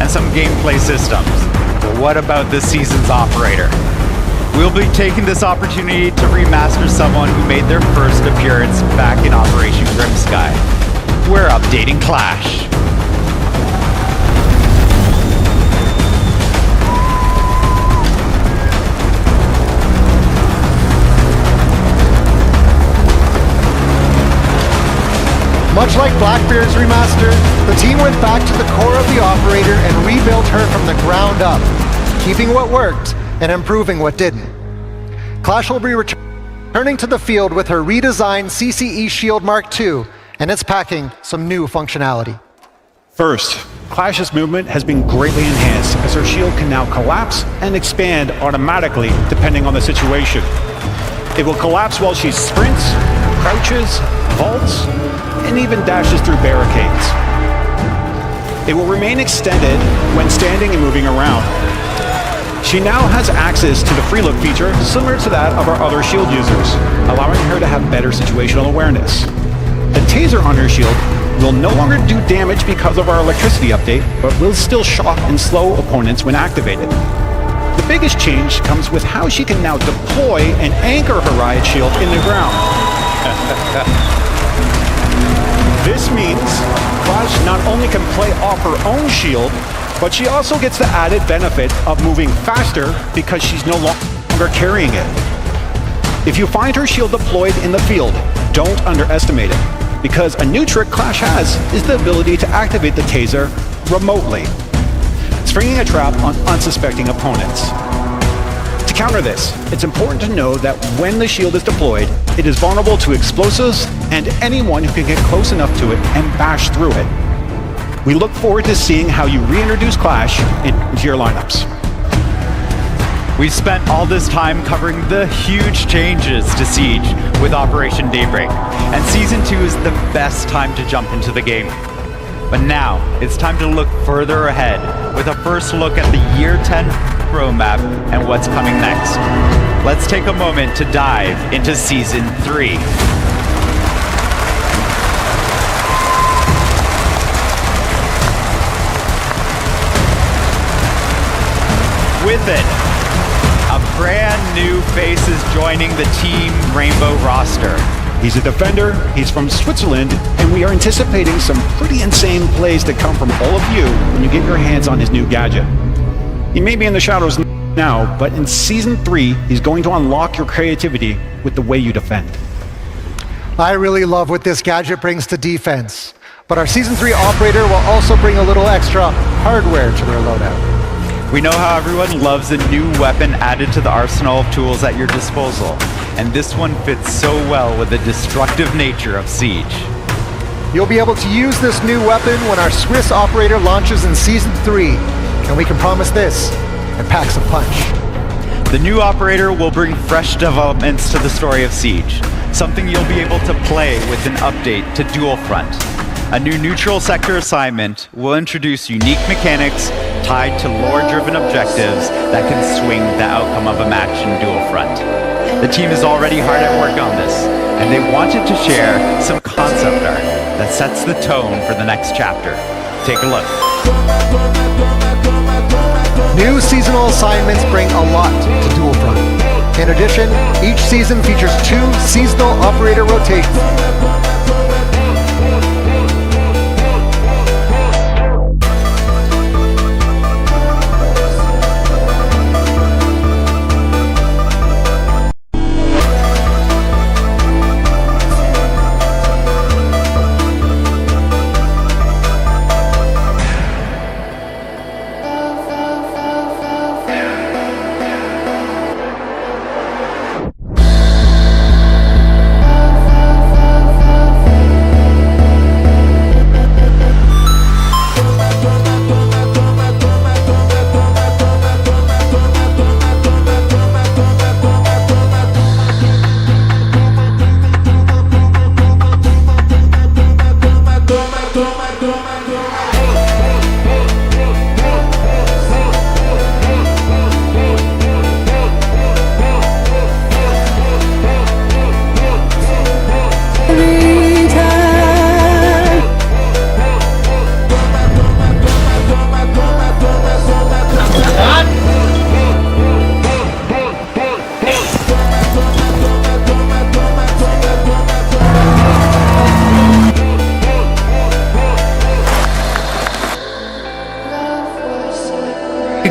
and some gameplay systems. But what about this season's operator? We'll be taking this opportunity to remaster someone who made their first appearance back in Operation Grimsky. We're updating Clash. Much like Blackbeard's remaster, the team went back to the core of the operator and rebuilt her from the ground up, keeping what worked and improving what didn't. Clash will be returning to the field with her redesigned CCE Shield Mark II, and it's packing some new functionality. First, Clash's movement has been greatly enhanced as her shield can now collapse and expand automatically depending on the situation. It will collapse while she sprints, crouches, vaults, and even dashes through barricades. It will remain extended when standing and moving around. She now has access to the free look feature similar to that of our other shield users, allowing her to have better situational awareness. The taser on her shield will no longer do damage because of our electricity update, but will still shock and slow opponents when activated. The biggest change comes with how she can now deploy and anchor her riot shield in the ground. This means Clash not only can play off her own shield, but she also gets the added benefit of moving faster because she's no longer carrying it. If you find her shield deployed in the field, don't underestimate it, because a new trick Clash has is the ability to activate the taser remotely, springing a trap on unsuspecting opponents. To counter this, it's important to know that when the shield is deployed, it is vulnerable to explosives and anyone who can get close enough to it and bash through it. We look forward to seeing how you reintroduce Clash into your lineups. We've spent all this time covering the huge changes to Siege with Operation Daybreak, and Season 2 is the best time to jump into the game. But now, it's time to look further ahead with a first look at the Year 10 roadmap and what's coming next. Let's take a moment to dive into Season 3. With it, a brand new face is joining the Team Rainbow roster. He's a defender, he's from Switzerland, and we are anticipating some pretty insane plays to come from all of you when you get your hands on his new gadget. He may be in the shadows now, but in Season 3, he's going to unlock your creativity with the way you defend. I really love what this gadget brings to defense, but our Season 3 operator will also bring a little extra hardware to their loadout. We know how everyone loves a new weapon added to the arsenal of tools at your disposal, and this one fits so well with the destructive nature of Siege. You'll be able to use this new weapon when our Swiss operator launches in Season 3, and we can promise this, it packs a punch. The new operator will bring fresh developments to the story of Siege, something you'll be able to play with an update to Dual Front. A new neutral sector assignment will introduce unique mechanics tied to lore-driven objectives that can swing the outcome of a match in Dual Front. The team is already hard at work on this, and they wanted to share some concept art that sets the tone for the next chapter. Take a look. New seasonal assignments bring a lot to Dual Front. In addition, each season features 2 seasonal operator rotations.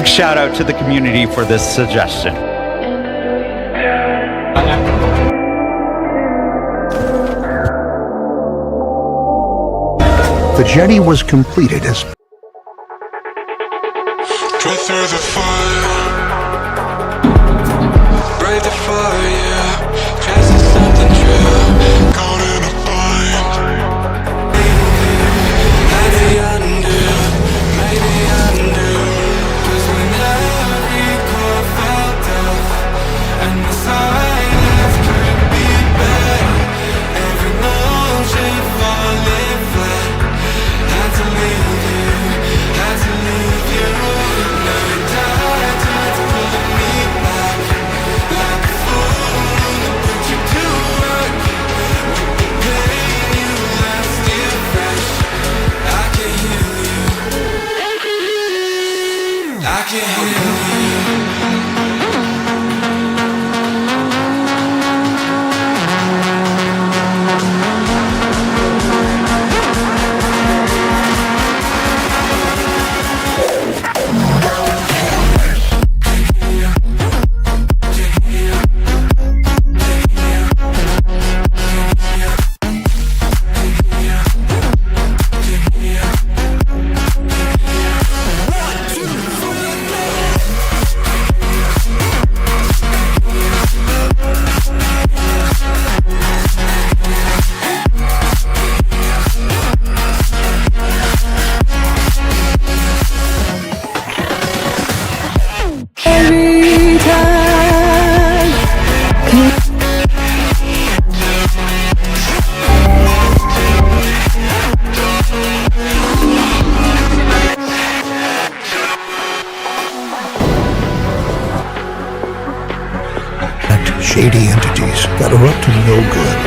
big shout out to the community for this suggestion. The jetty was completed as Drive through the fire, break the fire, chasing something true, caught in a bind. Maybe undo, 'cause when every core felt off, and the silence could be better, every motion falling flat, had to leave you, had to leave you. I can heal you. shady entities that are up to no good.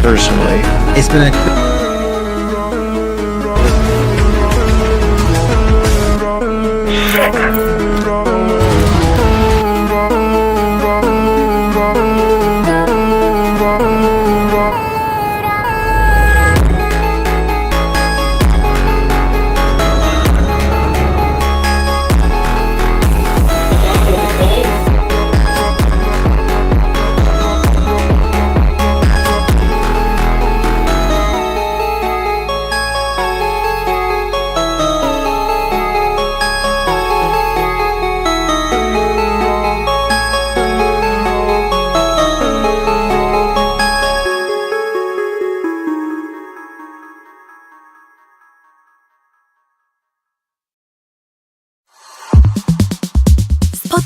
Personally, it's been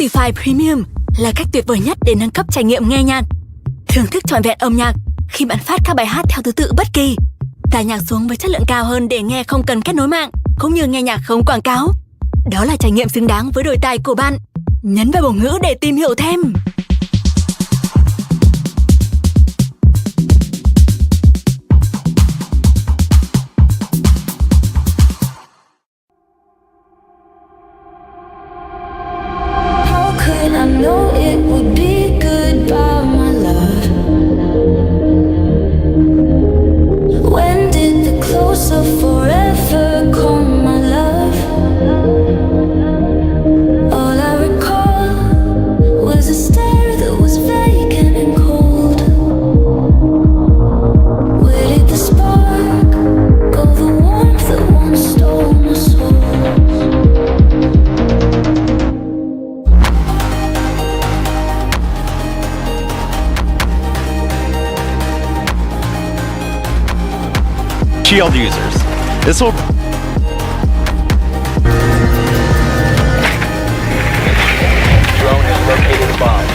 Spotify Premium là cách tuyệt vời nhất để nâng cấp trải nghiệm nghe nhạc. Thưởng thức trọn vẹn âm nhạc khi bạn phát các bài hát theo thứ tự bất kỳ. Tải nhạc xuống với chất lượng cao hơn để nghe không cần kết nối mạng, cũng như nghe nhạc không quảng cáo. Đó là trải nghiệm xứng đáng với đôi tai của bạn. Nhấn vào bổ ngữ để tìm hiểu thêm. I know it would be goodbye, my love. When did the close of forever come, my love? All I recall was a stare that was vacant and cold. Where did the spark go, the warmth that once stole my soul? Shield users. This will Drone has located a bomb.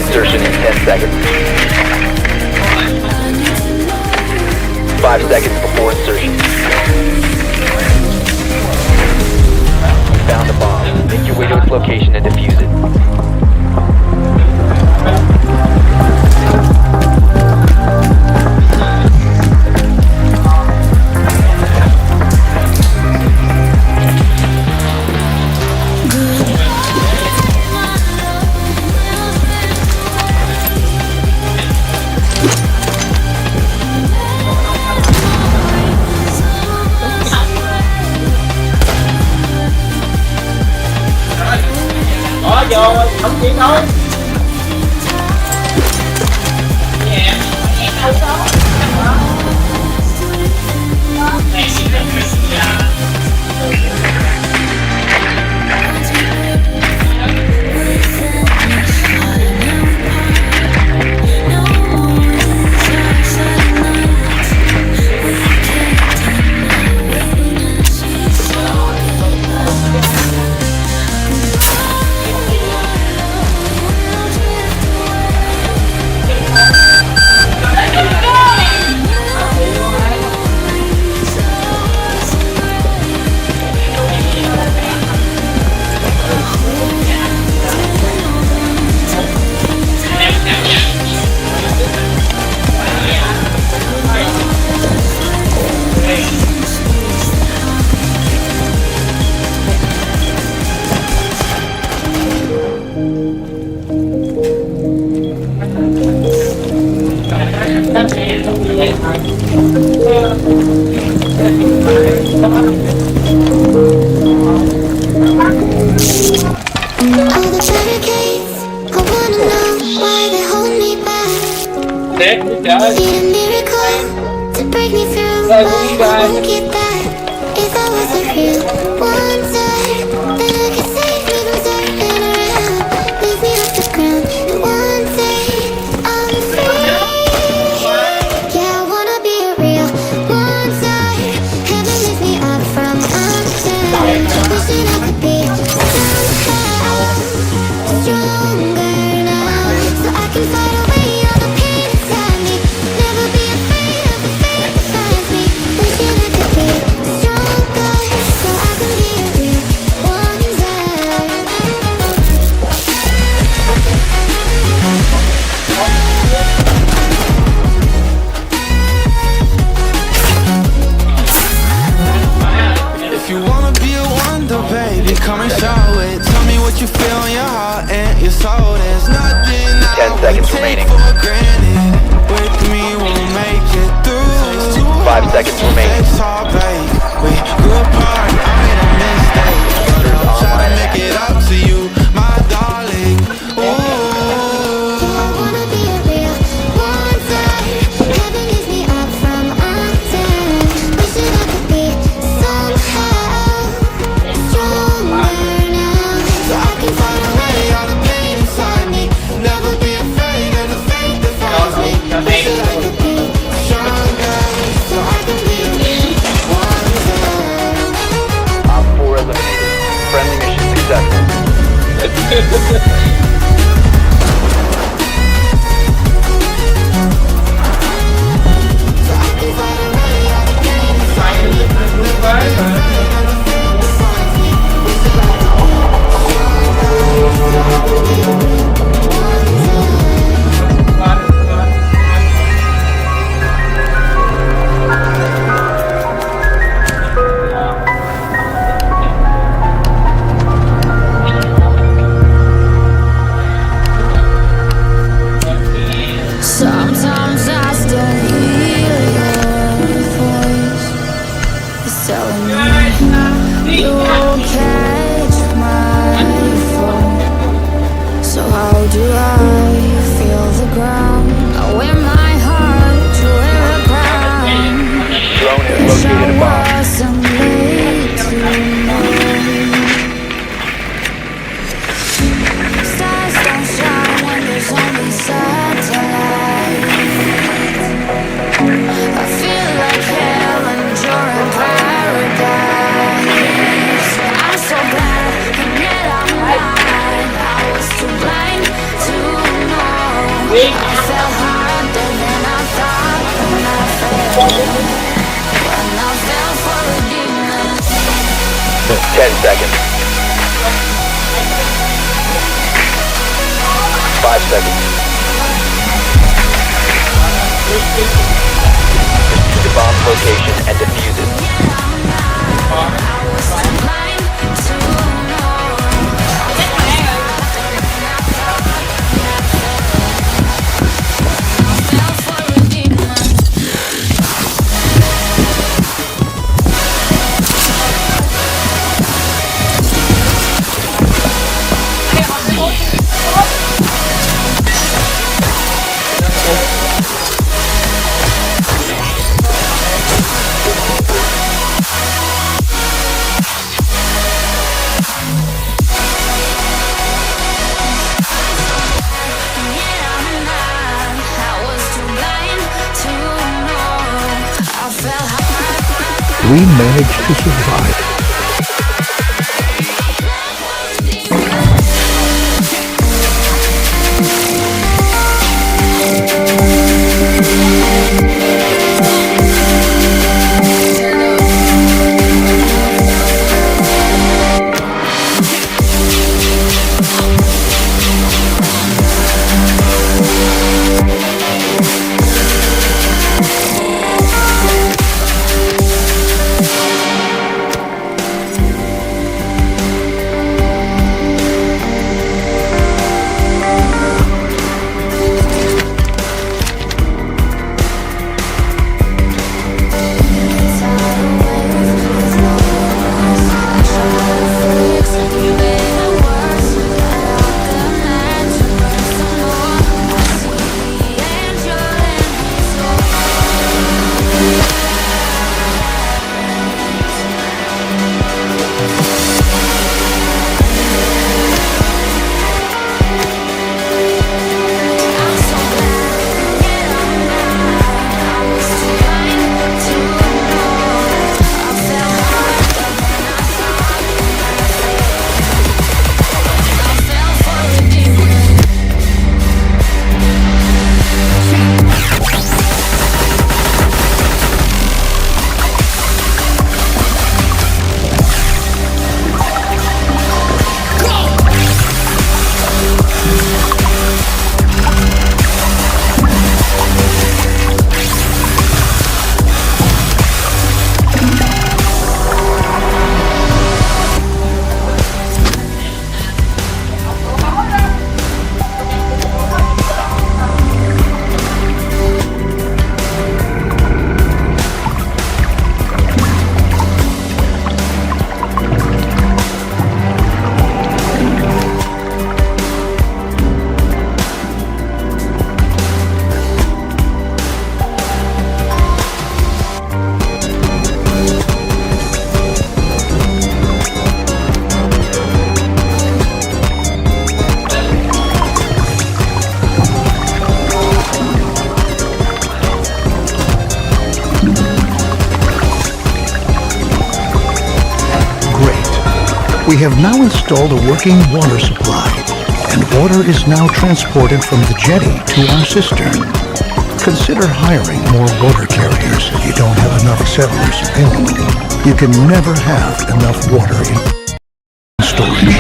Insertion in 10 seconds. 5 seconds before insertion. You found a bomb. Make your way to its location and defuse it. Come and show it. Tell me what you feel in your heart and your soul. There's nothing 10 seconds remaining. for granted. With me, we'll make it through. 5 seconds remaining. It's heartbreak. We grew apart, I made a mistake, but I'll try to make it up to you. Sometimes I still hear your voice. It's telling me you'll catch my phone. So how do I feel the ground? I wear my heart to wear a crown. Drone has Wish located a I bomb. wasn't late to know. Stars don't shine when there's only satellites. I feel like hell and you're in paradise. I'm so glad, and yet I'm not. I was too blind to know. I fell harder than I thought when I fell. When I fell for a demon. 10 seconds. 5 seconds. Proceed to the bomb's location and defuse it. I was too blind to know. I fell for a demon. We managed to survive. We have now installed a working water supply. and water is now transported from the jetty to our cistern. Consider hiring more water carriers if you don't have enough settlers available. You can never have enough water in storage.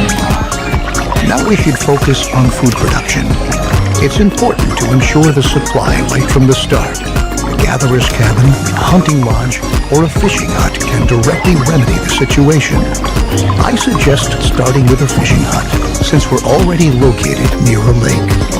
Now we should focus on food production. It's important to ensure the supply right from the start. A gatherer's cabin, a hunting lodge, or a fishing hut can directly remedy the situation. I suggest starting with a fishing hut, since we're already located near a lake.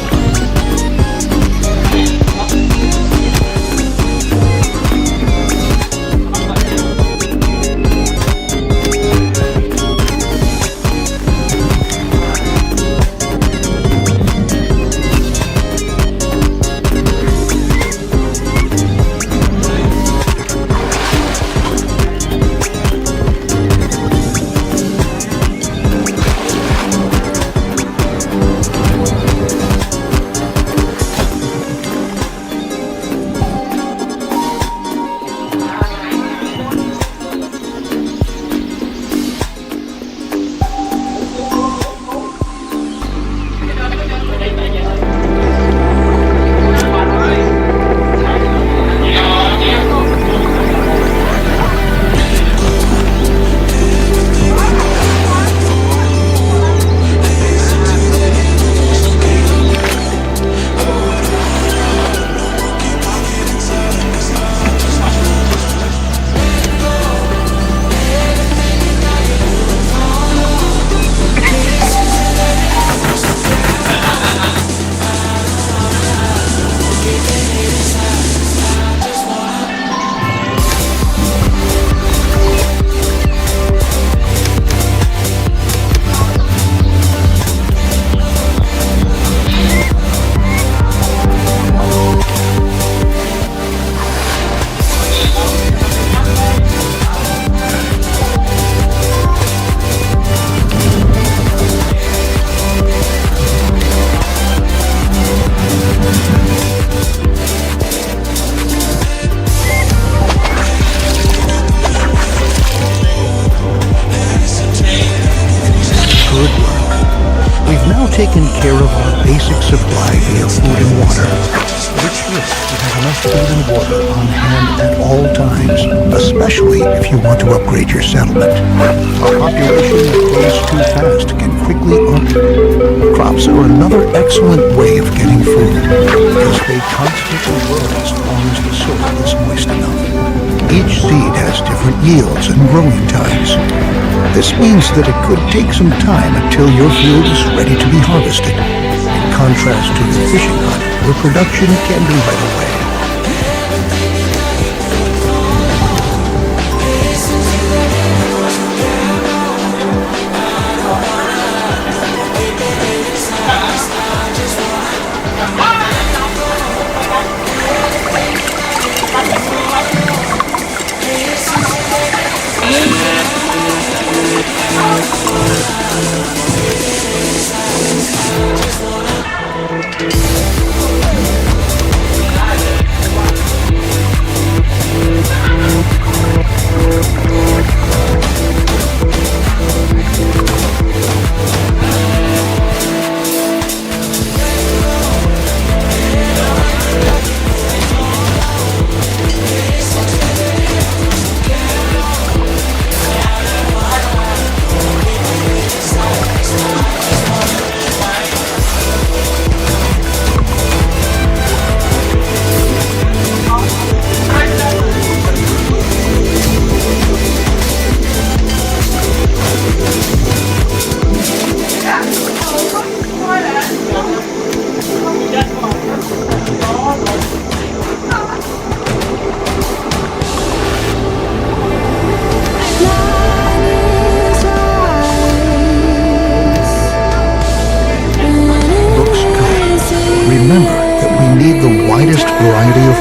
Taken care of our basic supply via food and water. Which means we have enough food and water on hand at all times, especially if you want to upgrade your settlement. A population that grows too fast can quickly Crops are another excellent way of getting food, because they constantly grow as long as the soil is moist enough. Each seed has different yields and growing times. This means that it could take some time until your field is ready to be harvested, in contrast to the fishing hut, where production can be right away.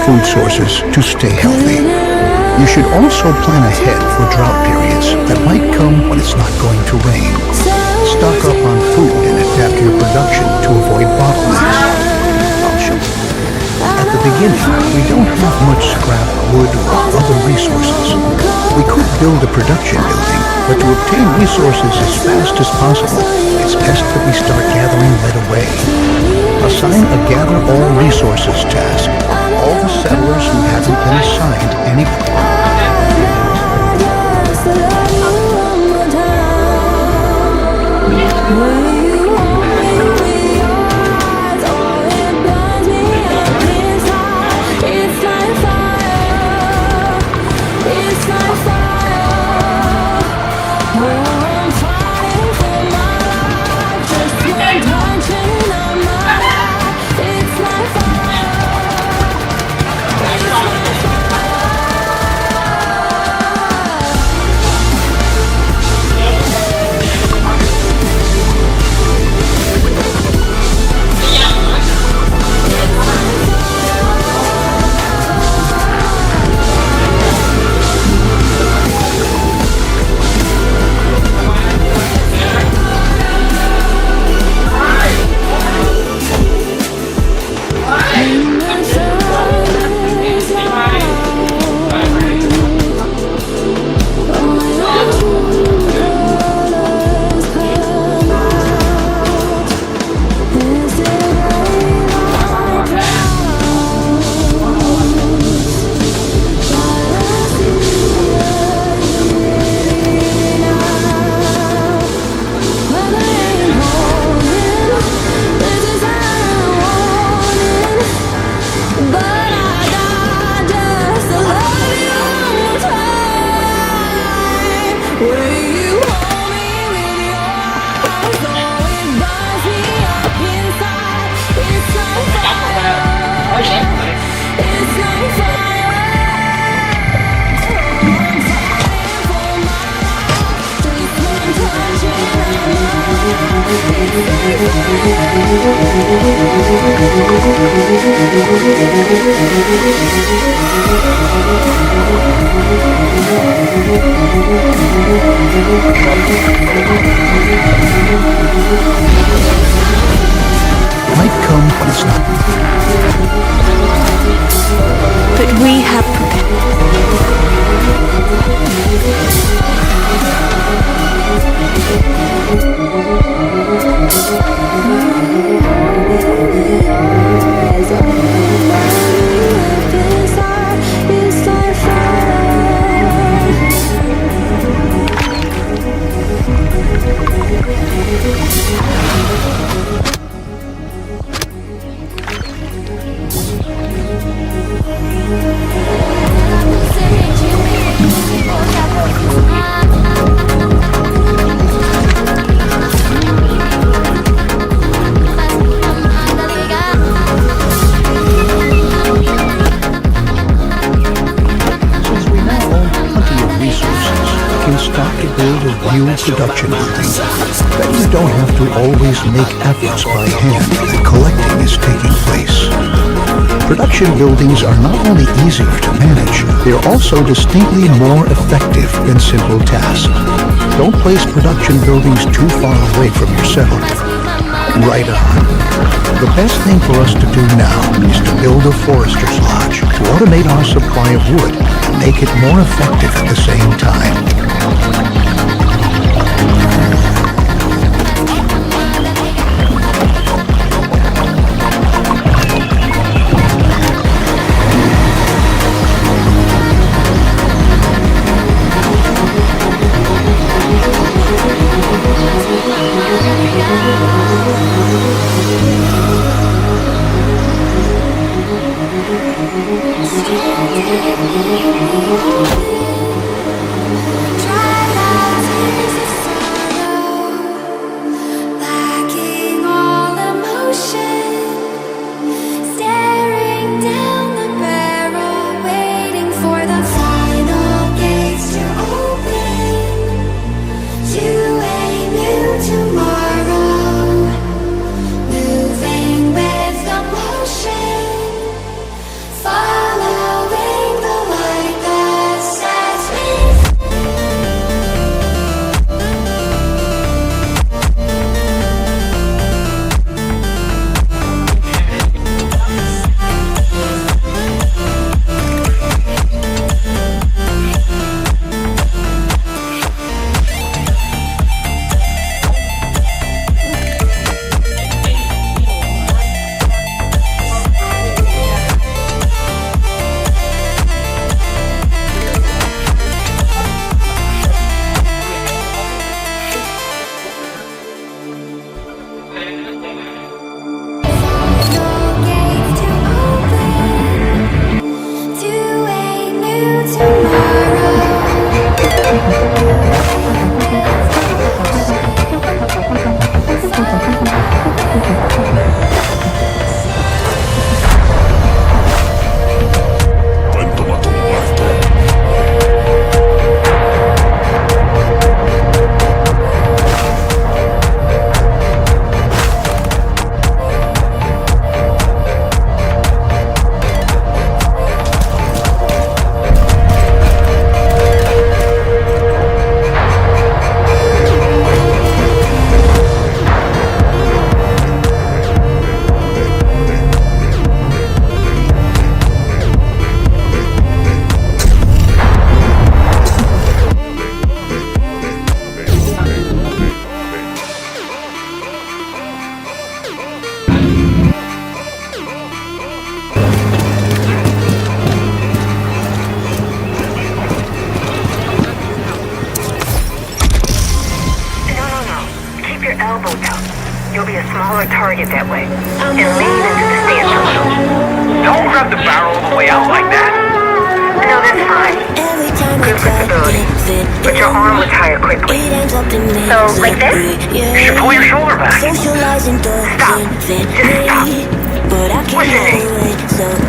Food sources to stay healthy. You should also plan ahead for drought periods that might come when it's not going to rain. Stock up on food and adapt your production to avoid bottlenecks. I'll show you. At the beginning, we don't have much scrap, wood, or other resources. We could build a production building, But to obtain resources as fast as possible, it's best that we start gathering right away. Assign a Gather All Resources task. All the settlers who haven't been assigned any... Might come, but it's not. But we have prepared. Production building, then you don't have to always make efforts by hand when collecting is taking place. Production buildings are not only easier to manage, they are also distinctly more effective than simple tasks. Don't place production buildings too far away from your settlement. Right on. The best thing for us to do now is to build a forester's lodge to automate our supply of wood and make it more effective at the same time. Try So, like this? You should pull your shoulder back. Stop. Just stop. What's your name?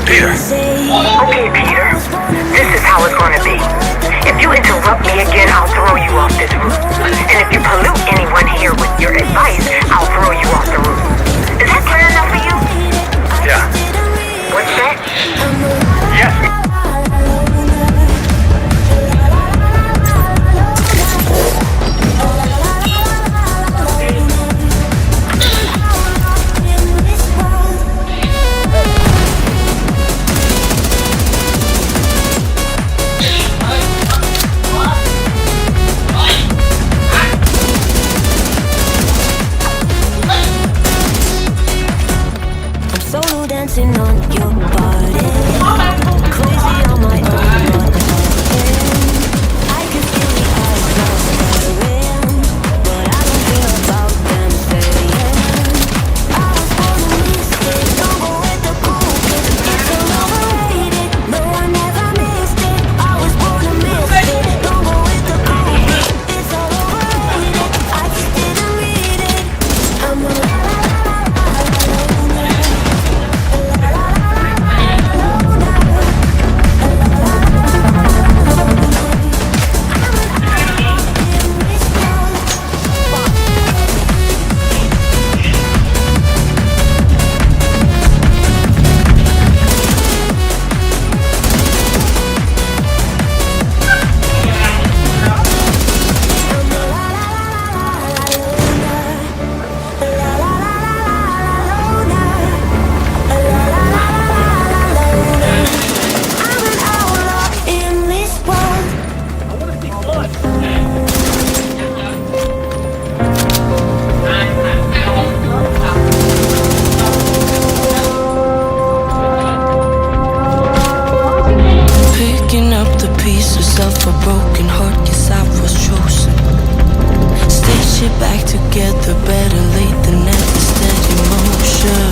Peter. Okay, Peter. This is how it's gonna be. If you interrupt me again, I'll throw you off this roof. And if you pollute anyone here with your advice, I'll throw you off the roof. Is that clear enough for you? Yeah. What's that? Yes. Solo dancing on your body, crazy on my own. I can feel the eyes now staring, but I don't care about them saying I was born to miss it. Don't go with the cool kids, it's so overrated. No, I never missed it. I was born to miss it. Don't go with the cool kids, it's all overrated. I just didn't read it. I'm a picking up the pieces of a broken heart, yes I was chosen. Stitch it back together, better late than never, steady motion.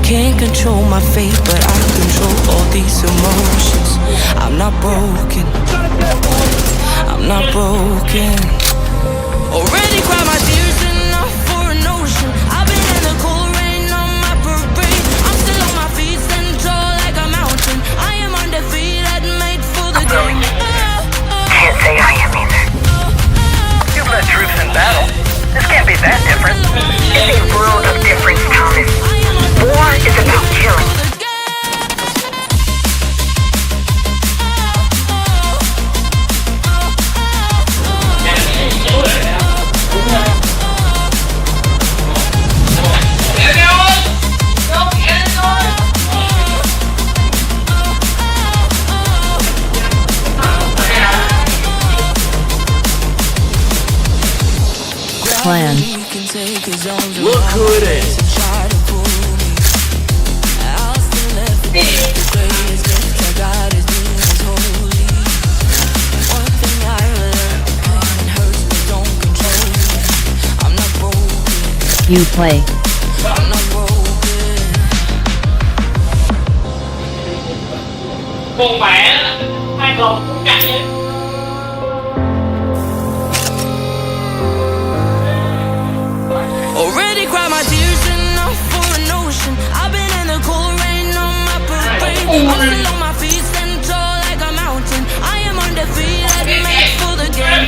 Can't control my fate, but I control all these emotions. I'm not broken, I'm not broken. Already cried my tears enough for an ocean. I've been in the cold rain on my parade. I'm still on my feet, stand tall like a mountain. I am undefeated, made for the game. Can't say I am either. You've led troops in battle. This can't be that different. It's a world of difference, Thomas. War is about killing. Plan. Look who it is. You play. Con mẹ hai con cũng cạnh vậy. Already cried my tears enough for an ocean. I've been in the cold rain on my parade. I'm still on my feet, stand tall like a mountain. I am undefeated, made for the game.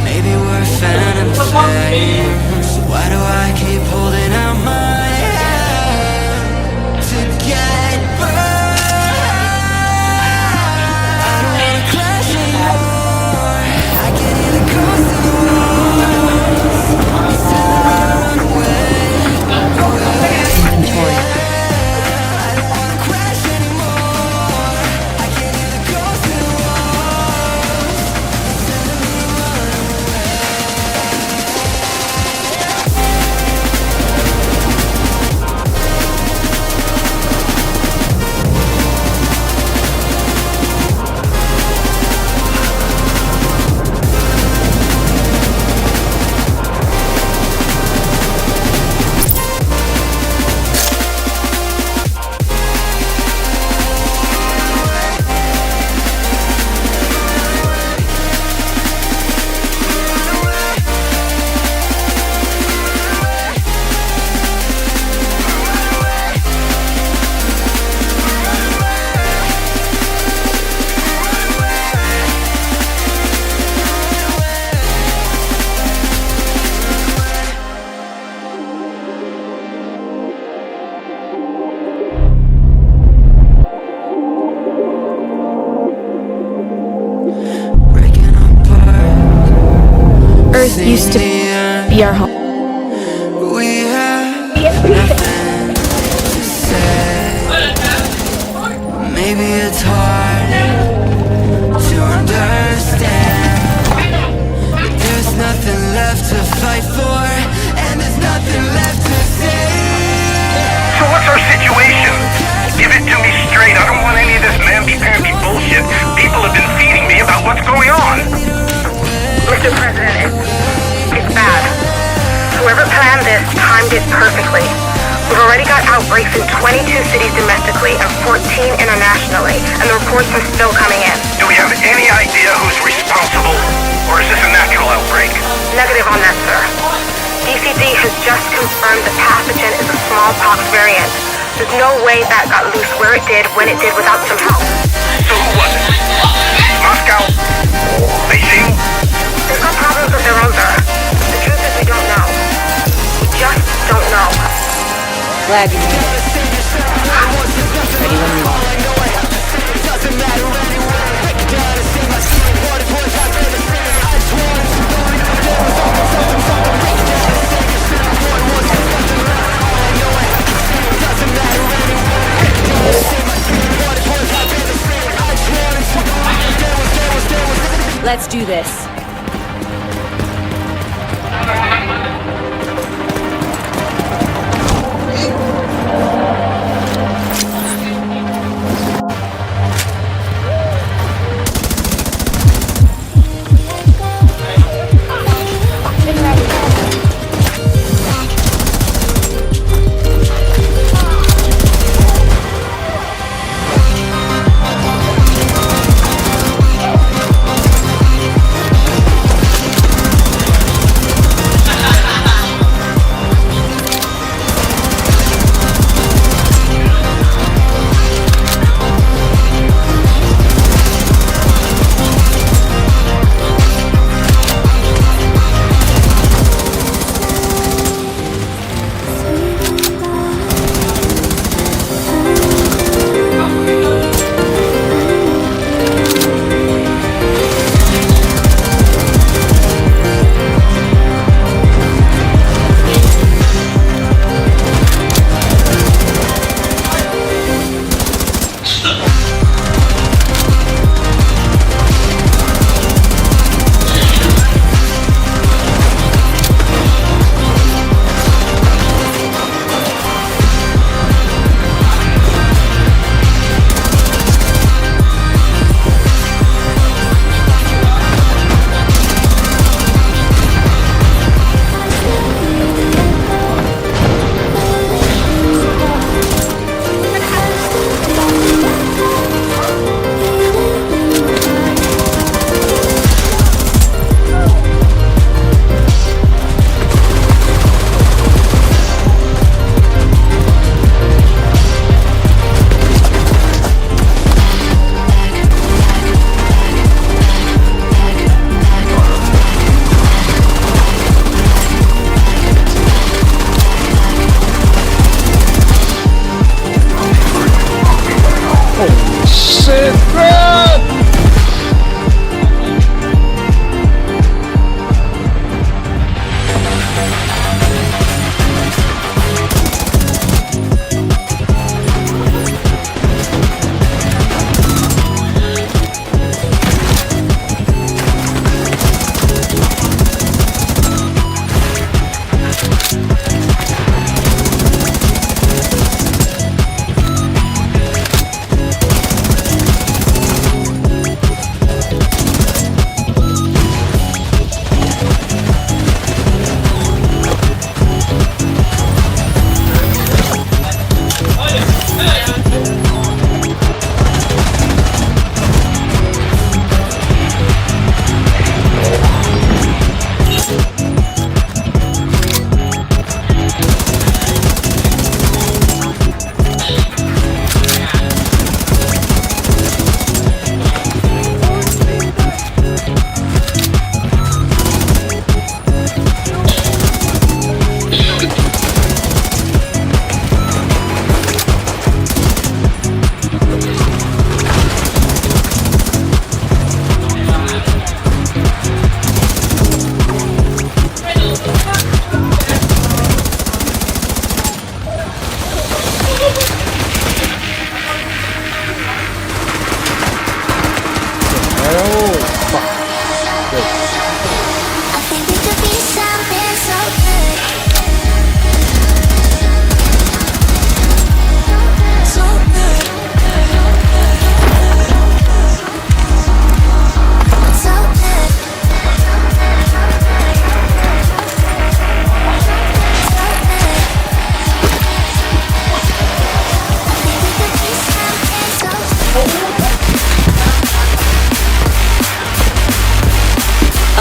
Maybe we're phantom flames. Why do I keep holding out my hand to get burned? I don't wanna crash anymore. I can't even cross the walls. Still I run away. be our home. We have nothing to say. Maybe it's hard to understand, but there's nothing left to fight for, and there's nothing left to say. So what's our situation? Give it to me straight. I don't want any of this mamby-pamby bullshit people have been feeding me about what's going on. Mr. President, it's bad. Whoever planned this timed it perfectly. We've already got outbreaks in 22 cities domestically and 14 internationally, and the reports are still coming in. Do we have any idea who's responsible, or is this a natural outbreak? Negative on that, sir. DCD has just confirmed the pathogen is a smallpox variant. There's no way that got loose where it did, when it did, without some help. So who was it? Moscow? Beijing? They've got problems of their own, sir. The truth is we don't know. We just don't know. Glad you made it. Ready when you are. Let's do this.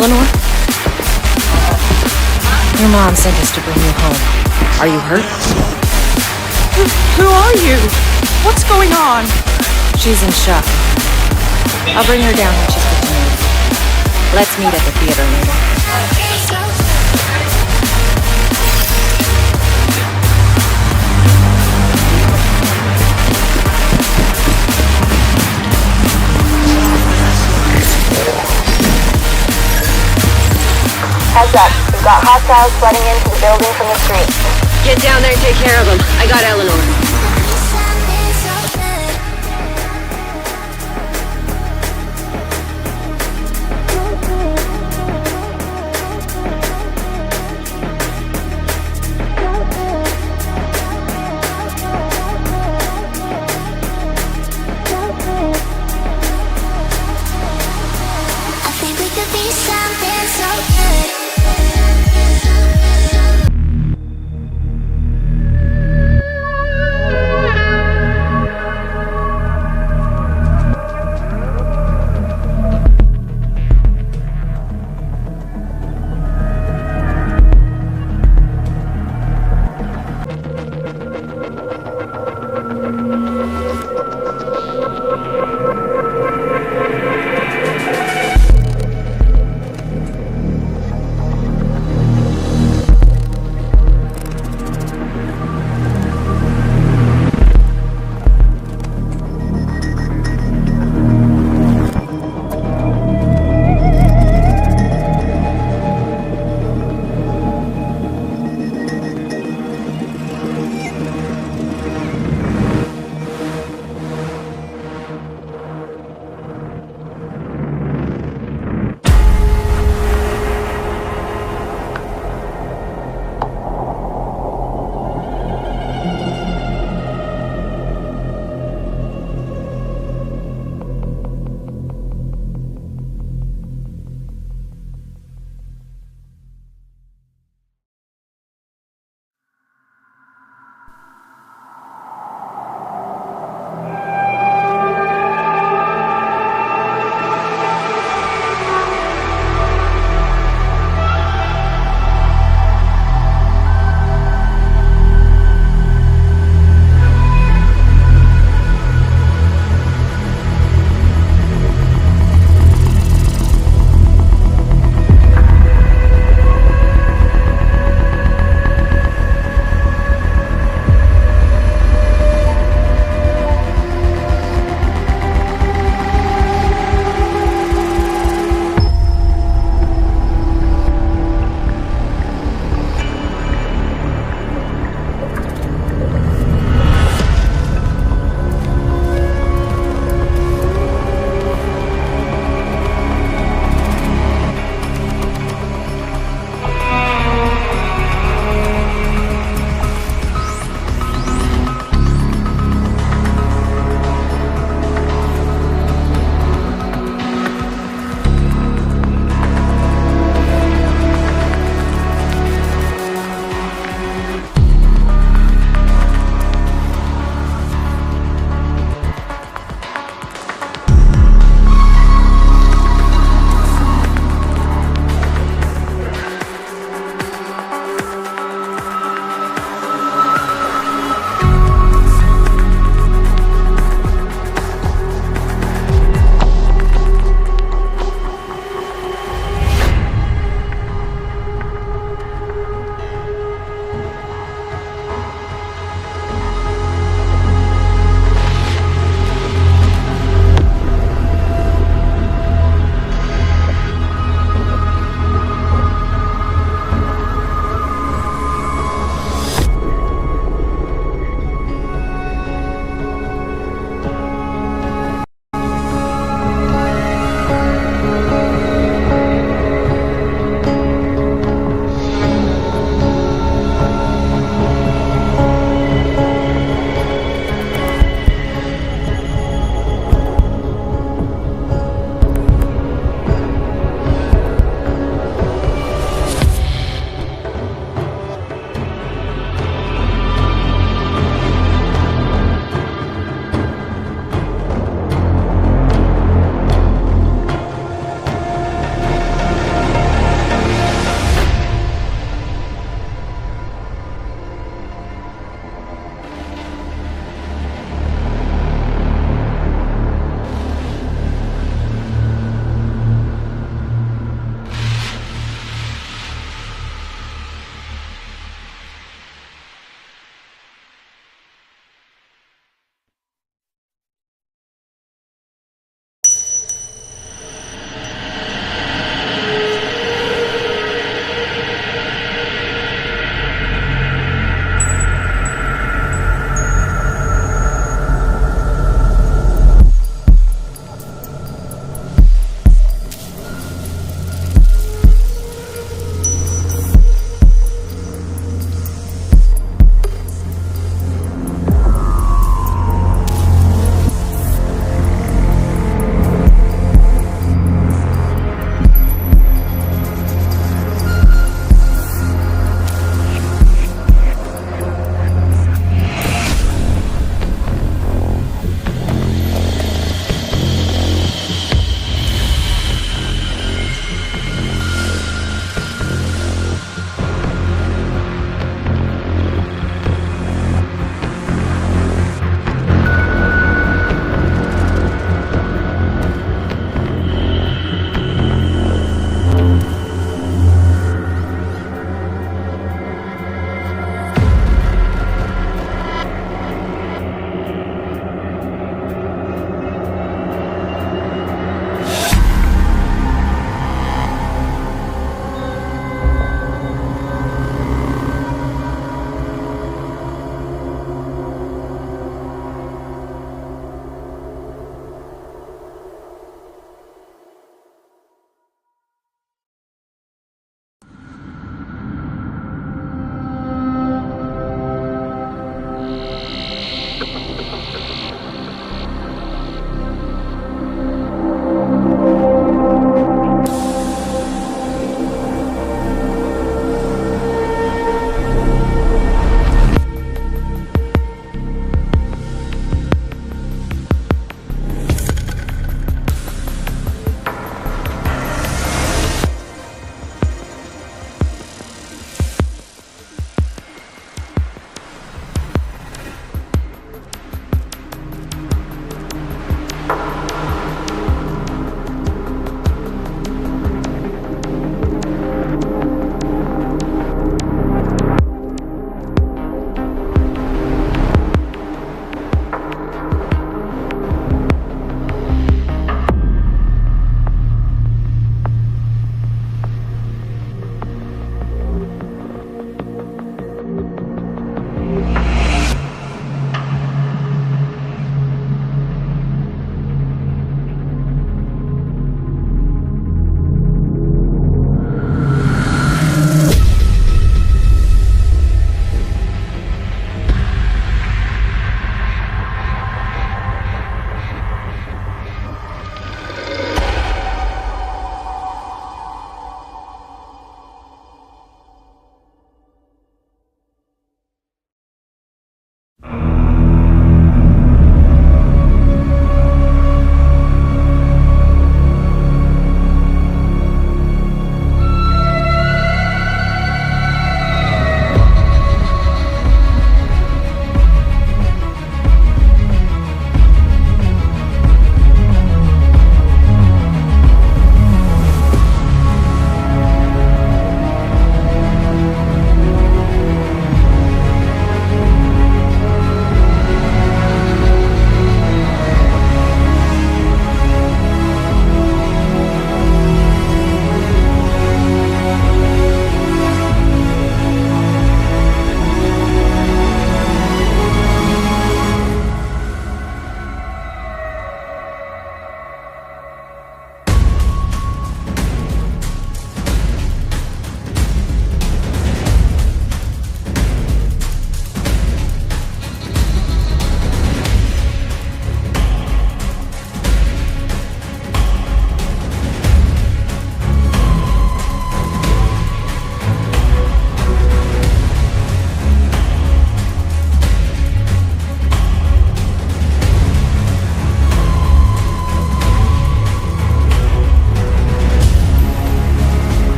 Eleanor? Your mom sent us to bring you home. Are you hurt? Who are you? What's going on? She's in shock. I'll bring her down when she's good to me. Let's meet at the theater later. Heads up, we've got hostiles flooding into the building from the street. Get down there and take care of them. I got Eleanor. I think we could be something so good.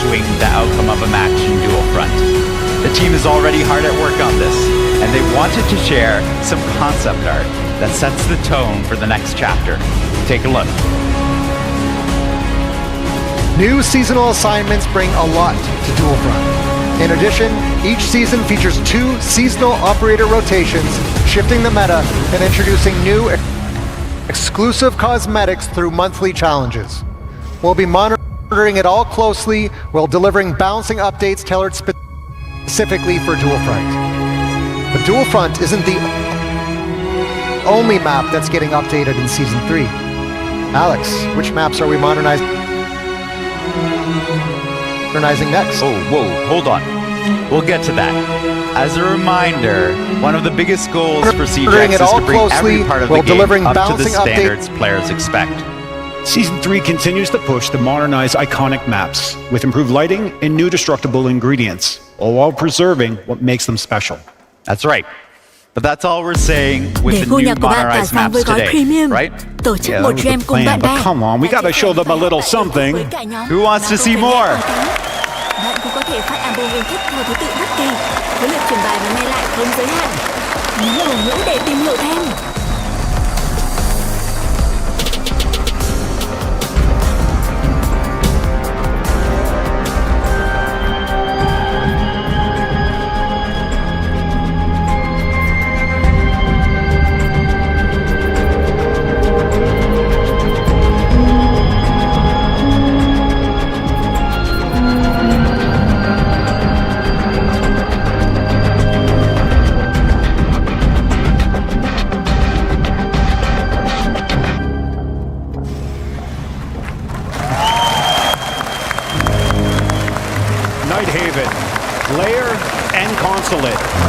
swing the outcome of a match in Dual Front. The team is already hard at work on this, and they wanted to share some concept art that sets the tone for the next chapter. Take a look. New seasonal assignments bring a lot to Dual Front. In addition, each season features 2 seasonal operator rotations, shifting the meta and introducing new exclusive cosmetics through monthly challenges. We'll be monitoring it all closely while delivering balancing updates tailored specifically for Dual Front. But Dual Front isn't the only map that's getting updated in Season 3. Alex, which maps are we modernizing next? Oh, whoa, hold on. We'll get to that. As a reminder, one of the biggest goals for CJX is to bring every part of the game up to the standards players expect. Season 3 continues to push to modernize iconic maps with improved lighting and new destructible ingredients, all while preserving what makes them special. That's right. But that's all we're saying with the new modernized maps today, right? Tổ chức một jam cùng bạn bè. But come on, we gotta show them a little something. Who wants to see more? Bạn cũng có thể phát album yêu thích theo thứ tự bất kỳ, với lượt chuyển bài và nghe lại không giới hạn. Nhấn vào ngữ để tìm hiểu thêm.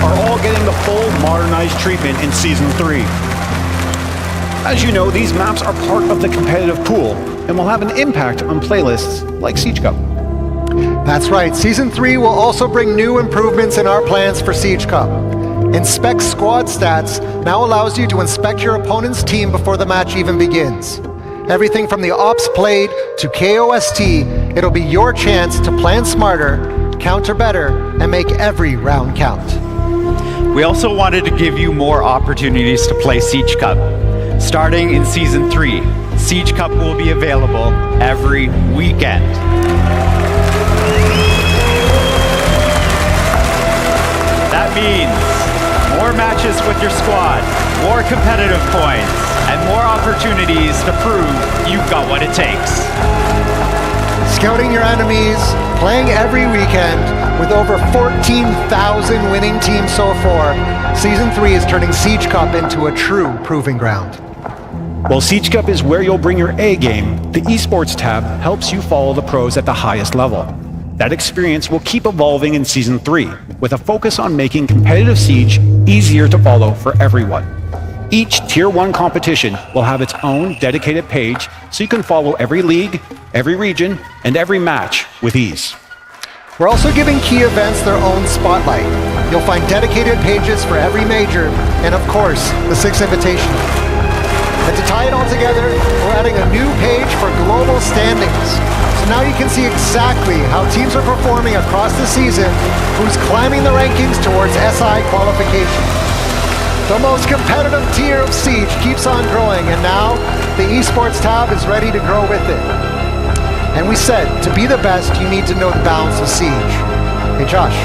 Are all getting the full modernized treatment in Season 3. As you know, these maps are part of the competitive pool and will have an impact on playlists like Siege Cup. That's right, Season 3 will also bring new improvements in our plans for Siege Cup. Inspect Squad Stats now allows you to inspect your opponent's team before the match even begins. Everything from the ops played to KOST, it'll be your chance to plan smarter, counter better, and make every round count. We also wanted to give you more opportunities to play Siege Cup. Starting in Season 3, Siege Cup will be available every weekend. That means more matches with your squad, more competitive points, and more opportunities to prove you've got what it takes. Scouting your enemies, playing every weekend, with over 14,000 winning teams so far, Season 3 is turning Siege Cup into a true proving ground. While Siege Cup is where you'll bring your A game, the esports tab helps you follow the pros at the highest level. That experience will keep evolving in Season 3, with a focus on making competitive Siege easier to follow for everyone. Each Tier 1 competition will have its own dedicated page, so you can follow every league, every region, and every match with ease. We're also giving key events their own spotlight. You'll find dedicated pages for every major, and of course, the 6 Invitational. And to tie it all together, we're adding a new page for global standings. So now you can see exactly how teams are performing across the season, who's climbing the rankings towards SI qualification. The most competitive tier of Siege keeps on growing, and now the esports tab is ready to grow with it. And we said, to be the best, you need to know the balance of Siege. Hey Josh,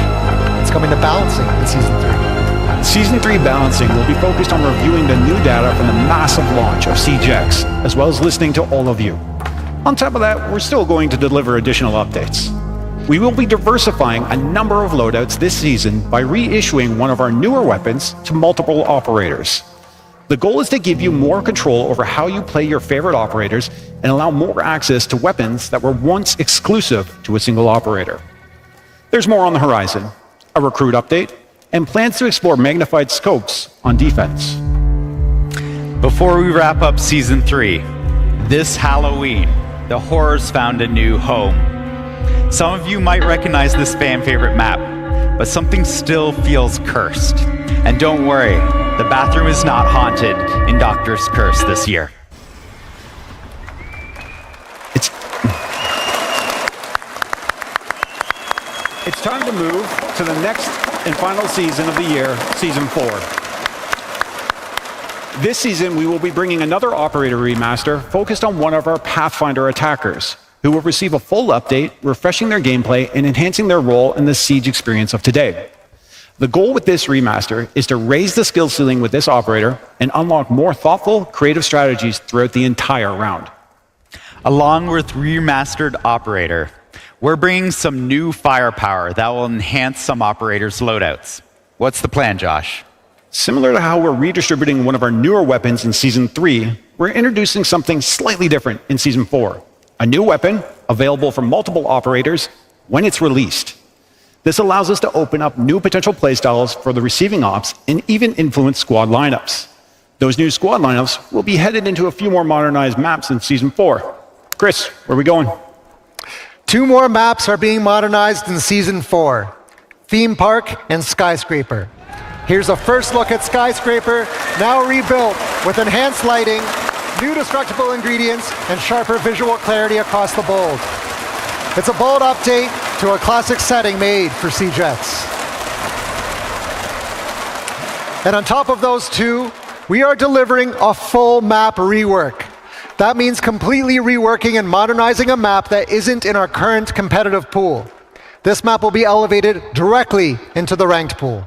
it's coming to balancing in Season 3. Season 3 balancing will be focused on reviewing the new data from the massive launch of SiegeX, as well as listening to all of you. On top of that, we're still going to deliver additional updates. We will be diversifying a number of loadouts this season by reissuing one of our newer weapons to multiple operators. The goal is to give you more control over how you play your favorite operators and allow more access to weapons that were once exclusive to a single operator. There's more on the horizon, a recruit update, and plans to explore magnified scopes on defense. Before we wrap up Season 3, this Halloween, the horrors found a new home. Some of you might recognize this fan favorite map, but something still feels cursed. And don't worry, the bathroom is not haunted in Doctor's Curse this year. It's time to move to the next and final season of the year, Season 4. This season, we will be bringing another operator remaster focused on one of our Pathfinder attackers, who will receive a full update, refreshing their gameplay and enhancing their role in the Siege experience of today. The goal with this remaster is to raise the skill ceiling with this operator and unlock more thoughtful, creative strategies throughout the entire round. Along with remastered operator, we're bringing some new firepower that will enhance some operators' loadouts. What's the plan, Josh? Similar to how we're redistributing one of our newer weapons in Season 3, we're introducing something slightly different in Season 4. A new weapon, available for multiple operators when it's released. This allows us to open up new potential playstyles for the receiving ops and even influence squad lineups. Those new squad lineups will be headed into a few more modernized maps in Season 4. Chris, where are we going? 2 more maps are being modernized in Season 4, Theme Park and Skyscraper. Here's a first look at Skyscraper, now rebuilt with enhanced lighting, new destructible ingredients, and sharper visual clarity across the bold. It's a bold update to a classic setting made for Siegettes. And on top of those 2, we are delivering a full map rework. That means completely reworking and modernizing a map that isn't in our current competitive pool. This map will be elevated directly into the ranked pool,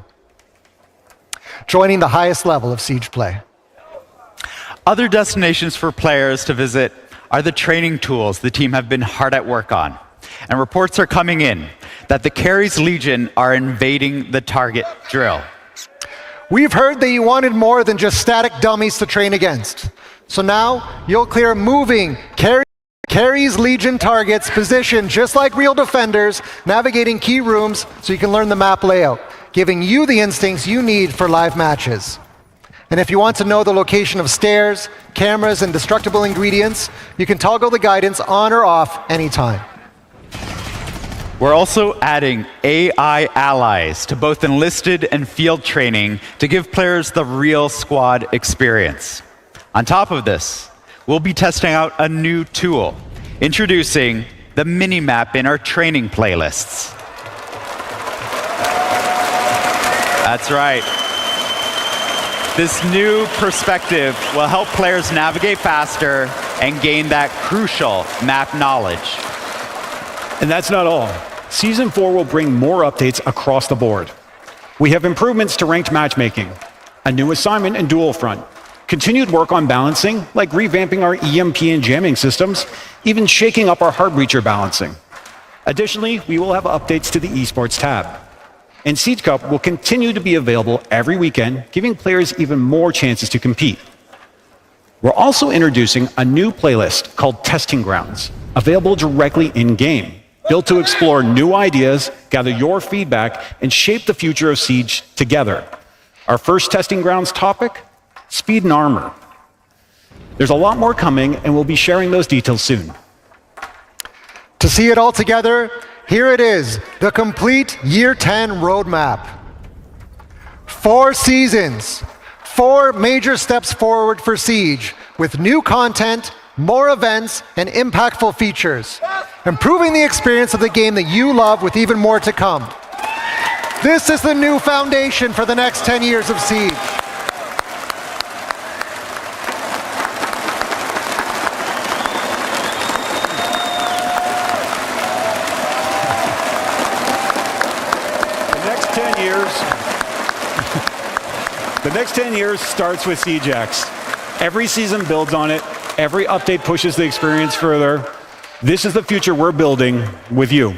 joining the highest level of Siege play. Other destinations for players to visit are the training tools the team have been hard at work on. And reports are coming in that the Carey's Legion are invading the target drill. We've heard that you wanted more than just static dummies to train against. So now you'll clear moving Carey's Legion targets positioned just like real defenders, navigating key rooms so you can learn the map layout, giving you the instincts you need for live matches. And if you want to know the location of stairs, cameras, and destructible ingredients, you can toggle the guidance on or off anytime. We're also adding AI allies to both enlisted and field training to give players the real squad experience. On top of this, we'll be testing out a new tool, introducing the mini-map in our training playlists. That's right. This new perspective will help players navigate faster and gain that crucial map knowledge. And that's not all. Season 4 will bring more updates across the board. We have improvements to ranked matchmaking, a new assignment and dual front, continued work on balancing, like revamping our EMP and jamming systems, even shaking up our hard breacher balancing. Additionally, we will have updates to the esports tab. And Siege Cup will continue to be available every weekend, giving players even more chances to compete. We're also introducing a new playlist called Testing Grounds, available directly in-game, built to explore new ideas, gather your feedback, and shape the future of Siege together. Our first Testing Grounds topic, speed and armor. There's a lot more coming, and we'll be sharing those details soon. To see it all together, here it is, the complete Year 10 roadmap. 4 seasons, 4 major steps forward for Siege, with new content, more events, and impactful features, improving the experience of the game that you love with even more to come. This is the new foundation for the next 10 years of Siege. The next 10 years starts with Siege X. Every season builds on it. Every update pushes the experience further. This is the future we're building with you.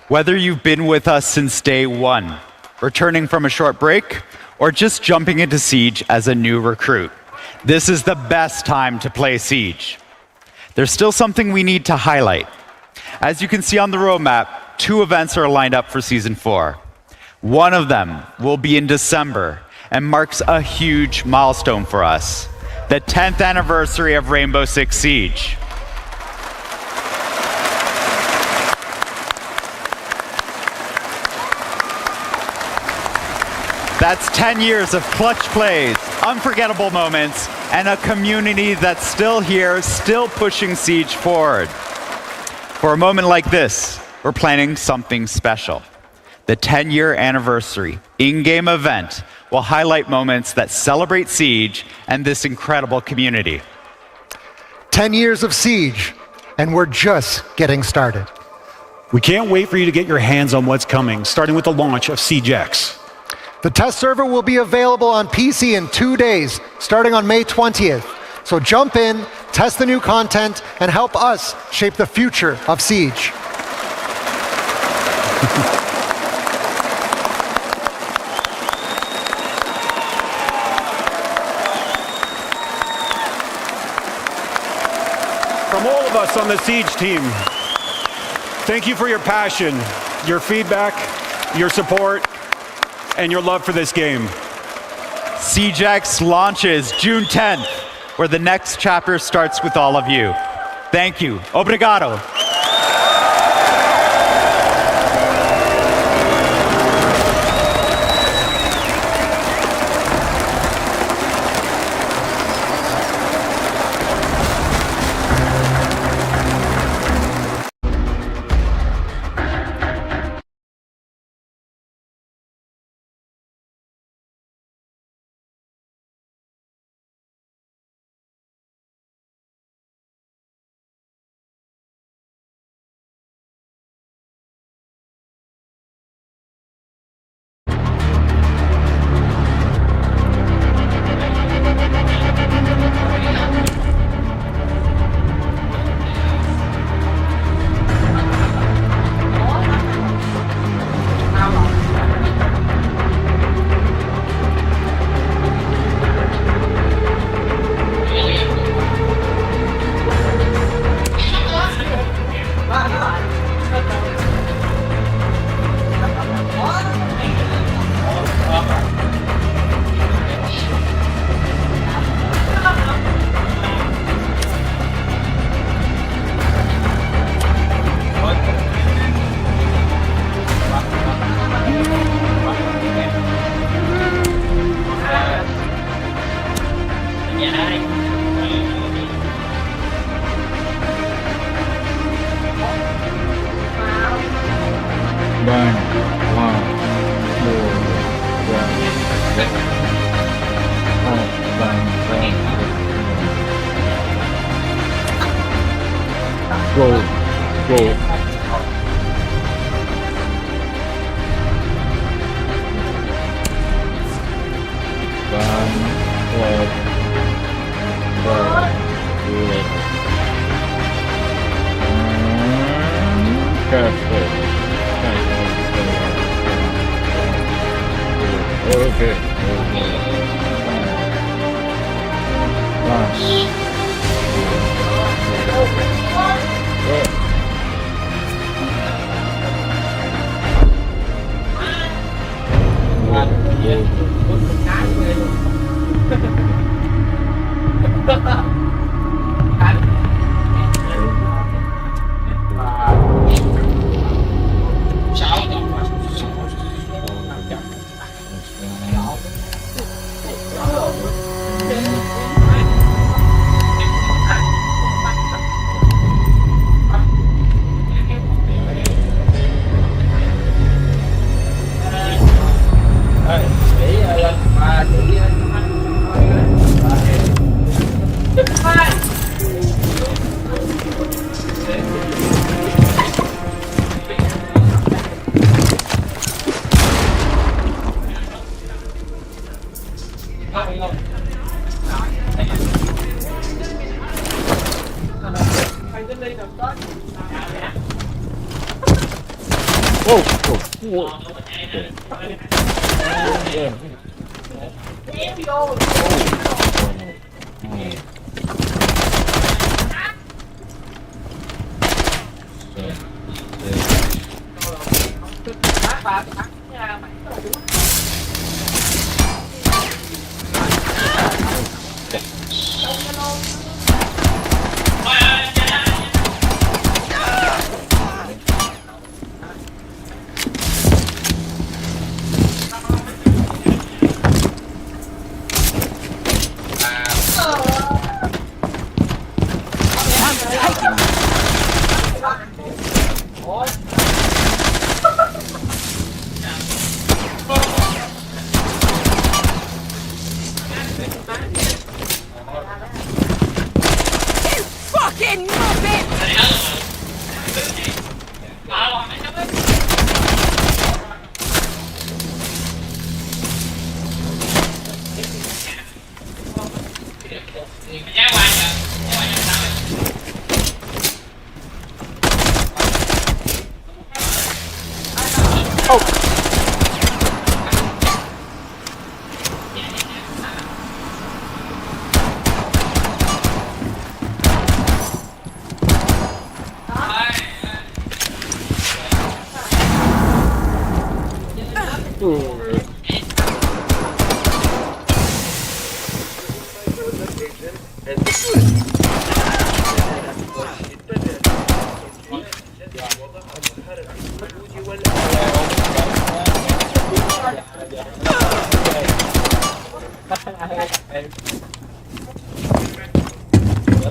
Whether you've been with us since day one, returning from a short break, or just jumping into Siege as a new recruit, this is the best time to play Siege. There's still something we need to highlight. As you can see on the roadmap, 2 events are lined up for Season 4. One of them will be in December and marks a huge milestone for us, the 10th anniversary of Rainbow Six Siege. That's 10 years of clutch plays, unforgettable moments, and a community that's still here, still pushing Siege forward. For a moment like this, we're planning something special. The 10-year anniversary in-game event will highlight moments that celebrate Siege and this incredible community. 10 years of Siege, and we're just getting started. We can't wait for you to get your hands on what's coming, starting with the launch of Siege X. The test server will be available on PC in 2 days, starting on May 20th. So jump in, test the new content, and help us shape the future of Siege. From all of us on the Siege team, thank you for your passion, your feedback, your support, and your love for this game. Siege X launches June 10th, where the next chapter starts with all of you. Thank you. Obrigado.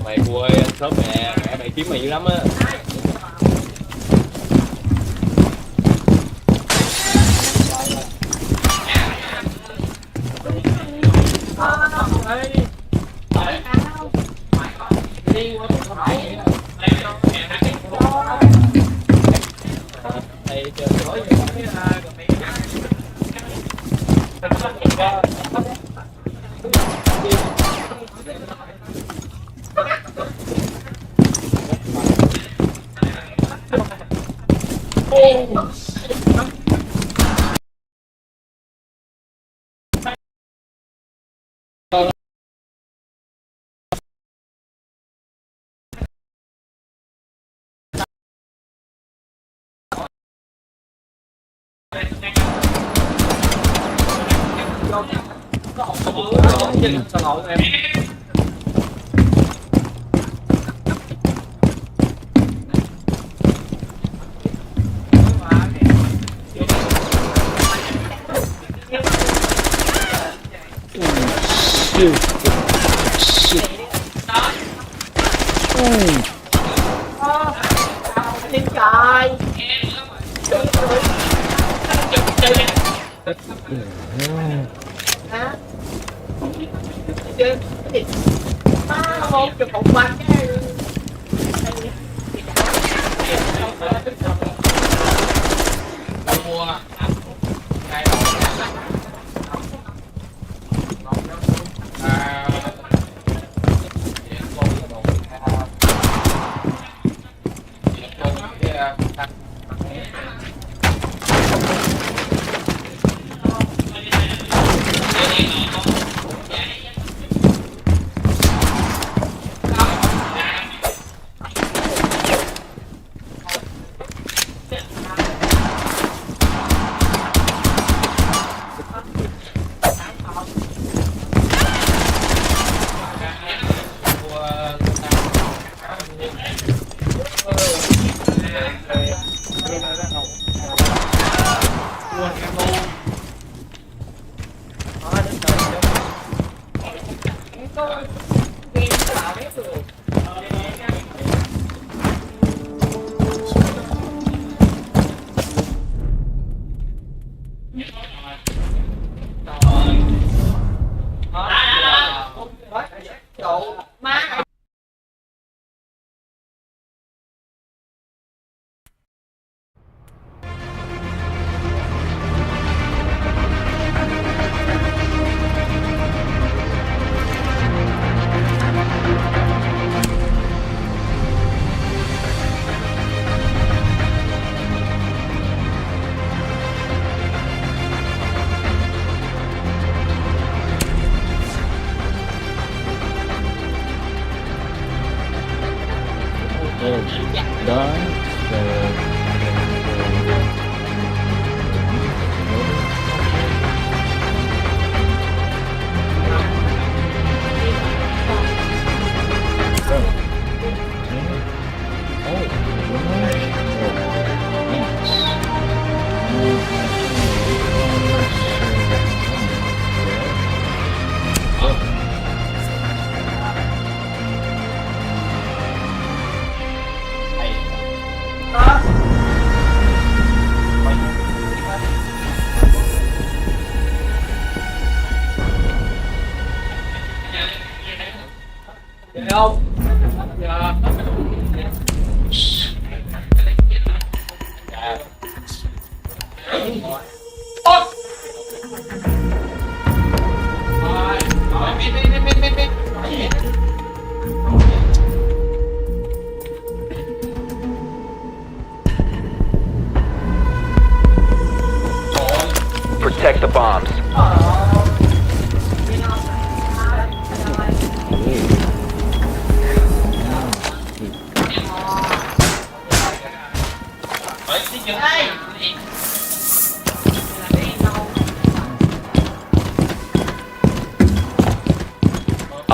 Mày vui anh sớm mẹ mày kiếm mày dữ lắm á.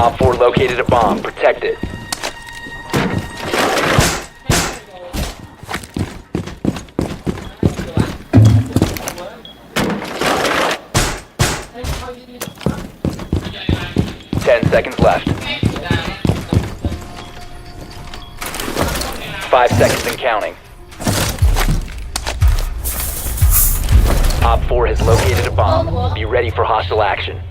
Op 4 located a bomb. Protect it. Seconds left. 5 seconds and counting. Op 4 has located a bomb. Be ready for hostile action.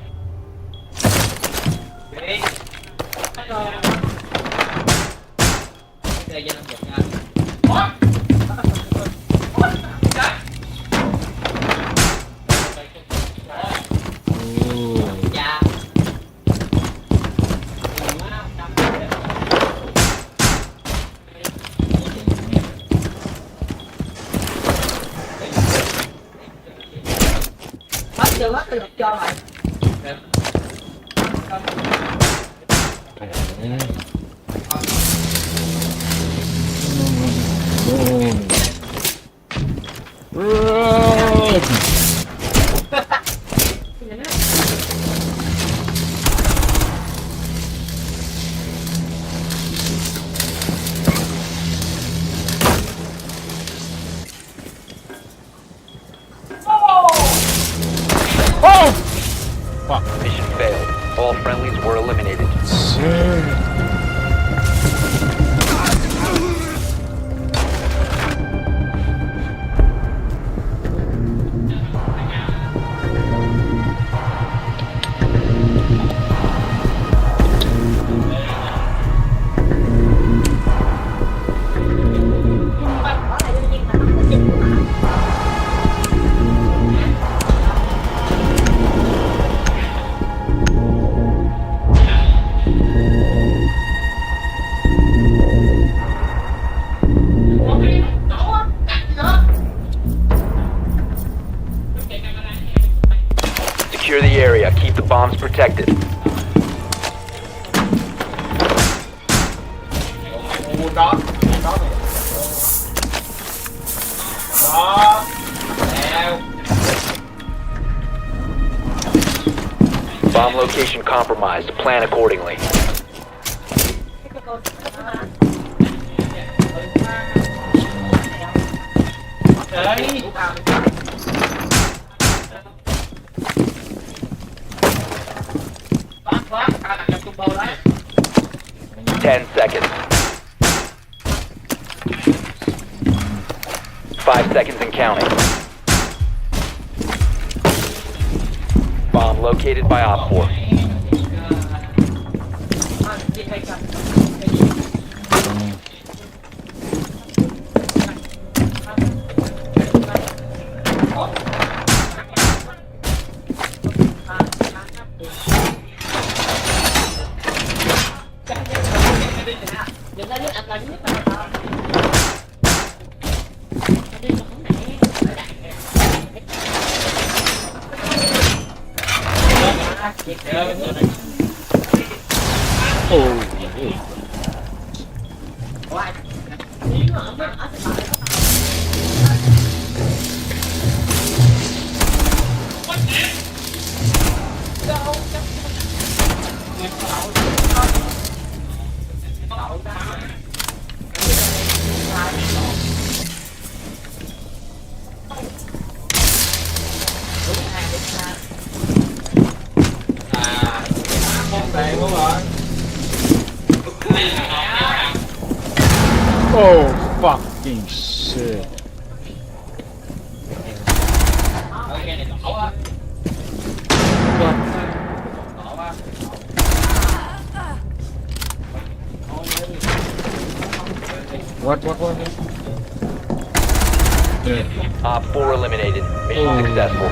Mission failed. All friendlies were eliminated. Secure the area. Keep the bombs protected. Bomb location compromised. Plan accordingly. Ten seconds. 5 seconds and counting. Bomb located by Op 4. Oh, fucking shit. What? Op 4 eliminated. Mission successful.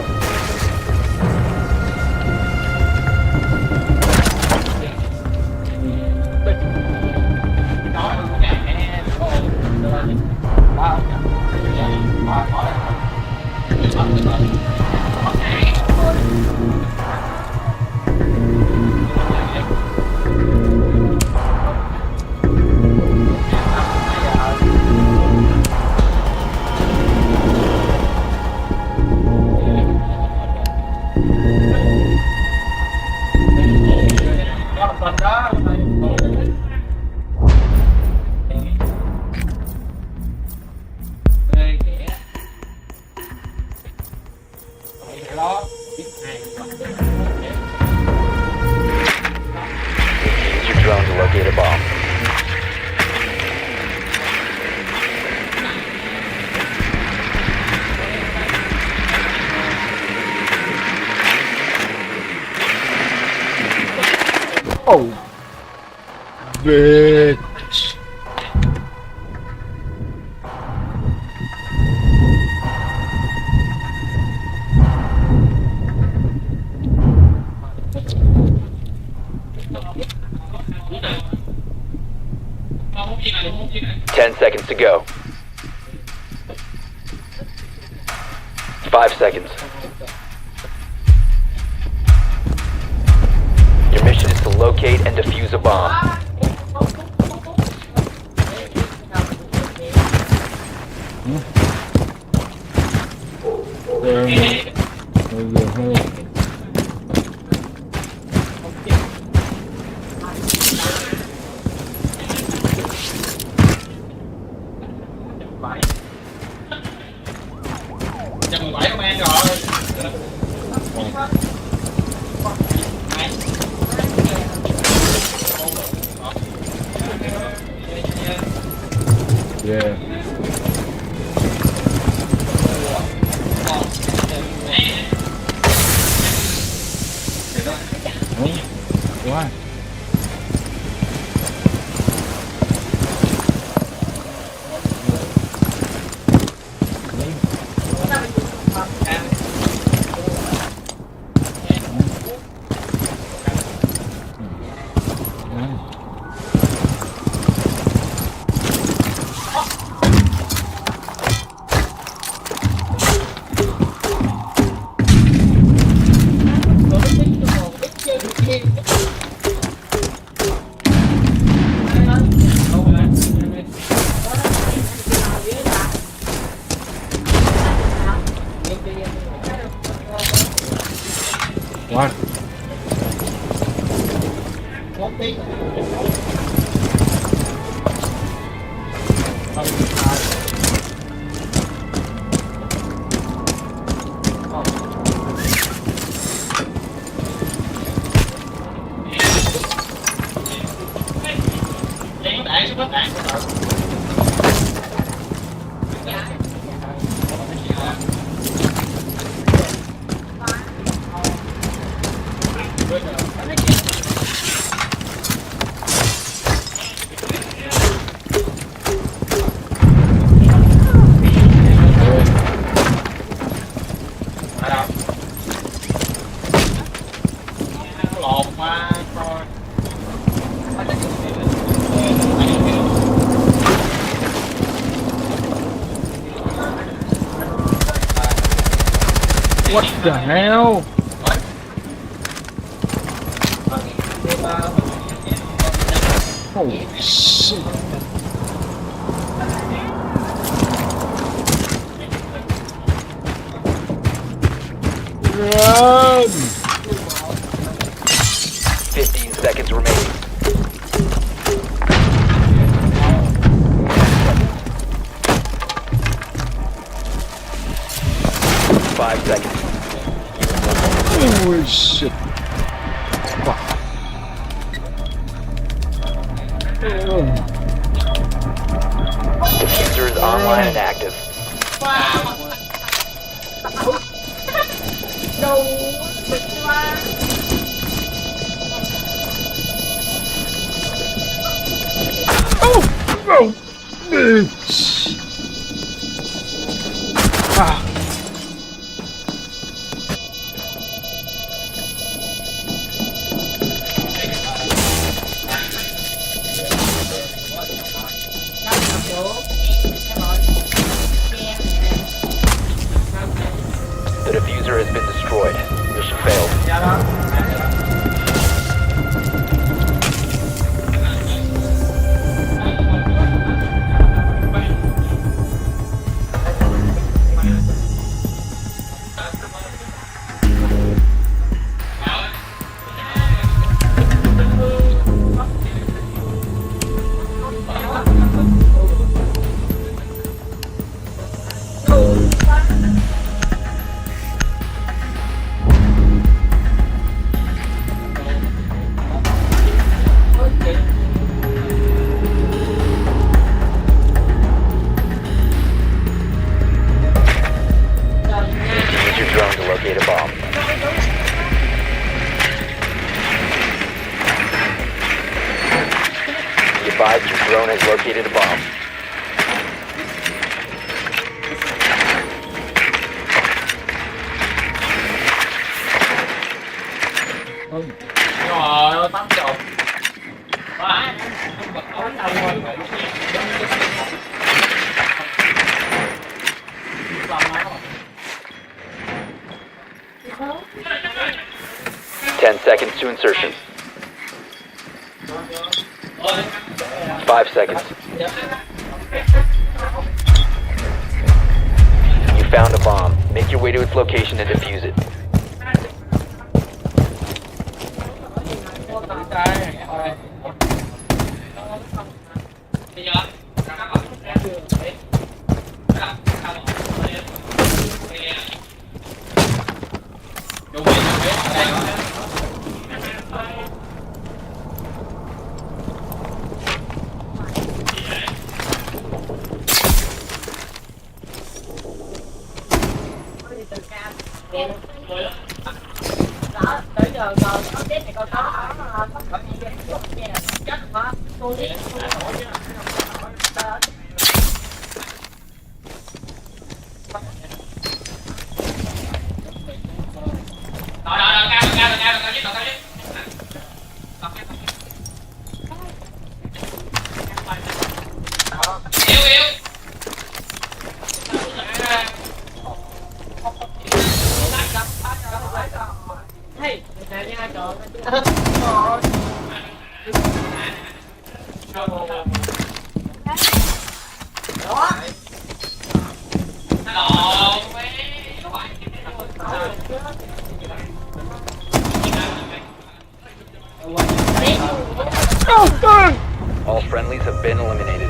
Oh, bitch. Ten seconds to go. 5 seconds. Your mission is to locate and defuse a bomb. Chừng 7 ông em rồi. Yeah. Why? What? What the hell? Holy shit. Run! 15 seconds remaining. Five seconds. Holy shit. Fuck. Diffuser is online and active. Oh, bitch. Ah. The diffuser has been destroyed. Mission failed. advised your drone has located a bomb. Rồi, tắm chậu. Quá. 10 seconds to insertion. 5 seconds. You found a bomb. Make your way to its location and defuse it. All friendlies have been eliminated.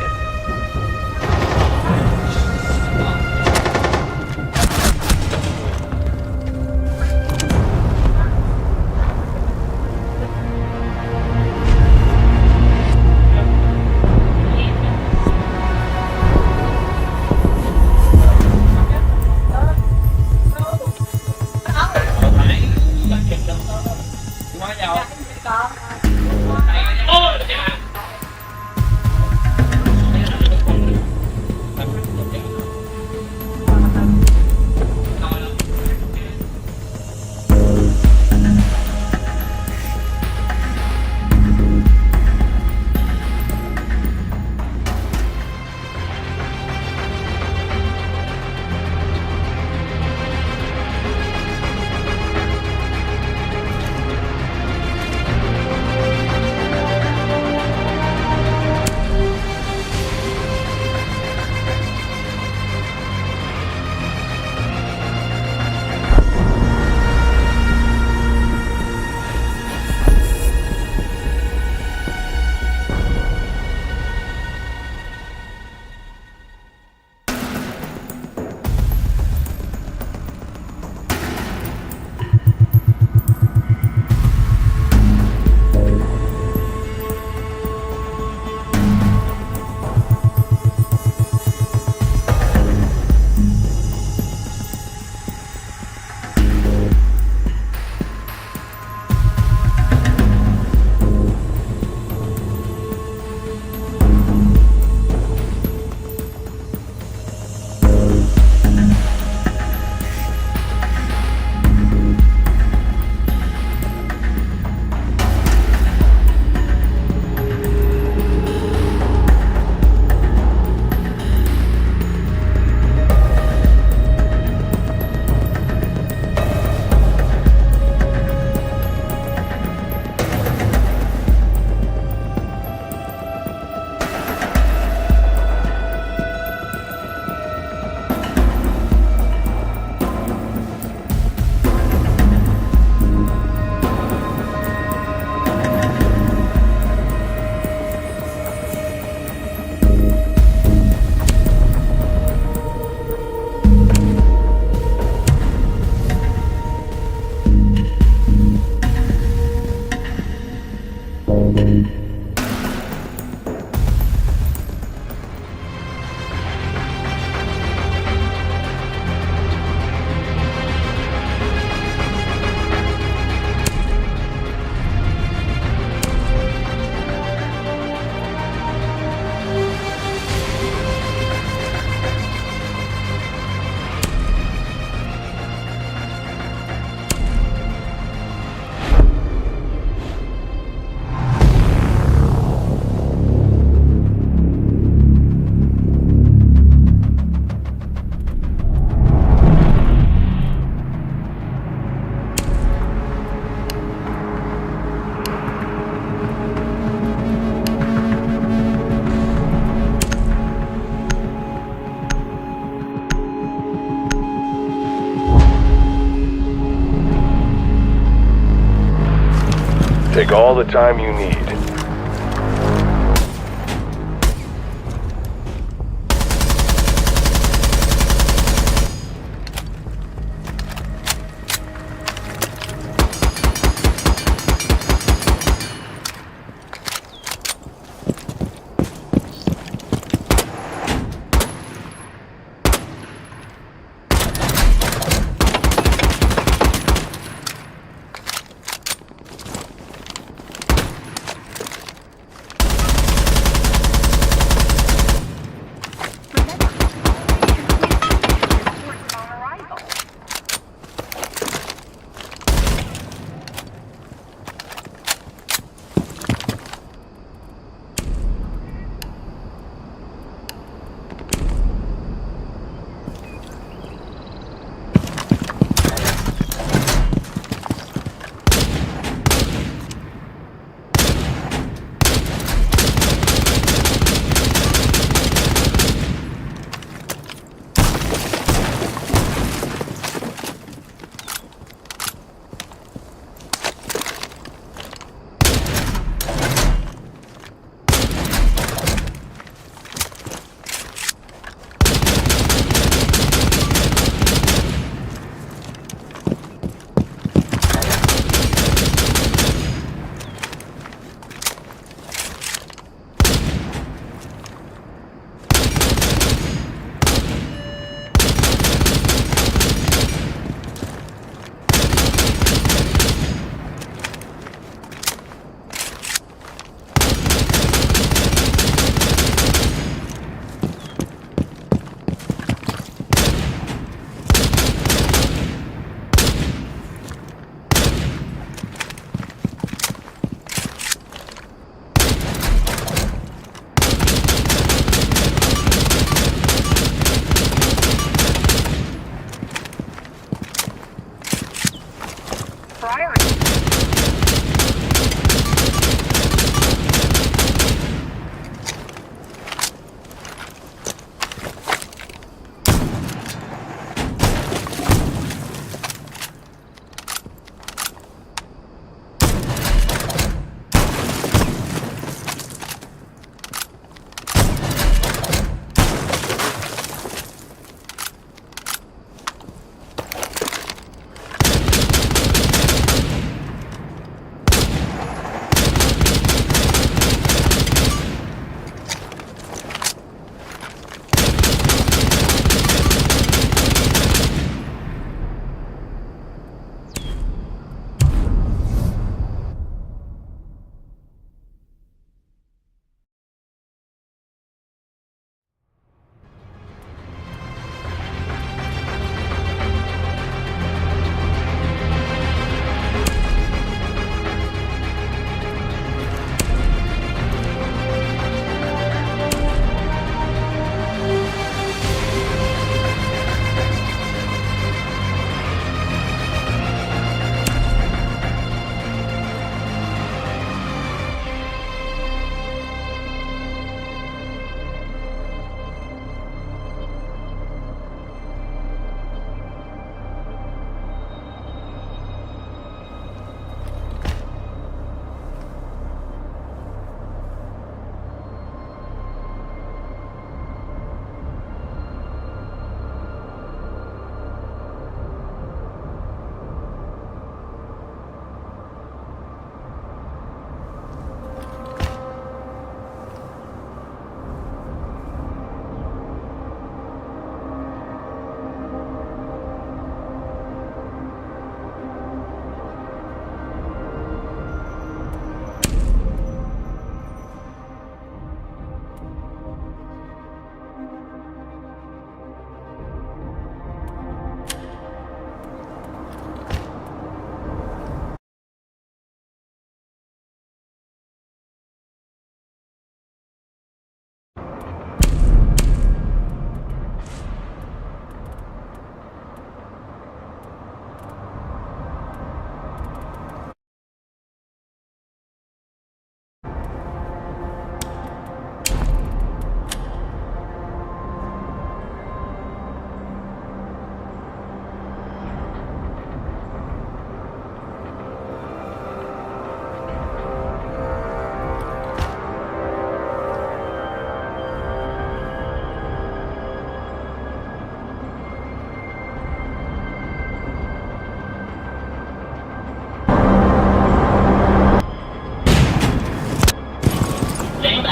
take all the time you need.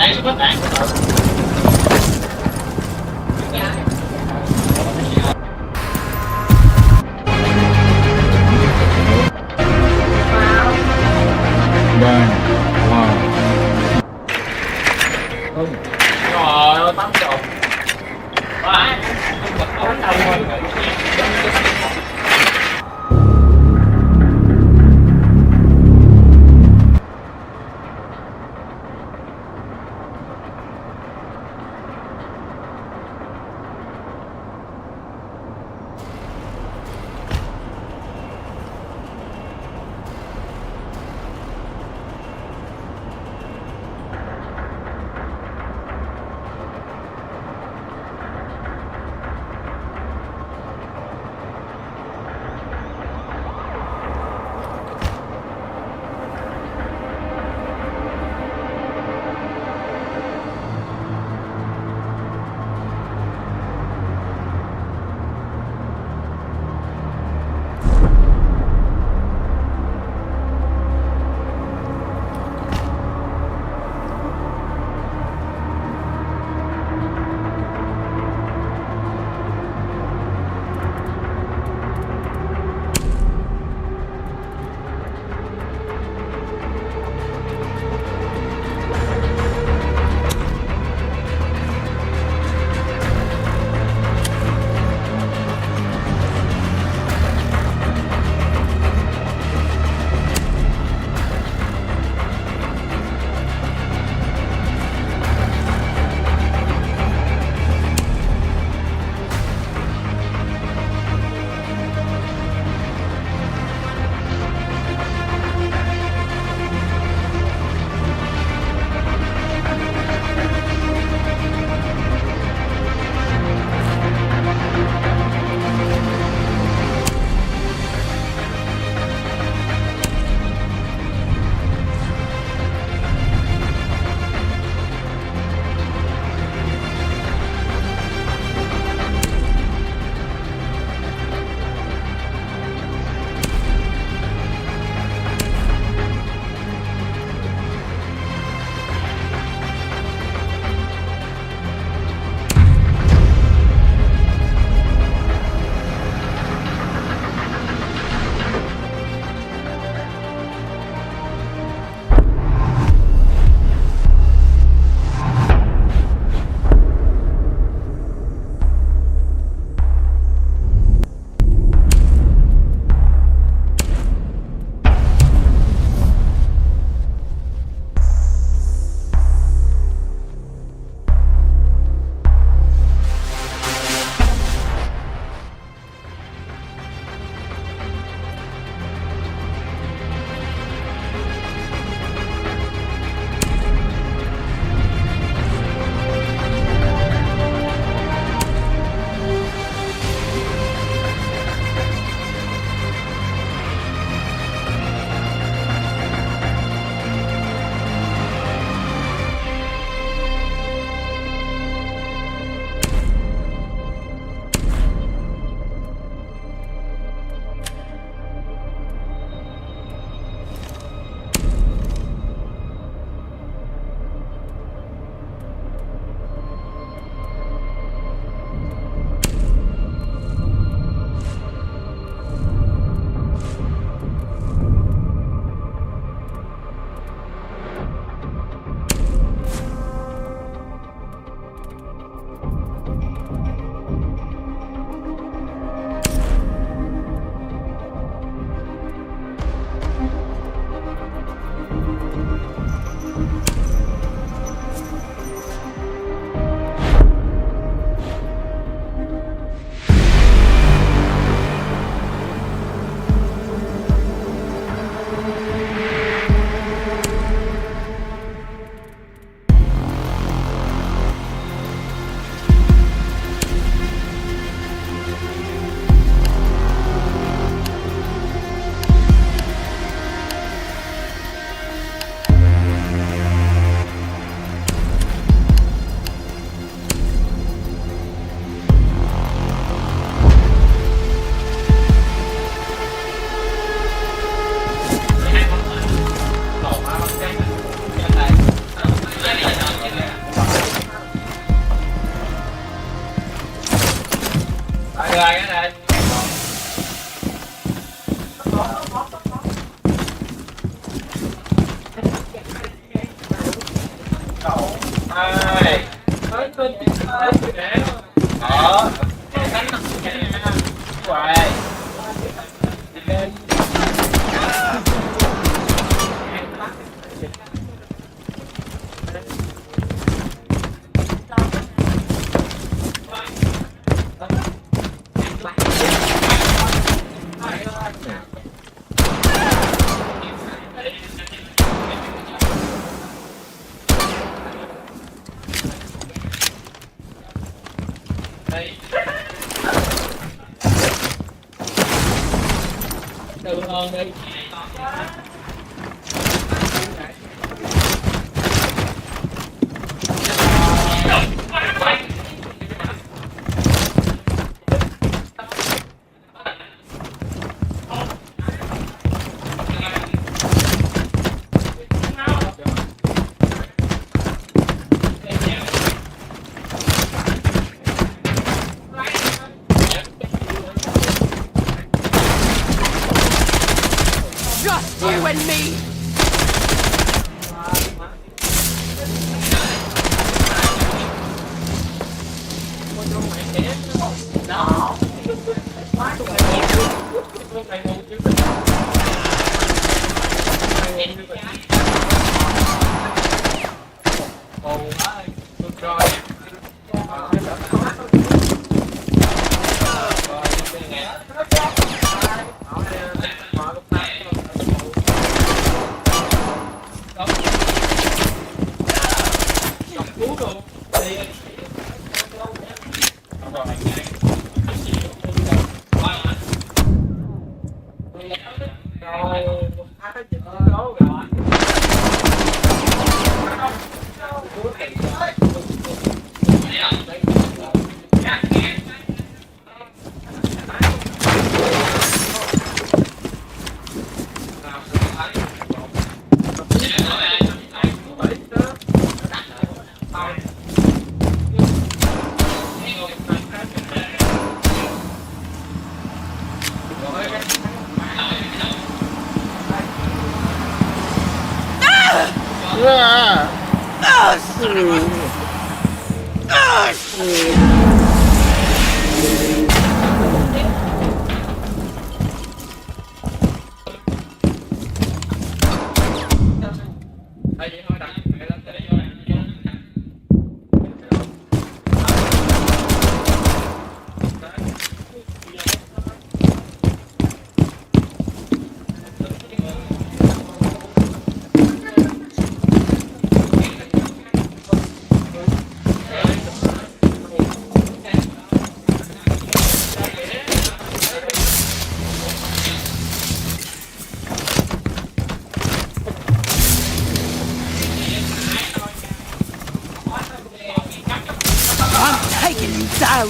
Bang. Wow. Trời ơi, tắm chột. Quá. Tắm đầu rồi. người cái này. Đây. Đó. Hoài. Từ hơn đi. Just you and me. Down.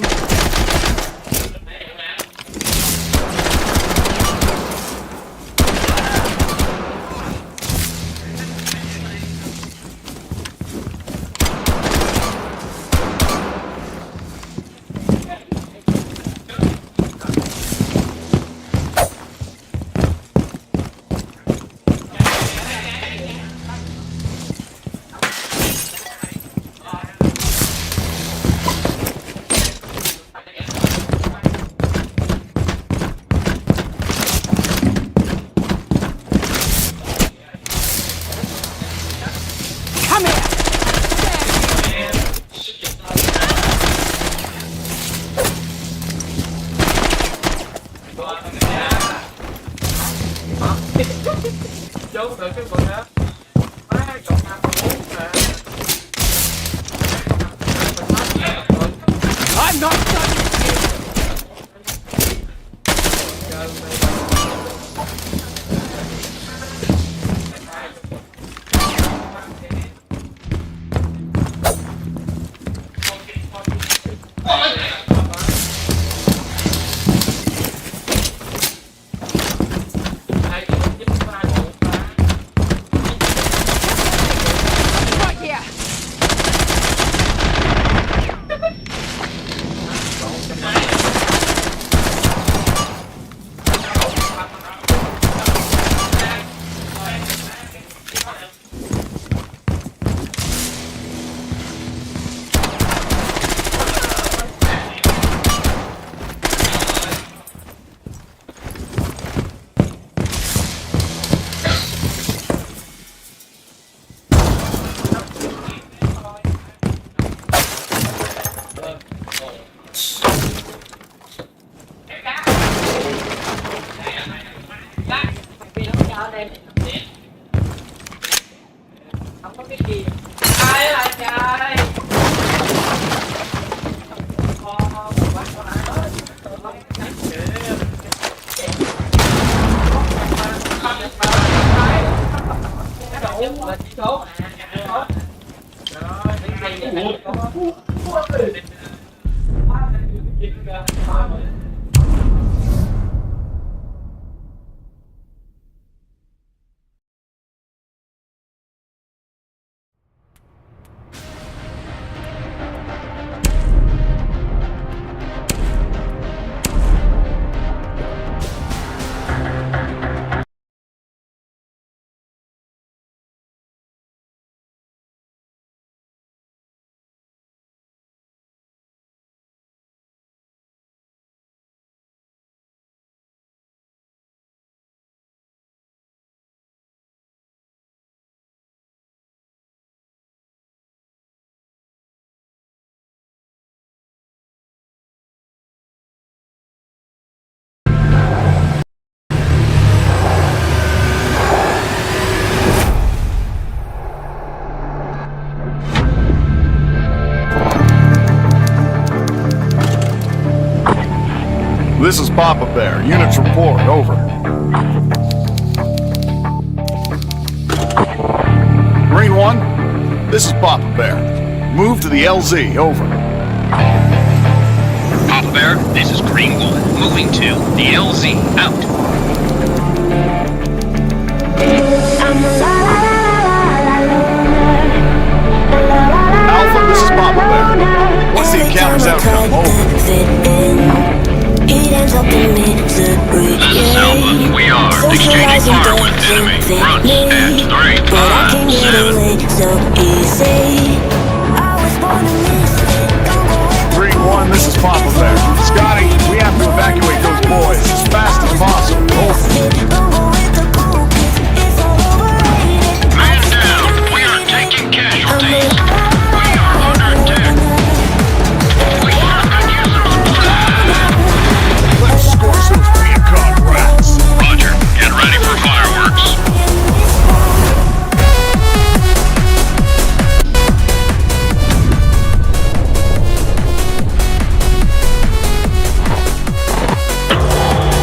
Không có cái gì. Ai là trai. This is Papa Bear. Units report. Over. Green 1, this is Papa Bear. Move to the LZ. Over. Papa Bear, this is Green 1. Moving to the LZ. Out. Alpha, this is Papa Bear. What's the encounter's outcome? Over. This is Alpha. We are exchanging fire with enemy. Fronts at 3, 5, 7. Green 1, this is Papa Bear. Scotty, we have to evacuate those boys as fast as possible. Over. Man down. We are taking casualties. We are under attack. We are not using Let's scorch those peacock rats. Roger. Get ready for fireworks.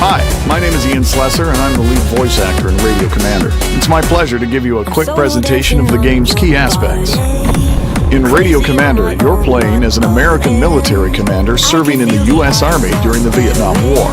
Hi, my name is Ian Slesser, and I'm the lead voice actor in Radio Commander. It's my pleasure to give you a quick presentation of the game's key aspects. In Radio Commander, you're playing as an American military commander serving in the U.S. Army during the Vietnam War.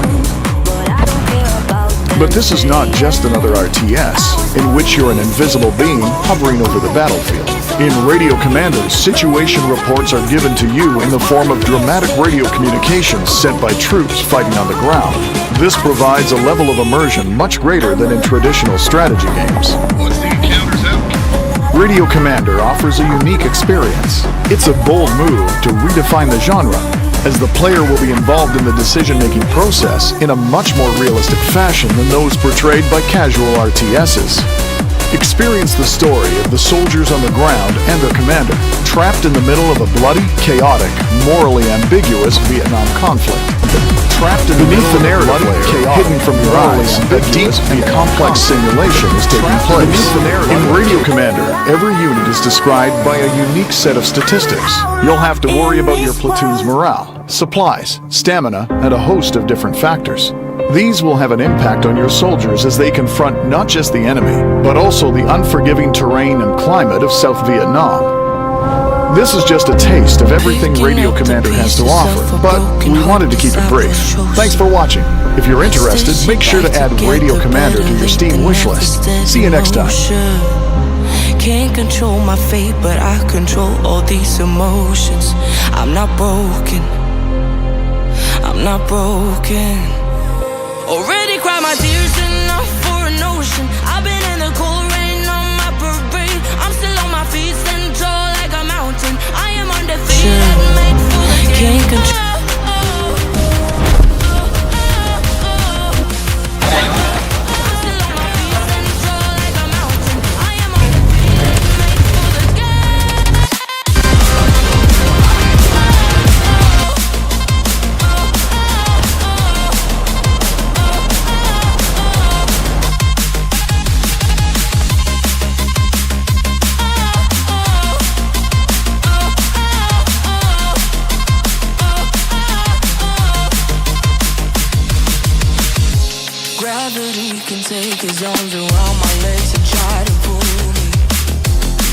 But this is not just another RTS, in which you're an invisible being hovering over the battlefield. In Radio Commander, situation reports are given to you in the form of dramatic radio communications sent by troops fighting on the ground. This provides a level of immersion much greater than in traditional strategy games. What's the encounter's outcome? Radio Commander offers a unique experience. It's a bold move to redefine the genre, as the player will be involved in the decision-making process in a much more realistic fashion than those portrayed by casual RTSs. Experience the story of the soldiers on the ground and their commander, trapped in the middle of a bloody, chaotic, morally ambiguous Vietnam conflict. Trapped in the beneath the narrative layer, hidden from your eyes, a deep and complex simulation is taking place. In Radio Commander, every unit is described by a unique set of statistics. You'll have to worry about your platoon's morale, supplies, stamina, and a host of different factors. These will have an impact on your soldiers as they confront not just the enemy, but also the unforgiving terrain and climate of South Vietnam. This is just a taste of everything Radio Commander has to offer, but we wanted to keep it brief. Thanks for watching. If you're interested, make sure to add Radio Commander to your Steam wishlist. See you next time. Can't control my fate, but I control all these emotions. I'm not broken. I'm not broken. Already cried my tears enough for an ocean. I've been in the cold rain on my parade. I'm still on my feet, stand tall like a mountain. I am undefeated, made for the game. Can't control. take his arms around my legs and try to pull me.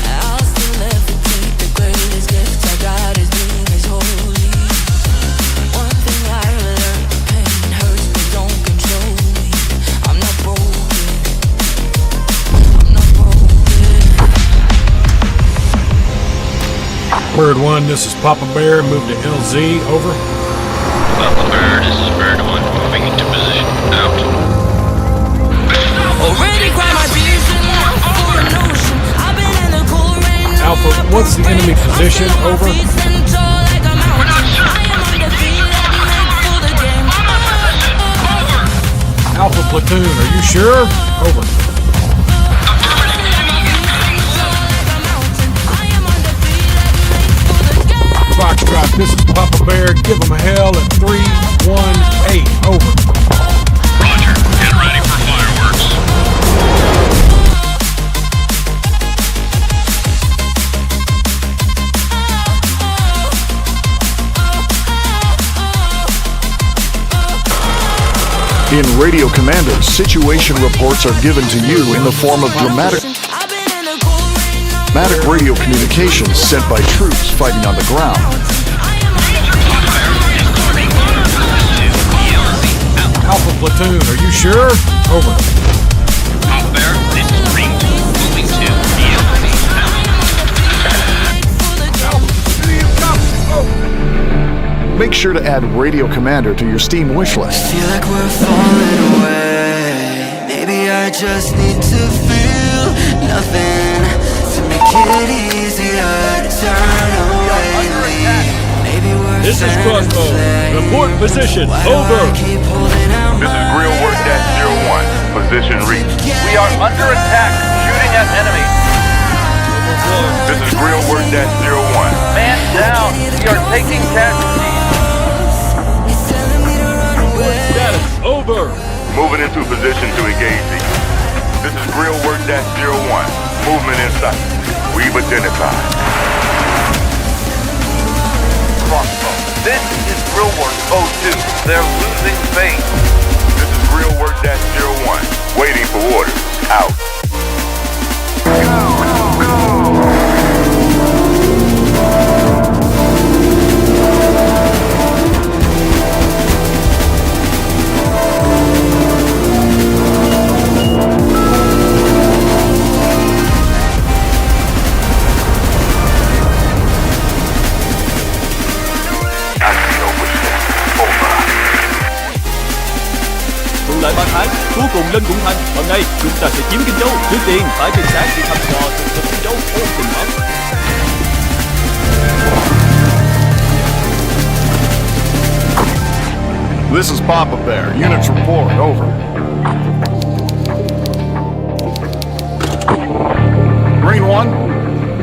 I'll still levitate. The greatest gift I got is being as holy. One thing I learned, pain hurts but don't control me. I'm not broken. I'm not broken. Bird 1, this is Papa Bear. Move to LZ. Over. Papa Bear, this is Bird 1. Moving into position. Out. Already cried my tears enough for an ocean. I've been in the cold rain. Alpha, what's the enemy position? Over. Alpha platoon, are you sure? Over. Foxtrot, this is Papa Bear. Give him hell at 318. Over. Roger. Get ready for fireworks. In Radio Commando, situation reports are given to you in the form of dramatic radio communications sent by troops fighting on the ground. Alpha platoon, are you sure? Over. Papa Bear, this is Green. Moving to Make sure to add Radio Commander to your Steam wishlist. Feel like we're falling away. Maybe I just need to feel nothing to make it easier to turn away. Maybe we're This is Crossbow. Report position. Over. This is Grill Work -01. Position reached. We are under attack. Shooting at enemy. This is Grill Work -01. Man down. We are taking casualties. Status. Over. Moving into position to engage these. This is Grill Work -01. Movement in sight. We've identified. Crossbow. This is Grill Work 02. They're losing faith. This is Grill Work -01. Waiting for orders. Out. Thuận lợi Ban Thái, cuối cùng lên Cũng Thành. Hôm nay chúng ta sẽ chiếm Kinh Châu. Trước tiên phải trinh sát đi thăm dò thực thực Kinh Châu vô cùng ấm. This is Papa Bear. Units report. Over. Green 1,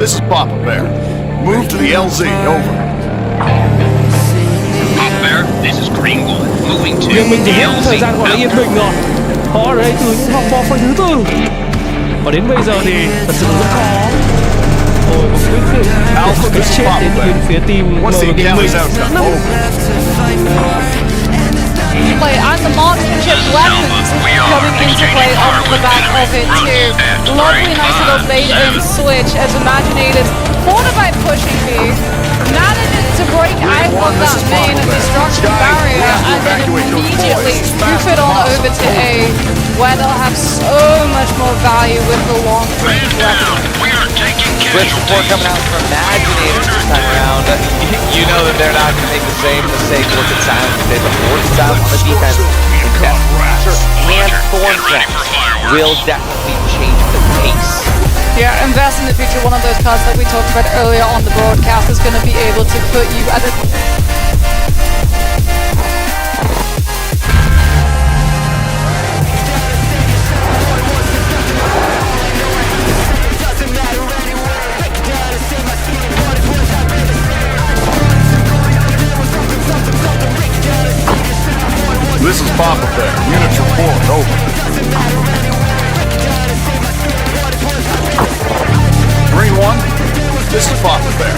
this is Papa Bear. Move to the LZ. Over. Papa Bear, this is Green 1. Moving to Nhưng mình chỉ hết thời LZ. gian gọi là yên bình rồi. Họ ở đây từ những vòng bò phần thứ tư. Và đến bây giờ thì thật sự rất khó. Ôi, một cái chết đến bên phía team MG mình. Play and the marksmanship weapons coming into play off the back of it too. Lovely nice little bait and switch as Imaginators thought about pushing me, manages to break out of that main destruction barrier and then immediately move it on over to A, where they'll have so much more value with the long range weapon. With support coming out from Imaginators this time around, you know that they're not going to make the same mistake with the silence they did before. The silence on the defense and Thornfront will definitely change the pace. Yeah, Invest in the Future, one of those cards that we talked about earlier on the broadcast, is going to be able to put you at a... This is Papa Bear. Units report. Over. Green 1, this is Papa Bear.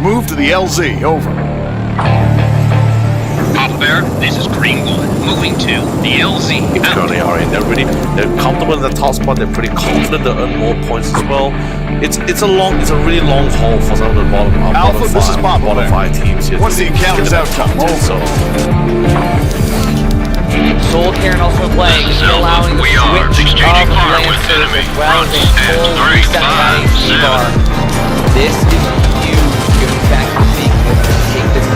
Move to the LZ. Over. Papa Papa Bear, this is Green One, moving to the LZ. Currently are in. They're comfortable in the top spot. They're pretty confident to earn more points as well. It's a really long haul for some of the bottom five teams here. What's the encounter's outcome? Soul Karen also playing, allowing the switch of Lancers as well as a full reset by C-Bar. This is huge, given back to being able to take this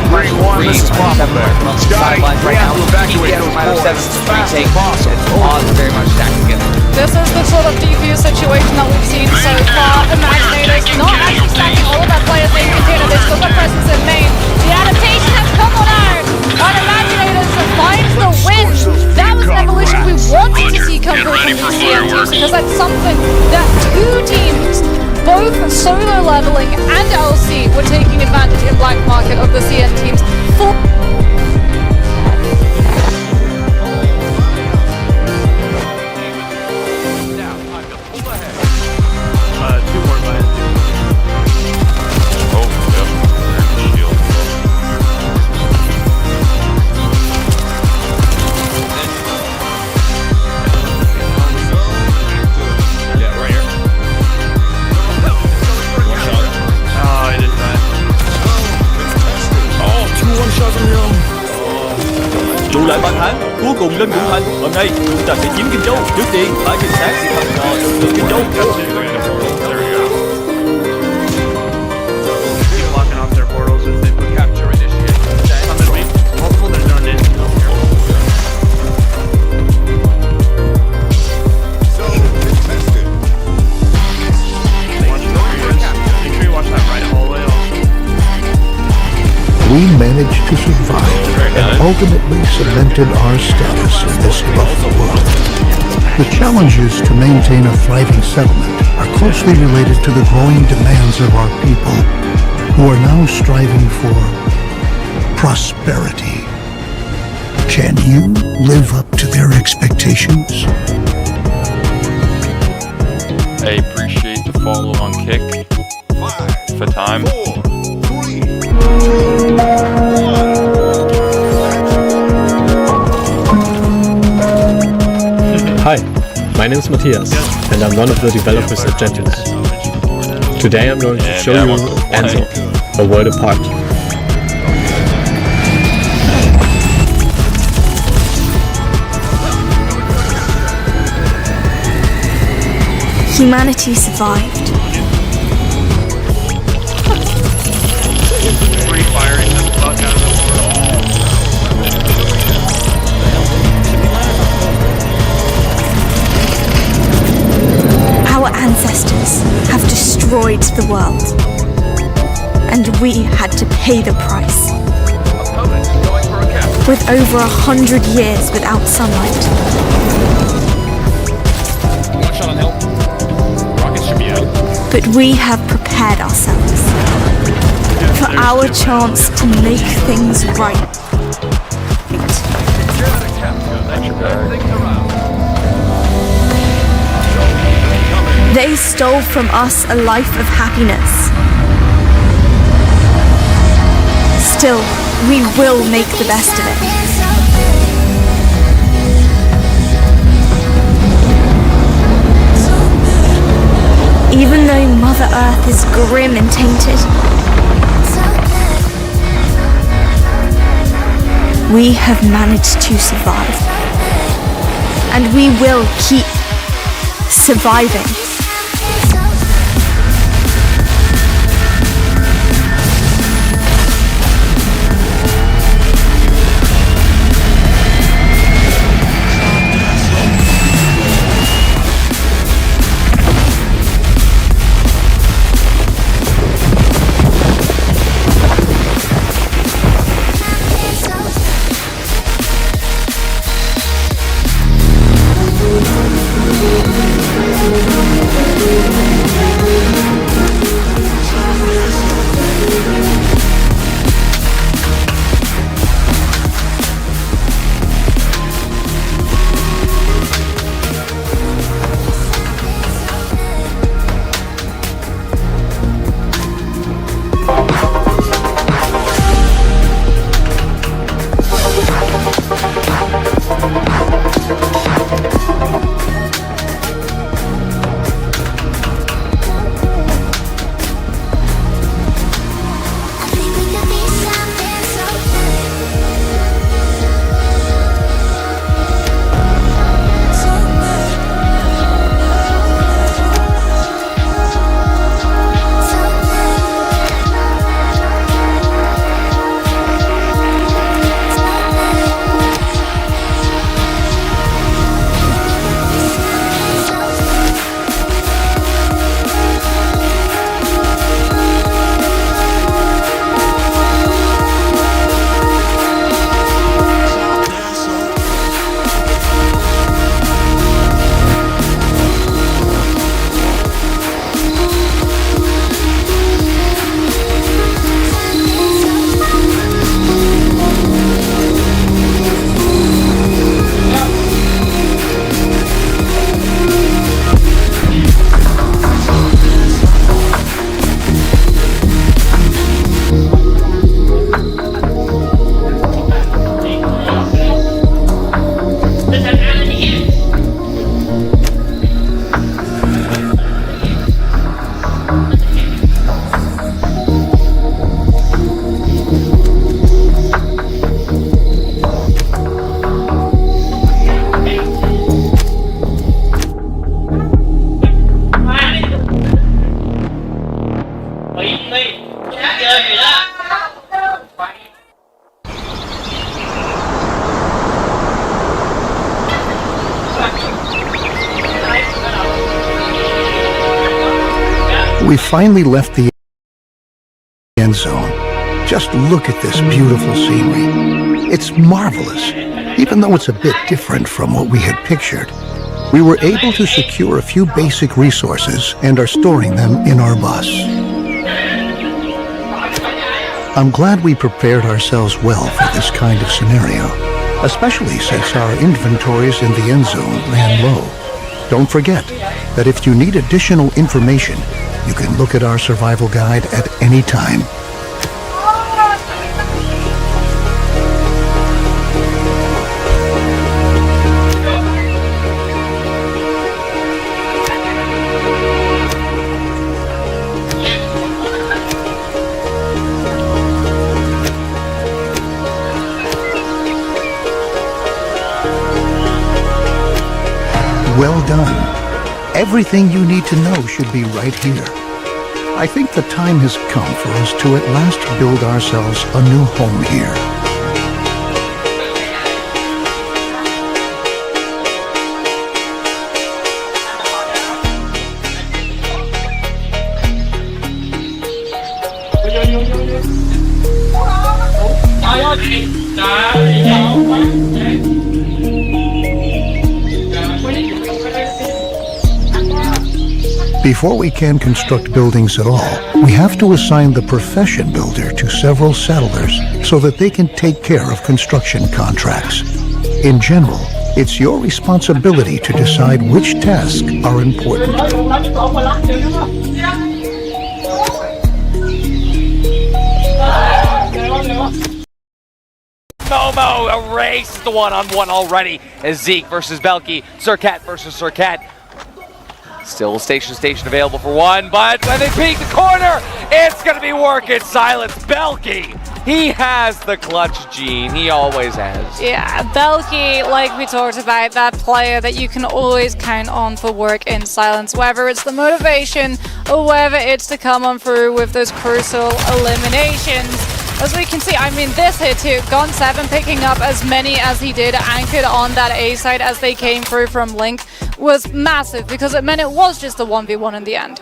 pretty much free from the sidelines right now. EPS -7 retake. Odds very much stacked together. This is the sort of defuse situation that we've seen so far. Imaginators not actually stacking all of their players in container. They've still got presence in main. The adaptation has come on out on Imaginators to find the win. That was an evolution we wanted to see come through from these CN teams, because that's something that two teams, both solo leveling and LC, were taking advantage in black market of the CN teams. Trụ lại bàn thắng cuối cùng lên cũng thành. Hôm nay chúng ta sẽ chiếm Kinh Châu. Trước tiên phải chính xác sự thăm dò được Kinh Châu. We managed to survive and ultimately cemented our status in this rough world. The challenges to maintain a thriving settlement are closely related to the growing demands of our people, who are now striving for prosperity. Can you live up to their expectations? I appreciate the follow on kick for time. Hi, my name is Matthias, and I'm one of the developers at Gentleman. Today I'm going to show you Enzo, A World Apart. Humanity survived. Firing the fuck out of the world. Our ancestors have destroyed the world, and we had to pay the price. With over 100 years without sunlight. One shot on hill. Rockets should be out. But we have prepared ourselves for our chance to make things right. They stole from us a life of happiness. Still, we will make the best of it. Even though Mother Earth is grim and tainted, we have managed to survive. And we will keep surviving. We finally left the end zone. Just look at this beautiful scenery. It's marvelous, even though it's a bit different from what we had pictured. We were able to secure a few basic resources and are storing them in our bus. I'm glad we prepared ourselves well for this kind of scenario, especially since our inventories in the end zone ran low. Don't forget that if you need additional information, you can look at our survival guide at any time. Well done. Everything you need to know should be right here. I think the time has come for us to at last build ourselves a new home here. Before we can construct buildings at all, we have to assign the profession builder to several settlers so that they can take care of construction contracts. In general, it's your responsibility to decide which tasks are important. Momo erased the one-on-one already as Zeke versus Belky, Surcat versus Surcat. Still station available for one, but when they peek the corner, it's gonna be working silence. Belky, he has the clutch gene, he always has. Yeah, Belky, like we talked about, that player that you can always count on for work in silence, whether it's the motivation or whether it's to come on through with those crucial eliminations. As we can see, I mean, this hit too, Gon7 picking up as many as he did, anchored on that A side as they came through from Link, was massive because it meant it was just a 1v1 in the end.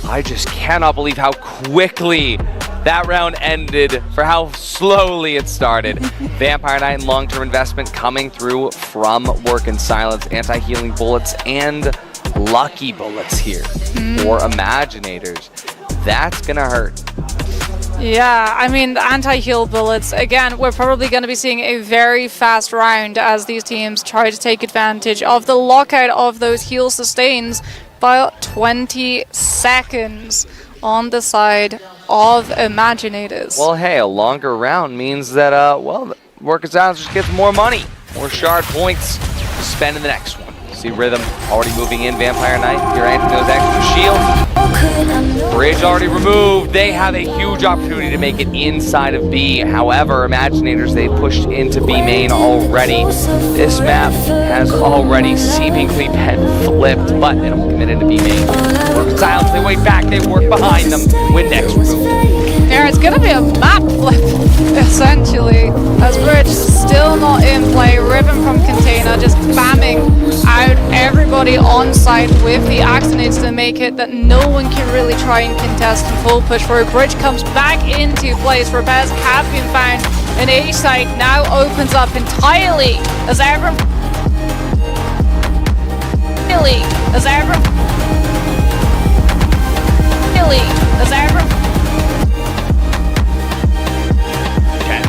I just cannot believe how quickly that round ended for how slowly it started. Vampire Knight and long-term investment coming through from work in silence, anti-healing bullets and lucky bullets here for Imaginators. That's gonna hurt. Yeah, I mean, the anti-heal bullets, again, we're probably going to be seeing a very fast round as these teams try to take advantage of the lockout of those heal sustains by 20 seconds on the side of Imaginators. Well, hey, a longer round means that, well, Work Silence just gets more money, more shard points to spend in the next one. See Rhythm already moving in, Vampire Knight, here Anthony those extra shields. Bridge already removed. They have a huge opportunity to make it inside of B. However, Imaginators, they pushed into B main already. This map has already seemingly been flipped, but they don't commit into B main. Work Silence, they wait back, they work behind them, win next room. There, it's gonna be a map flip, essentially, as Bridge still not in play. Ribbon from Container just spamming out everybody on site with the Axonates to make it that no one can really try and contest and full push for a Bridge comes back into place. Repairs have been found. An A site now opens up entirely as everyone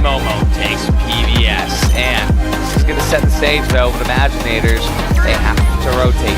Momo takes PBS, and this is going to set the stage though with Imaginators. They have to rotate.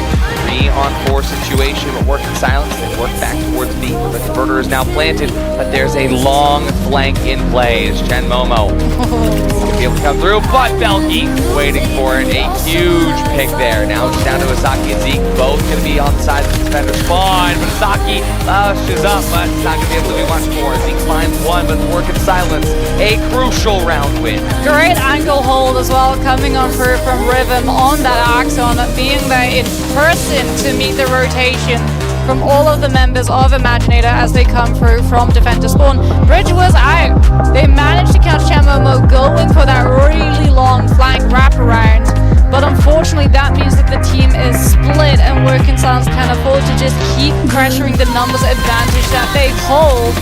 3-on-4 situation, but work in silence. They work back towards B. The converter is now planted, but there's a long flank in play as Chen Momo will be able to come through, but Belky waiting for it. A huge pick there. Now it's down to Asaki and Zeke, both going to be on the side of the defender spawn, but Asaki lashes up, but it's not going to be able to do much more. Zeke finds one, but work in silence. A crucial round win. Great angle hold as well, coming on through from Rhythm on that Axon, being there in person to meet the rotation. from all of the members of Imaginator as they come through from Defender Spawn. Bridge was out. They managed to catch Chamomo going for that really long flank wraparound. But unfortunately, that means that the team is split and Working Silence can afford to just keep pressuring the numbers advantage that they hold.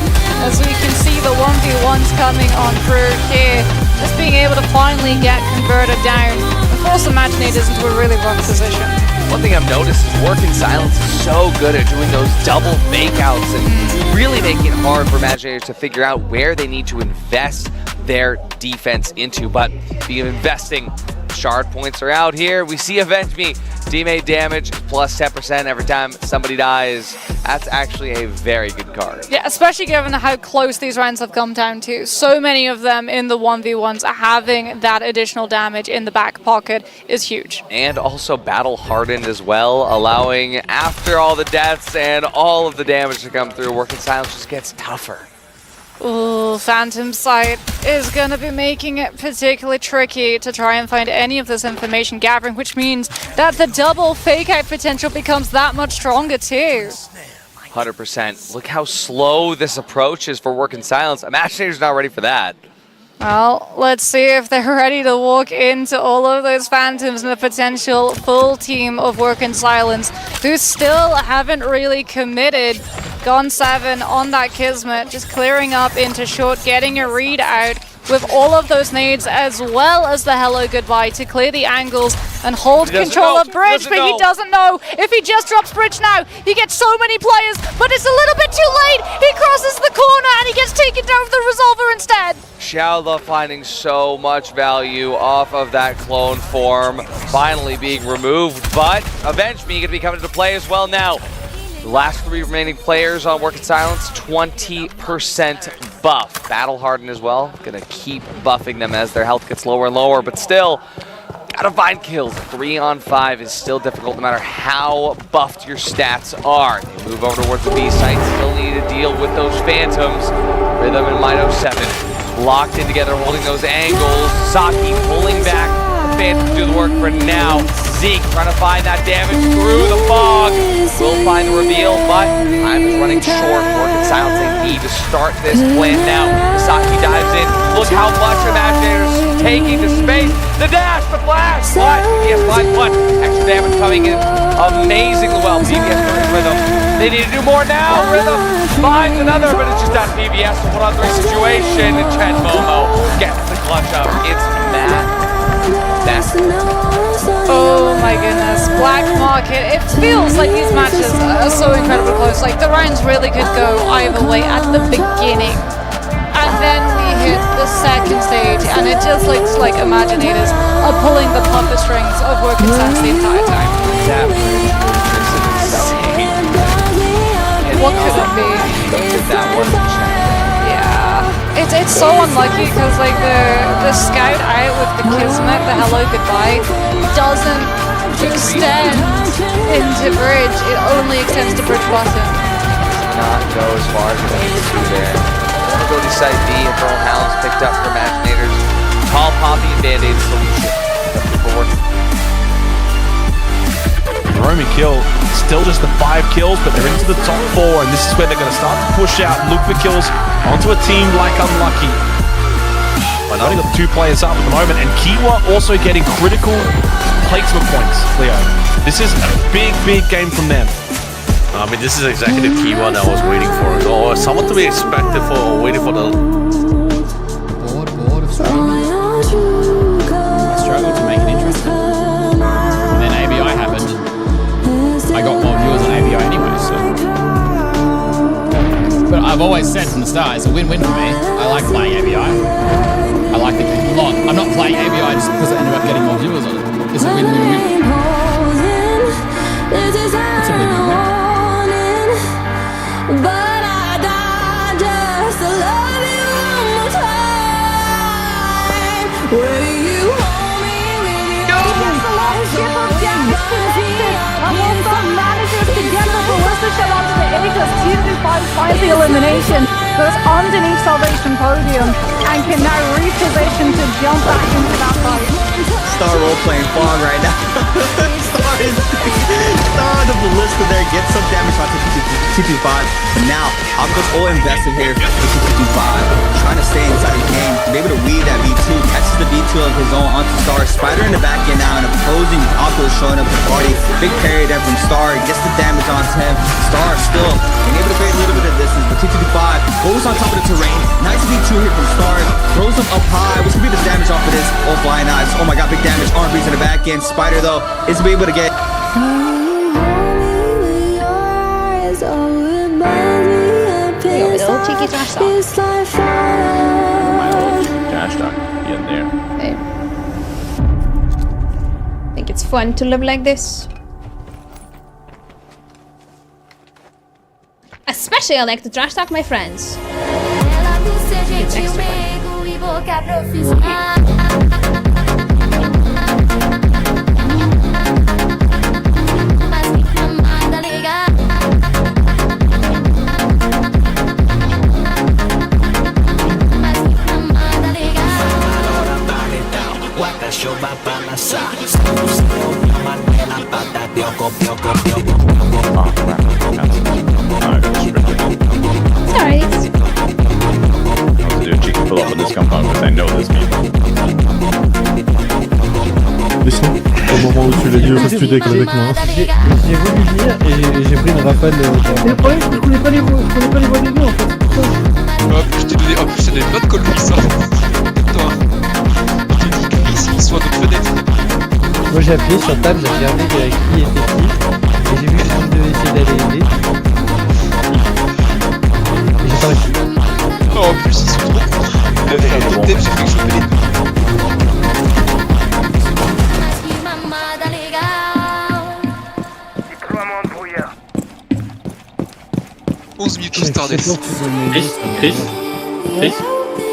As we can see the 1v1s coming on through here, just being able to finally get converted down and force Imaginators into a really rough position. One thing I've noticed is Working Silence is so good at doing those double fake-outs and really making it hard for Imaginators to figure out where they need to invest their defense into. But being investing, shard points are out here. We see Avenge Me. Teammate damage plus 10% every time somebody dies. That's actually a very good card. Yeah, especially given how close these rounds have come down to. So many of them in the 1v1s, having that additional damage in the back pocket is huge. And also battle hardened as well, allowing after all the deaths and all of the damage to come through, Working Silence just gets tougher. Ooh, Phantom Sight is going to be making it particularly tricky to try and find any of this information gathering, which means that the double fake-out potential becomes that much stronger too. 100%. Look how slow this approach is for Working Silence. Imaginator's not ready for that. Well, let's see if they're ready to walk into all of those Phantoms and a potential full team of Working Silence who still haven't really committed. Gone 7 on that Kismet, just clearing up into short, getting a read out with all of those nades as well as the hello goodbye to clear the angles and hold control of Bridge, but he doesn't know. If he just drops Bridge now, he gets so many players, but it's a little bit too late. He crosses the corner and he gets taken down with the Resolver instead. Xiaola finding so much value off of that clone form finally being removed, but Avenge Me going to be coming into play as well now. The last 3 remaining players on Working Silence, 20% buff. Battle Hardened as well, gonna keep buffing them as their health gets lower and lower, but still, gotta find kills. 3 on 5 is still difficult no matter how buffed your stats are. They move over towards the B site, still need to deal with those Phantoms. Rhythm and Mission2 locked in together, holding those angles. Saki pulling back, the Phantoms do the work for now. Zeke trying to find that damage through the fog. Will find the reveal, but time is running short. Working Silence, they need to start this plan now. Saki dives in. Look how much Imaginator's taking to space. The dash, the flash, but he has 5 1. Extra damage coming in amazingly well. PBS doing Rhythm. They need to do more now. Rhythm finds another, but it's just not PBS. A 1-on-3 situation. And Chen Momo gets the clutch up. It's Matt. Oh my goodness, Black Market. It feels like these matches are so incredibly close. Like the rounds really could go either way at the beginning. And then we hit the second stage and it just looks like Imaginators are pulling the puppet strings of Working Silence the entire time. That bridge is insane. What could it be? Look at that one. It's so unlucky because like the scout out with the Kismet, the hello goodbye, doesn't extend into Bridge. It only extends to Bridge bottom. Does not go as far as it needs to there. Vulnerability side B and Throne Hounds picked up for Imaginators. Tall Poppy and Band-Aid solution. Roaming kill, still just the 5 kills, but they're into the top 4, and this is where they're going to start to push out and look for kills onto a team like Unlucky. But only got 2 players up at the moment, and Kiwa also getting critical placement points, Leo. This is a big, big game from them. I mean, this is exactly the Kiwa that I was waiting for, or someone to be expected for, or waiting for the... I struggled to make it interesting. And then ABI happened. I got more viewers on ABI anyway, so. But I've always said from the start, it's a win-win for me. I like playing ABI. I like the game a lot. I'm not playing ABI just because I ended up getting more viewers on it. It's a win-win-win. It's a win-win-win. But I die just to love you one more time. Will you hold me with your Skip of damage presented and also manages to get the ballista shot onto the Aegis. T25 finds the elimination, goes underneath Salvation Podium and can now reposition to jump back into that fight. Star role playing Fog right now. Star Start of the list there, get some damage on T25. But now, OpClash all invested here for T25. Trying to stay inside the game, be able to weed that V2, catches the V2 of his own onto Star. Spider in the back end now, and opposing OpClash showing up to the party. Big parry there from Star, gets the damage onto him. Star still being able to create a little bit of distance, but T25 goes on top of the terrain. Nice V2 here from Star, throws him up high. What's gonna be the damage off of this? All flying knives. Oh my god, big damage. Arm breeze in the back end. Spider though is be able to get. Little cheeky trash talk. My old trash talk in there. Hey. Think it's fun to live like this. Especially I like to trash talk my friends. It's extra fun. Sorry. I'll do a cheeky pull up on this compound because I know this game. Descends, au moment où tu l'as dit, parce que tu décolles avec moi. J'ai voulu venir et j'ai pris une rafale. Le problème, c'est que je connais pas les voix des deux en fait. Hop, je t'ai donné. Hop, je t'ai donné pas de call pour ça. Toi. Je t'ai dit qu'ici, il soit notre fenêtre. Moi j'ai appuyé sur table, j'ai regardé qui était qui, et j'ai vu que je devais essayer d'aller aider. Et j'ai pas réussi. Non, en plus, ils sont trop courts. J'ai fait que je choper les deux. Chris,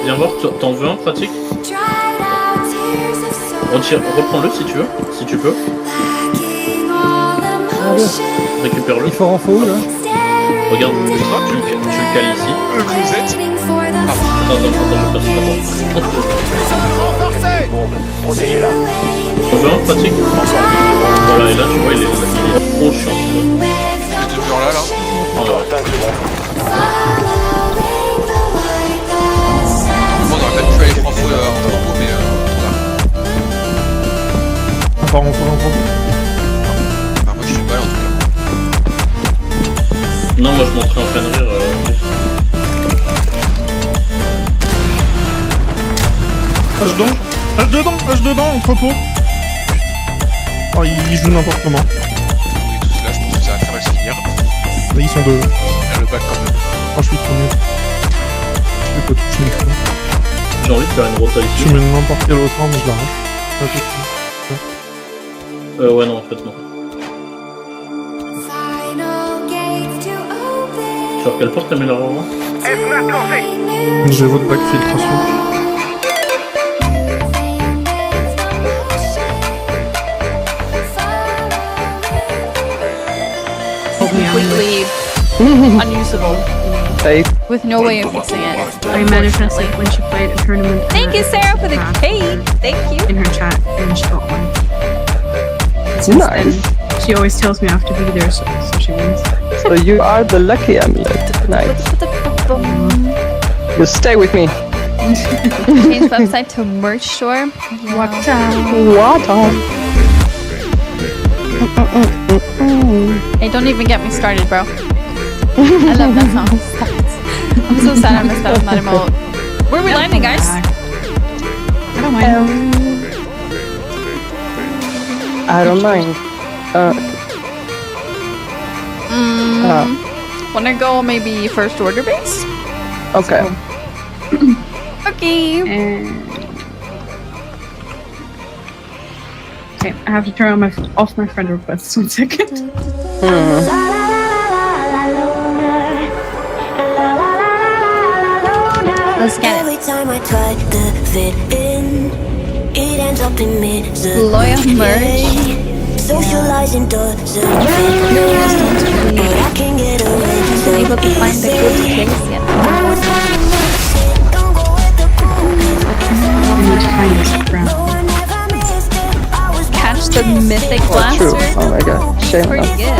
viens voir, t'en veux un pratique? Reprends-le si tu veux, si tu peux. Récupère-le. Il faut renfort où là? Regarde, tu le cales ici. Vous êtes? Attends, je passe. Protégez-la. T'en veux un pratique? Voilà, et là tu vois, il est trop chiant. Les deux murs là. Voilà. On aurait peut-être pu aller renfort en trop, mais Encore. moi je suis pas là en tout cas. Non, moi je montrais en train de rire. H dedans, entrepôt. Oh, il joue n'importe comment. On est tous là, je pense que ça va très mal se finir. Là, ils sont deux. Il y a le bac quand même. Oh, je suis trop nul. Je peux toucher une fois. J'ai envie de faire une rotation. Tu mets n'importe quel autre arme, je l'arrache. Ouais, non, en fait, non. Sur quelle porte t'as mis la roue? J'ai votre bac filtration. Completely unusable. With no way of fixing it. I met her like when she played a tournament. Thank you, Sarah, for the cake. Thank you. In her chat, and she got one. Nice. She always tells me I have to be there, so she wins. So you are the lucky amulet. Nice. You stay with me. Change website to merch store. What? Hey, don't even get me started, bro. I love that song. Stop it. I'm so sad I missed out on that emote. Where are we landing, guys? I don't mind. I don't mind. Wanna go maybe first order base? Okay. Okay. Okay, I have to turn on off my friend requests. 1 second. Let's get it. Every time I try to fit in, it ends up in misery. Loyal merge. Socializing doesn't fit me, but I can get away. Able to find the good place yet. Catch the Mythic Blaster. True. Oh my god. Shame. Pretty good.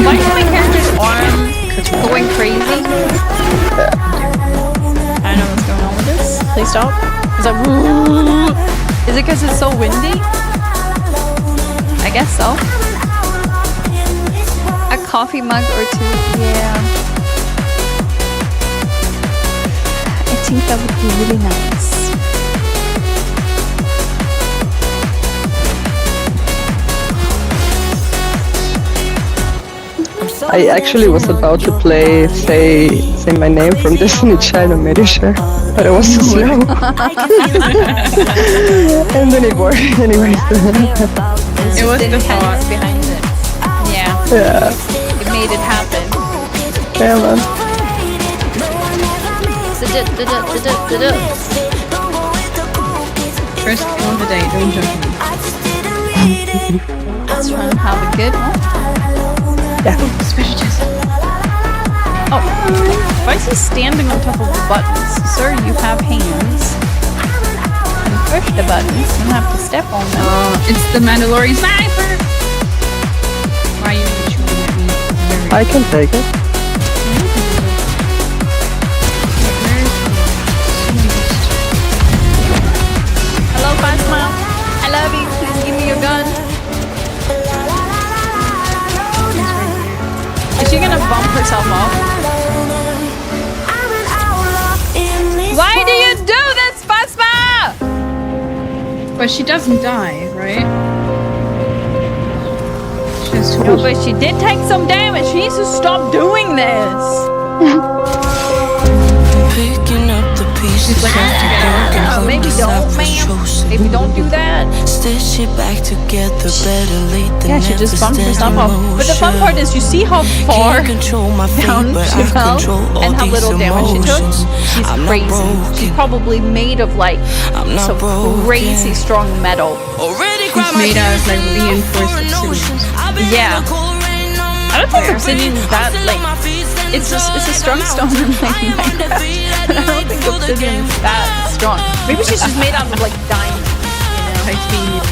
Why is my character's arm going crazy? I don't know what's going on with this. Please stop. Is it because it's so windy? I guess so. A coffee mug or two, yeah. I think that would be really nice. I actually was about to play say my name from Destiny Child, I'm pretty sure, but I was too slow. And then it worked anyways. It was the thought behind it. Yeah. Yeah. It made it happen. Yeah, man. First kill of the day, don't judge me. Let's try and have a good one. Yeah. Oh, why is he standing on top of the buttons? Sir, you have hands. And push the buttons, you don't have to step on them. It's the Mandalorian sniper! Why are you shooting at me? I can take it. Hello, Fast Mom. I love you. Please give me your gun. Is she gonna bump herself off? Why do you do this, Fasma? But she doesn't die, right? No, but she did take some damage. She needs to stop doing this. Picking up the pieces. Maybe don't, ma'am. Maybe don't do that. Stitch it back together, better late than Yeah, she just bumped herself off. But the fun part is you see how far down she fell and how little damage she took. She's crazy. She's probably made of like some crazy strong metal. She's made out of like reinforced obsidian. Yeah. I don't think obsidian is that like it's a strong stone in like Minecraft. But I don't think obsidian is that strong. Maybe she's just made out of like diamond, you know? High speed.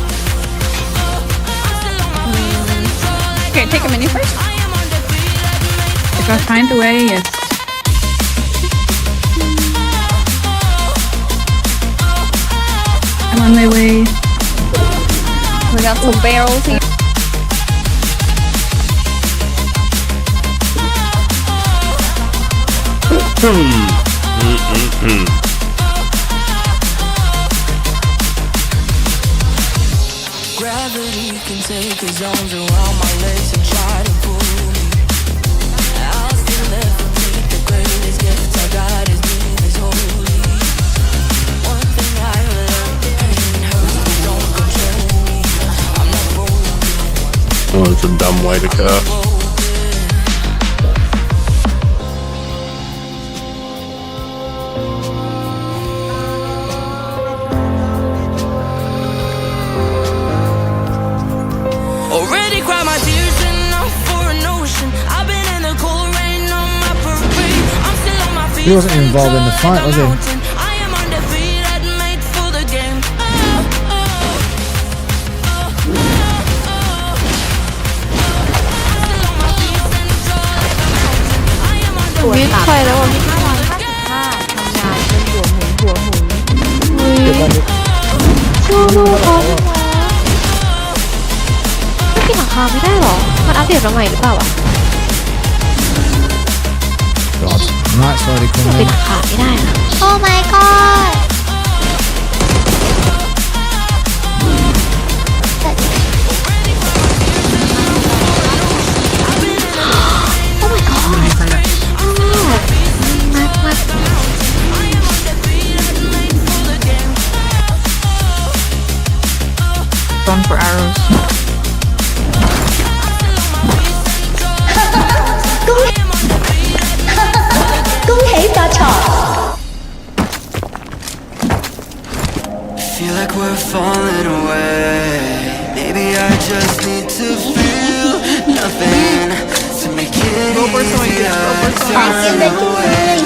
Okay, take a mini first. If I find a way, yes. I'm on my way. We got some barrels here. Gravity can take its arms around my legs and try to pull me. I'll still never meet the greatest gift I got is being is holy. One thing I learned, pain hurts, but don't control me. I'm not broken. Oh, it's a dumb way to curse. Already cried my tears enough for an ocean. I've been in the cold rain on my parade. I'm still on my feet. He wasn't involved in the fight, was he? I am undefeated, made for the game. Miết khoeแล้วอ่ะ555ทำงานเป็นหัวหมุนสู้ลูกเขาไม่ปิดหลังคาไม่ได้หรอมันอัปเดตมาใหม่หรือเปล่าอ่ะ God, night's already ปิ coming ด in. หลังคาไม่ได้นะ Oh my god Run for arrows. Feel like we're falling away. Maybe I just need to feel nothing to make it easier. Turn away.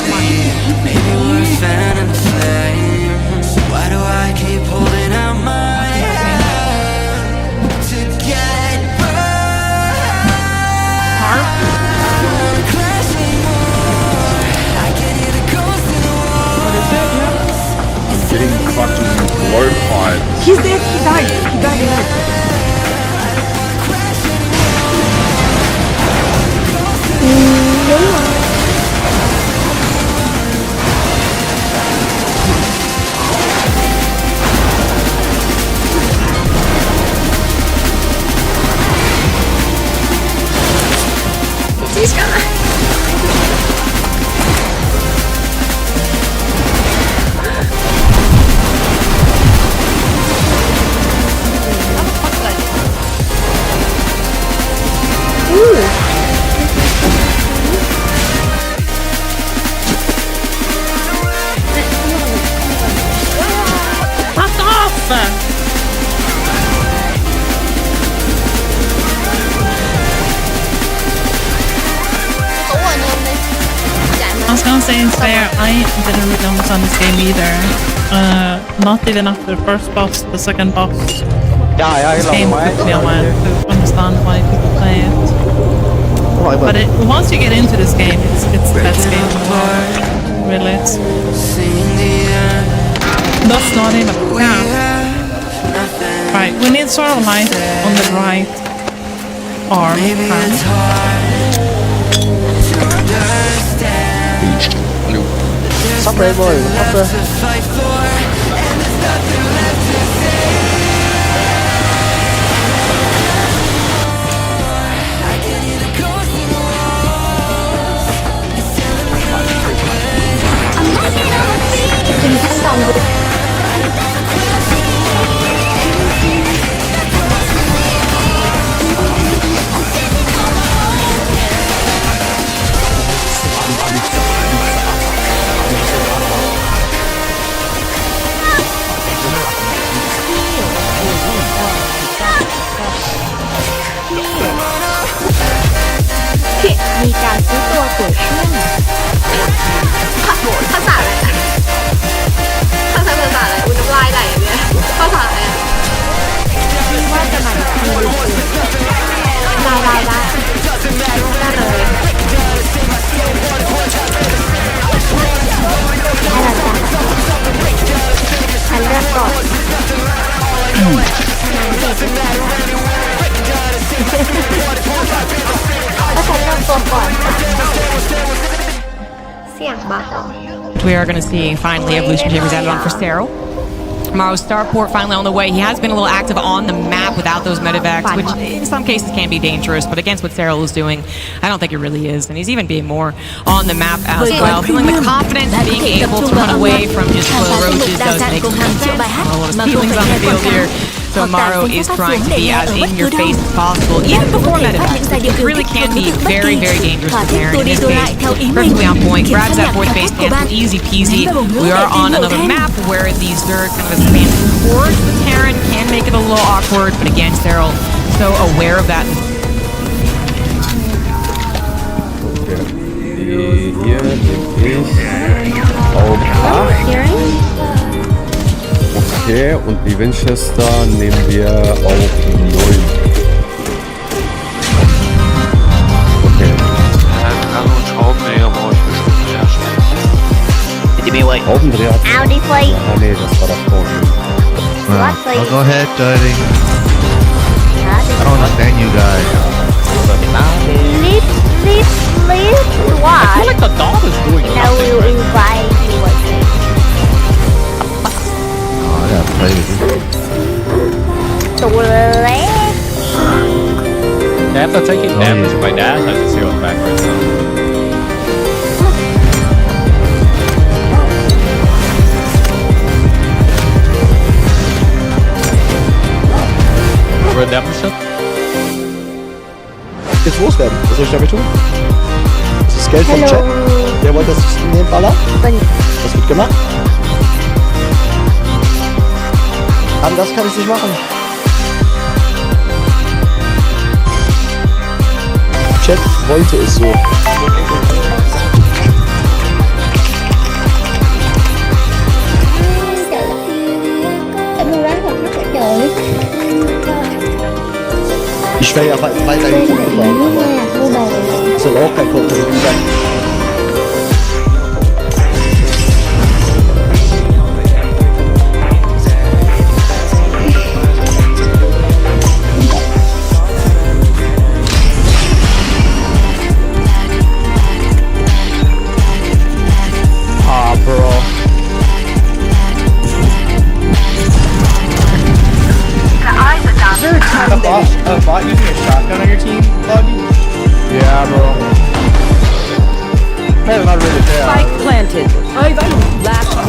Maybe we're fanning flames. Why do I keep holding out my hand to get slow fight. He's dead. He died. He died. He's gonna. Fuck off! I was gonna say, it's fair, I didn't really understand this game either. Not even after the first boss, the second boss. This game took me a while to understand why people play it. But once you get into this game, it's the best game. Really, it's... That's not even a crap. Right, we need sort of light on the right arm. Sắp rồi, sắp rồi.มีการซื้อตัวเกิดขึ้นภาษาอะไรภาษาอะไรอุ้ยน้ำลายไหลเนี่ยภาษาอะไรคิดว่าจะมาได้เลยได้เลยฉันเลือกก่อนWe are going to see finally evolution chambers added on for Cyril. Tomorrow's starport finally on the way. He has been a little active on the map without those medevacs, which in some cases can be dangerous, but against what Cyril is doing, I don't think it really is. And he's even being more on the map as well. Feeling the confidence, being able to run away from just slow roaches does make sense. A lot of feelings on the field here. So Maro is trying to be as in your face as possible, even before medevacs. It really can be very, very dangerous for Karen in this case. Perfectly on point, grabs that fourth base cancel, easy peasy. We are on another map where the Zerg kind of expands towards the Terran, can make it a little awkward, but again, Cyril so aware of that. Okay, und die Winchester nehmen wir auf 0. Okay. Schraubendreher. Audi plate. Ah nee, das war da vorne. I'll go ahead, Dirty. I don't understand you guys. Leave. Why? I feel like the dog is doing nothing. No, invite you. I gotta play with you. After taking damage, my dad has to zero backwards. Redemption? Jetzt loswerden. Was soll ich damit tun? Das ist Geld vom Chat. Wer wollte das in den Baller? Das wird gemacht. Anders kann ich es nicht machen. Chat wollte es so. Ich wäre ja weiterhin gefahren, aber das soll auch kein Kompromiss sein.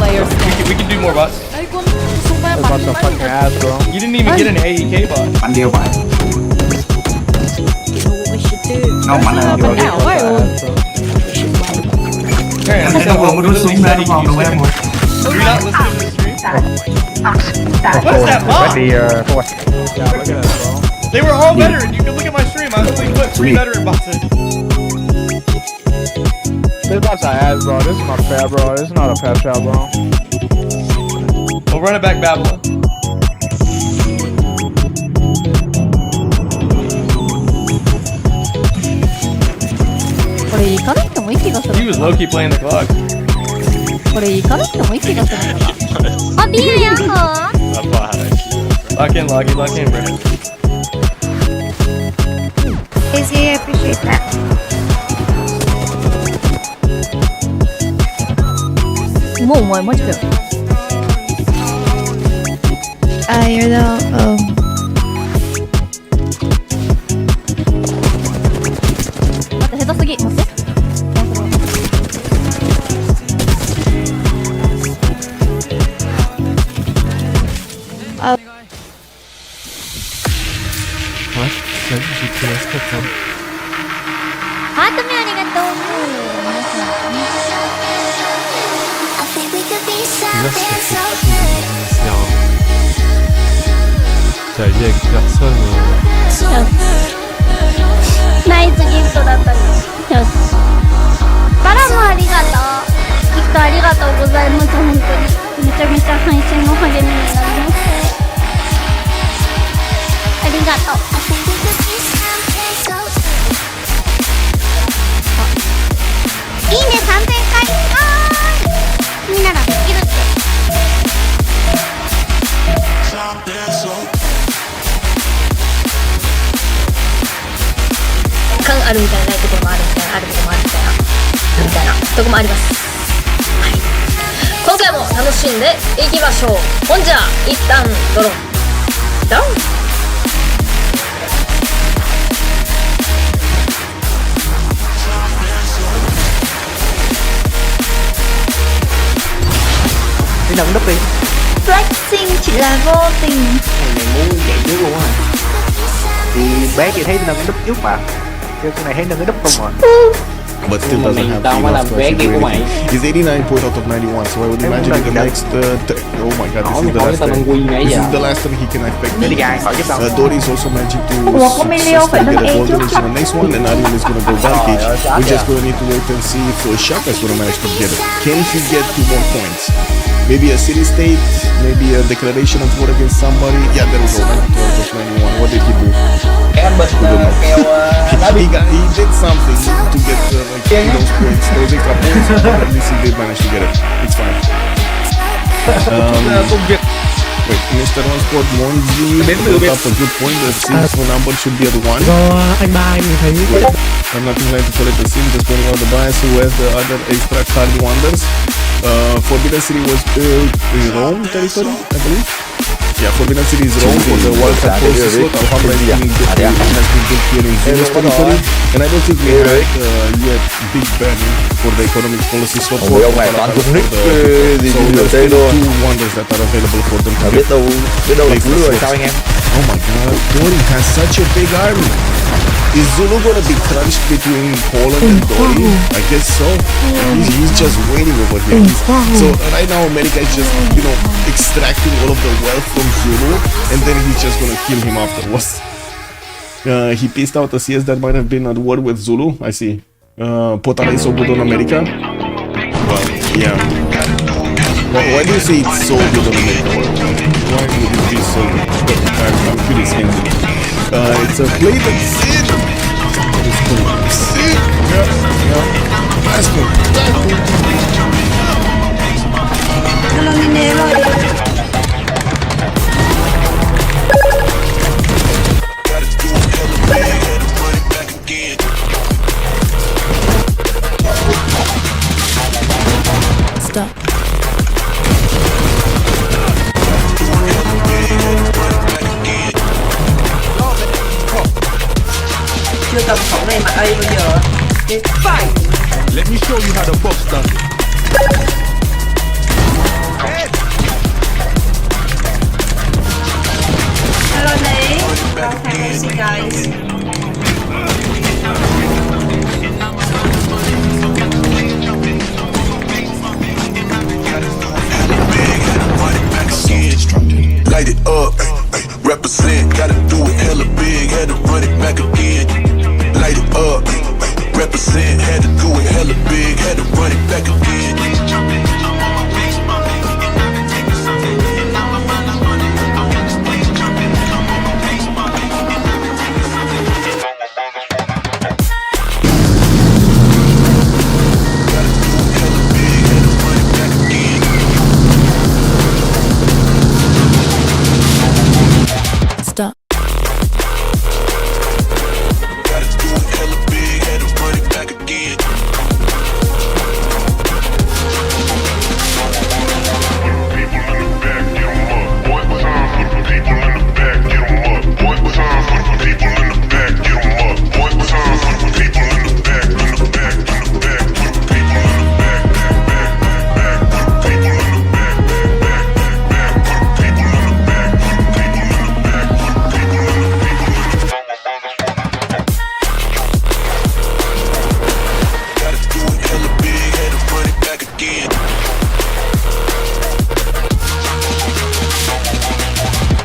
players can. We can do more bots. About the fucking ass, bro. You didn't even get an AEK bot. Anh điêu vậy. Không, anh là điêu. Anh vừa mới đuổi xuống ra phòng đồ em rồi. You're not listening to the stream? What is that bot? Yeah, look at that, bro. They were all veteran. You can look at my stream. I only put 3 veteran bots in. This bot's ass, bro. This is not fair, bro. This is not a fair shot, bro. We'll run it back Babylon. He was low-key playing the clock. Lock in, bro. Easy, I appreciate that. You're the 자, 이제 약선은 나이스 기프트だったよしバラもありがとうギフトありがとうございます本当にめちゃめちゃ配信の励みになりますありがとういいね3000回みんなができるって感あるみたいなないところもあるみたいなあるところもあるみたいなとこもあります、はい、今回も楽しんでいきましょう。ほんじゃ一旦ドロンドロンĐi nâng đúp đi. Flexing chỉ là vô tình. Này muốn chạy trước luôn á. Thì bé kia thấy nâng đúp trước mà. Chứ cái này thấy nâng đúp không à. But still doesn't have He's 89 point out of 91, so I would imagine in the next oh my god, this is the last time he can affect Dory is also managing to get a golden into the next one, and Ariel is gonna go Vantage. We're just gonna need to wait and see if Shaka is gonna manage to get it. Can he get 2 more points? Maybe a city state, maybe a declaration of war against somebody. Yeah, there we go, 91. What did he do? He did something to get those points, those extra points, but at least he did manage to get it. It's fine. Wait, Mr. One Sport Monzi brought up a good point. The seeds for number should be at 1. Wait, I'm not inclined to call it a sim, just pointing out the bias who has the other extra card wonders. Forbidden City was built in Rome territory, I believe. Yeah, Forbidden City is Rome for the World Cup process slot. Alhamdulillah has been built here in Zulu's territory. And I don't think we had yet big ban for the economic policy slot for the so there's still 2 wonders that are available for them to get. Oh my god, Dory has such a big army. Is Zulu gonna be crunched between Poland and Dory? I guess so. He's just waiting over here. So right now America is just, you know, extracting all of the wealth from Zulu, and then he's just gonna kill him afterwards. He pissed out a CS that might have been at war with Zulu. I see. Potala is so good on America. Well, yeah. Why do you say it's so good on America? Why would it be so good? I'm pretty scared. It's a play that's it. It's cool. Sit. Yeah. That's cool. Stop. Chưa tầm phóng này mà A bây giờ. Phải. Let me show you how the box does it. light it up, represent, gotta do it hella big, had to run it back again. Light it up, represent, had to do it hella big, had to run it back again. Stop.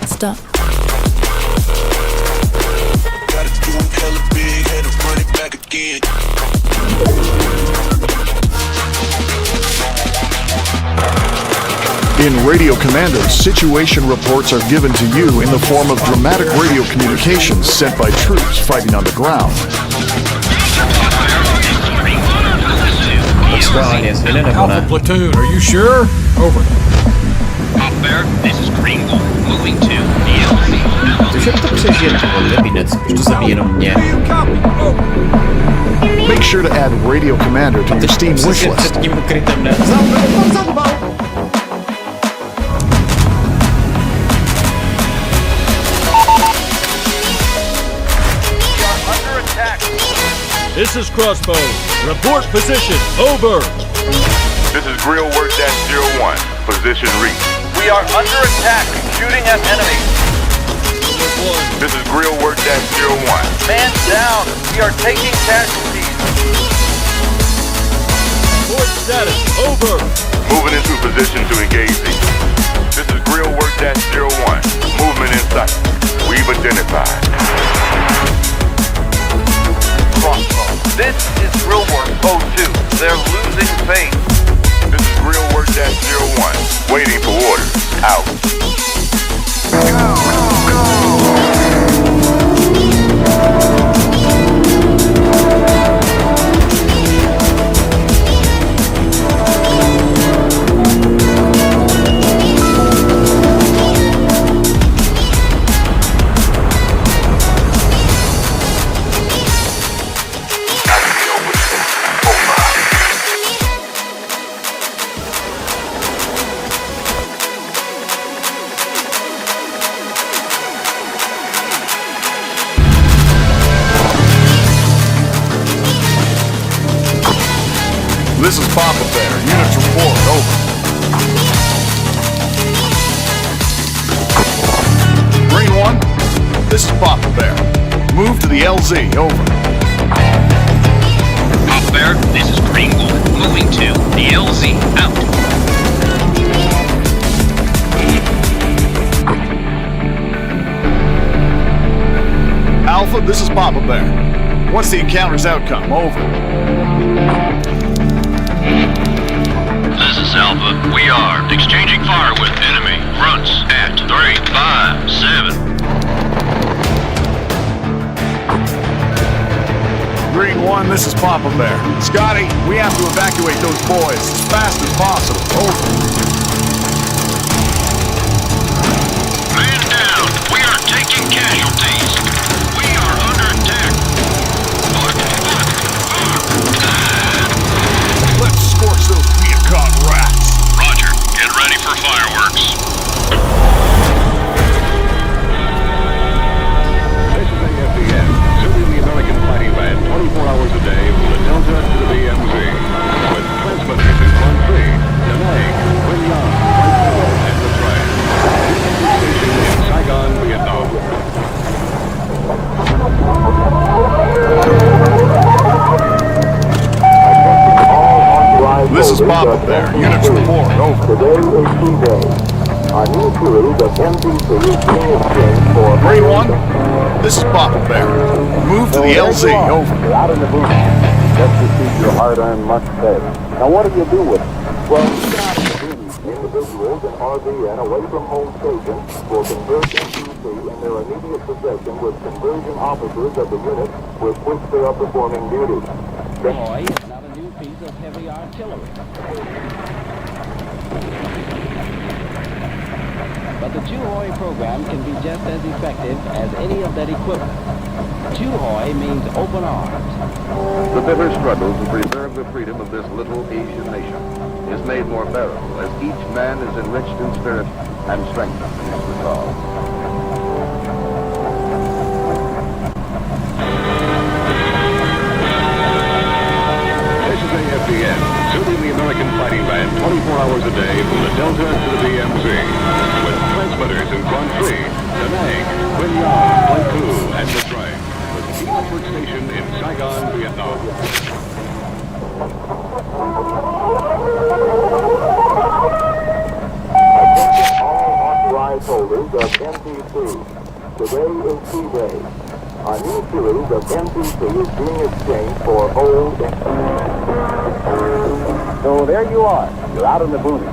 Stop. In Radio Commando, situation reports are given to you in the form of dramatic radio communications sent by troops fighting on the ground. Alpha platoon, are you sure? Over. Up there, this is Kringle, moving to DLC. Make sure to add Radio Commander to your Steam wishlist. This is Crossbow. Report position. Over. This is Grill Work -01. Position reach. We are under attack. Shooting at enemies. This is Grill Work -01. Man down. We are taking casualties. Report status. Over. Moving into position to engage these. This is Grill Work -01. Movement in sight. We've identified. This is Grill Work 02. They're losing faith. This is Grill Work -01. Waiting for orders. Out. This is Papa Bear. Units report. Over. Green 1, this is Papa Bear. Move to the LZ. Over. Up there, this is Kringle, moving to the LZ. Out. Alpha, this is Papa Bear. What's the encounter's outcome? Over. This is Alpha. We are exchanging fire with enemy. Fronts at 357. Green 1, this is Papa Bear. Scotty, we have to evacuate those boys as fast as possible. Over. Man down. We are taking casualties. We are under attack. Let's scorch those peacock rats. Roger. Get ready for fireworks. This is AFDN. Serving the American fighting band 24 hours a day from the Delta to the DMZ. With transmission in Montreal, Da Nang, Quinlan, Whitehall, and the Train. Station in Saigon, Vietnam. This is Papa Bear. Units report. Over. Our new series of MPC is being exchanged for... Green 1, this is Papa Bear. Move to the LZ, over. You're out in the boom. Just received your hard-earned month's pay. Now what do you do with it? Well, even out in the boom, individuals in RV and away from home stations will convert MPC in their immediate possession with conversion officers of the unit with which they are performing duty. Boy is not a new piece of heavy artillery. But the Chuhoy program can be just as effective as any of that equipment. Chuhoy means open arms. The bitter struggle to preserve the freedom of this little Asian nation is made more bearable as each man is enriched in spirit and strengthened in his resolve. This is AFDN, serving the American Fighting Band 24 hours a day from the Delta to the DMZ, with transmitters in Quan Tri, Da Nang, Quy Nhon, Pleiku, and Nha Trang, with the network station in Saigon, Vietnam. Attention all authorized holders of MPC. Today is T-Day. A new series of MPC is being exchanged for old... So there you are. You're out in the boonies.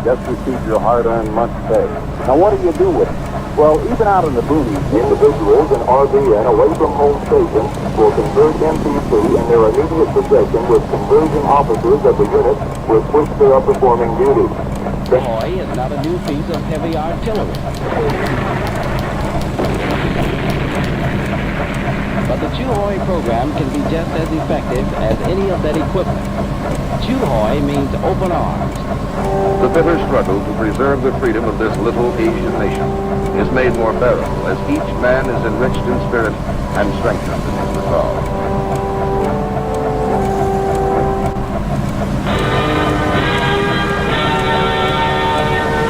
Just received your hard-earned month's pay. Now what do you do with it? Well, even out in the boonies, individuals in RV and away from home stations will convert MPC in their immediate possession with conversion officers of the unit with which they are performing duty. Boy is not a new piece of heavy artillery. But the Chuhoy program can be just as effective as any of that equipment. Chuhoy means open arms. The bitter struggle to preserve the freedom of this little Asian nation is made more bearable as each man is enriched in spirit and strengthened in his resolve.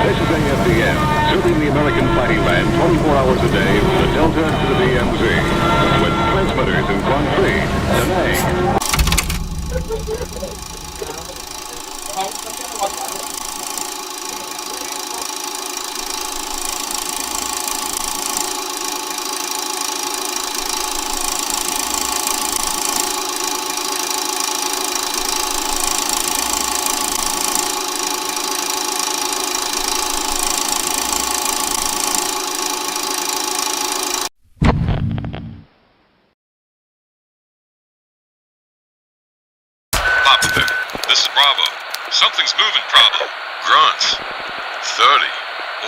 This is AFDN, serving the American Fighting Band 24 hours a day from the Delta to the DMZ, with transmitters in Quan Tri, Da Nang. This is Bravo. Something's moving, Bravo. Grunts. 30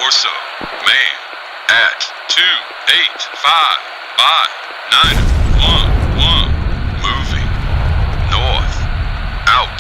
or so. Man. At 285 by 911. Moving. North. Out.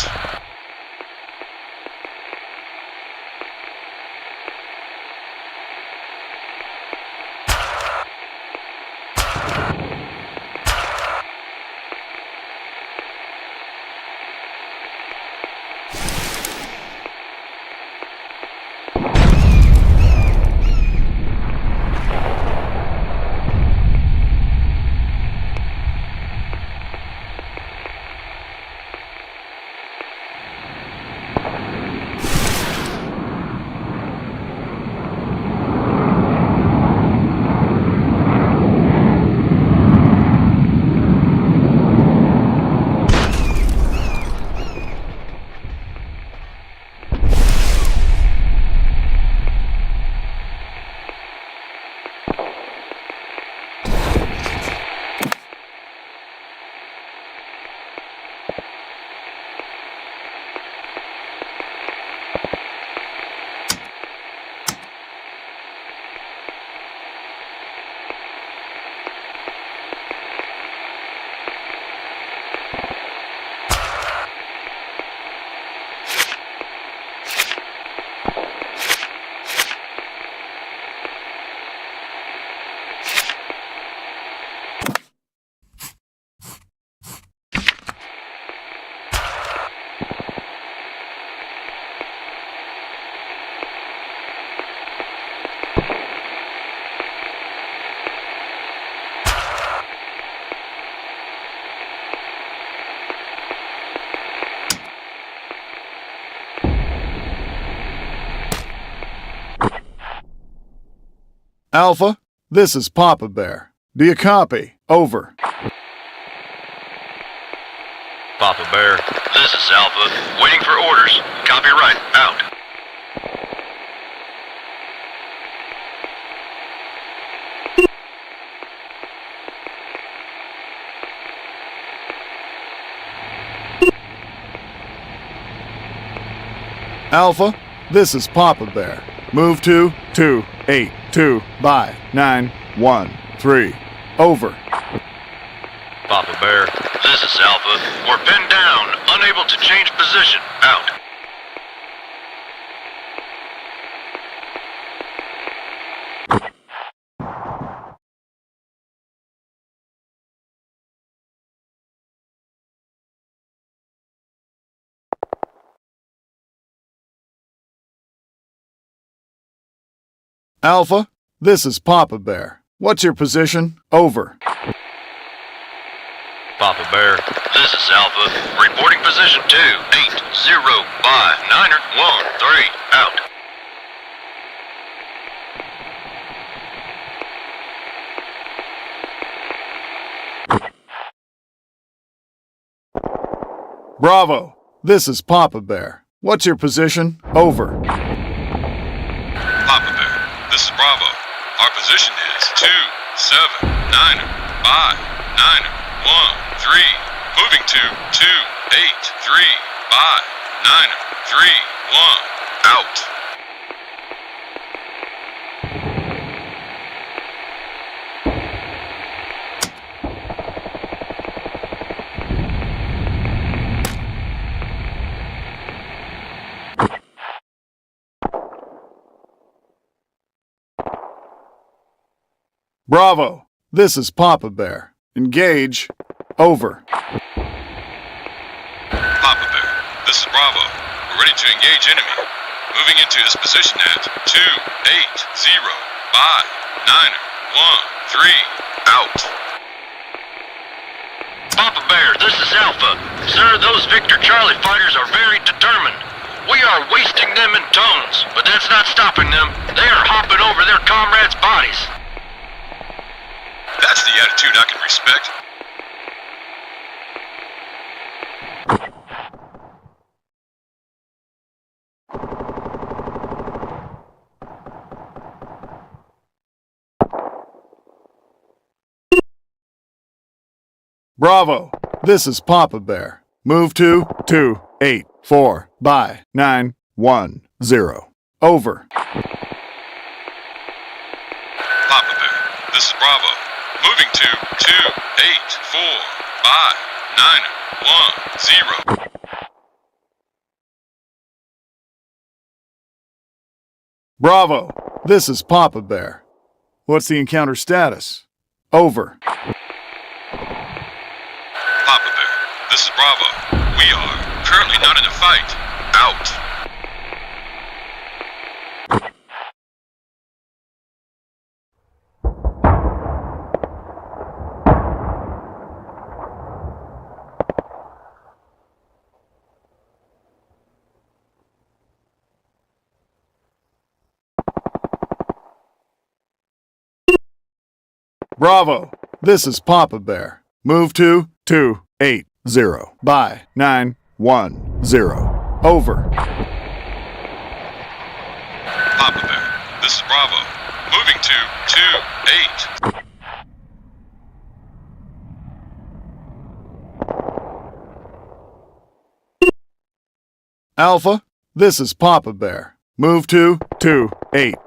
Alpha, this is Papa Bear. Do you copy? Over. Papa Bear, this is Alpha. Waiting for orders. Copy right. Out. Alpha, this is Papa Bear. Move to 282 by 913. Over. Papa Bear, this is Alpha. We're pinned down, unable to change position. Out. Alpha, this is Papa Bear. What's your position? Over. Papa Bear, this is Alpha. Reporting position 280 by 913. Out. Bravo, this is Papa Bear. What's your position? Over. Papa Bear, this is Bravo. Our position is 279 by 913. Moving to 283 by 931. Out. Bravo, this is Papa Bear. Engage. Over. Papa Bear, this is Bravo. We're ready to engage enemy. Moving into his position at 280 by 913. Out. Papa Bear, this is Alpha. Sir, those Victor Charlie fighters are very determined. We are wasting them in tones, but that's not stopping them. They are hopping over their comrades' bodies. That's the attitude I can respect. Bravo, this is Papa Bear. Move to 284 by 910. Over. Papa Bear, this is Bravo. Moving to 284 by 910. Bravo, this is Papa Bear. What's the encounter status? Over. Papa Bear, this is Bravo. We are currently not in a fight. Out. Bravo, this is Papa Bear. Move to 280 by 910. Over. Papa Bear, this is Bravo. Moving to 28. Alpha, this is Papa Bear. Move to 280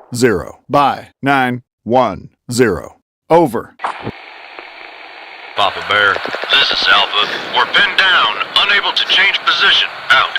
by 910. Over. Papa Bear, this is Alpha. We're pinned down, unable to change position. Out.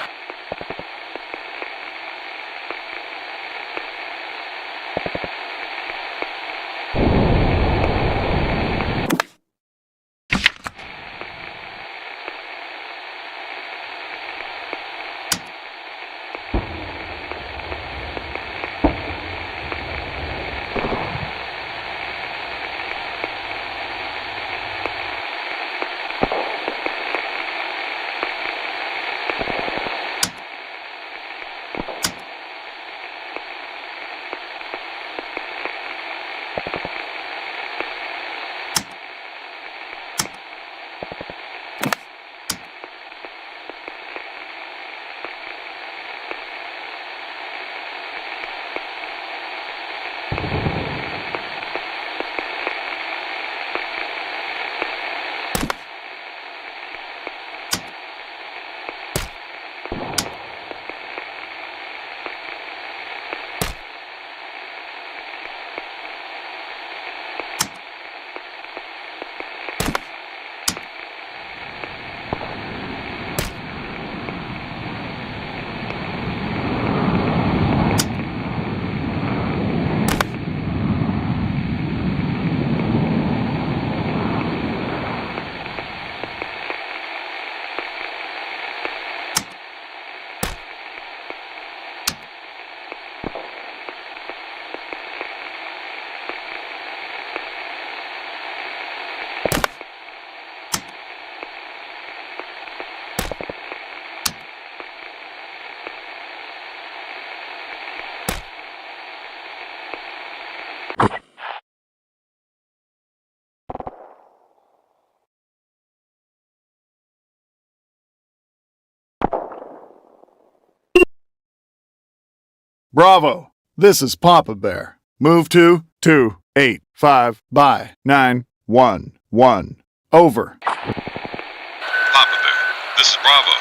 Bravo. This is Papa Bear. Move to 285 by 911. Over. Papa Bear, this is Bravo.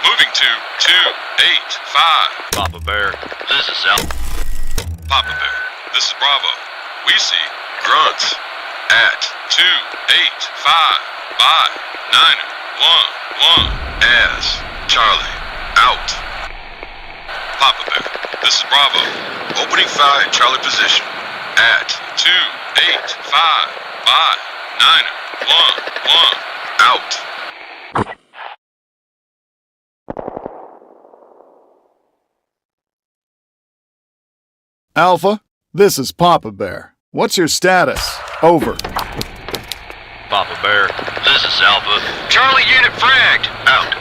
Moving to 285. Papa Bear, this is Al. Papa Bear, this is Bravo. We see grunts at 285 by 911 as Charlie out. Papa Bear, this is Bravo. Opening fire at Charlie position at 285 by 911 out. Alpha, this is Papa Bear. What's your status? Over. Papa Bear, this is Alpha. Charlie unit fragged. Out.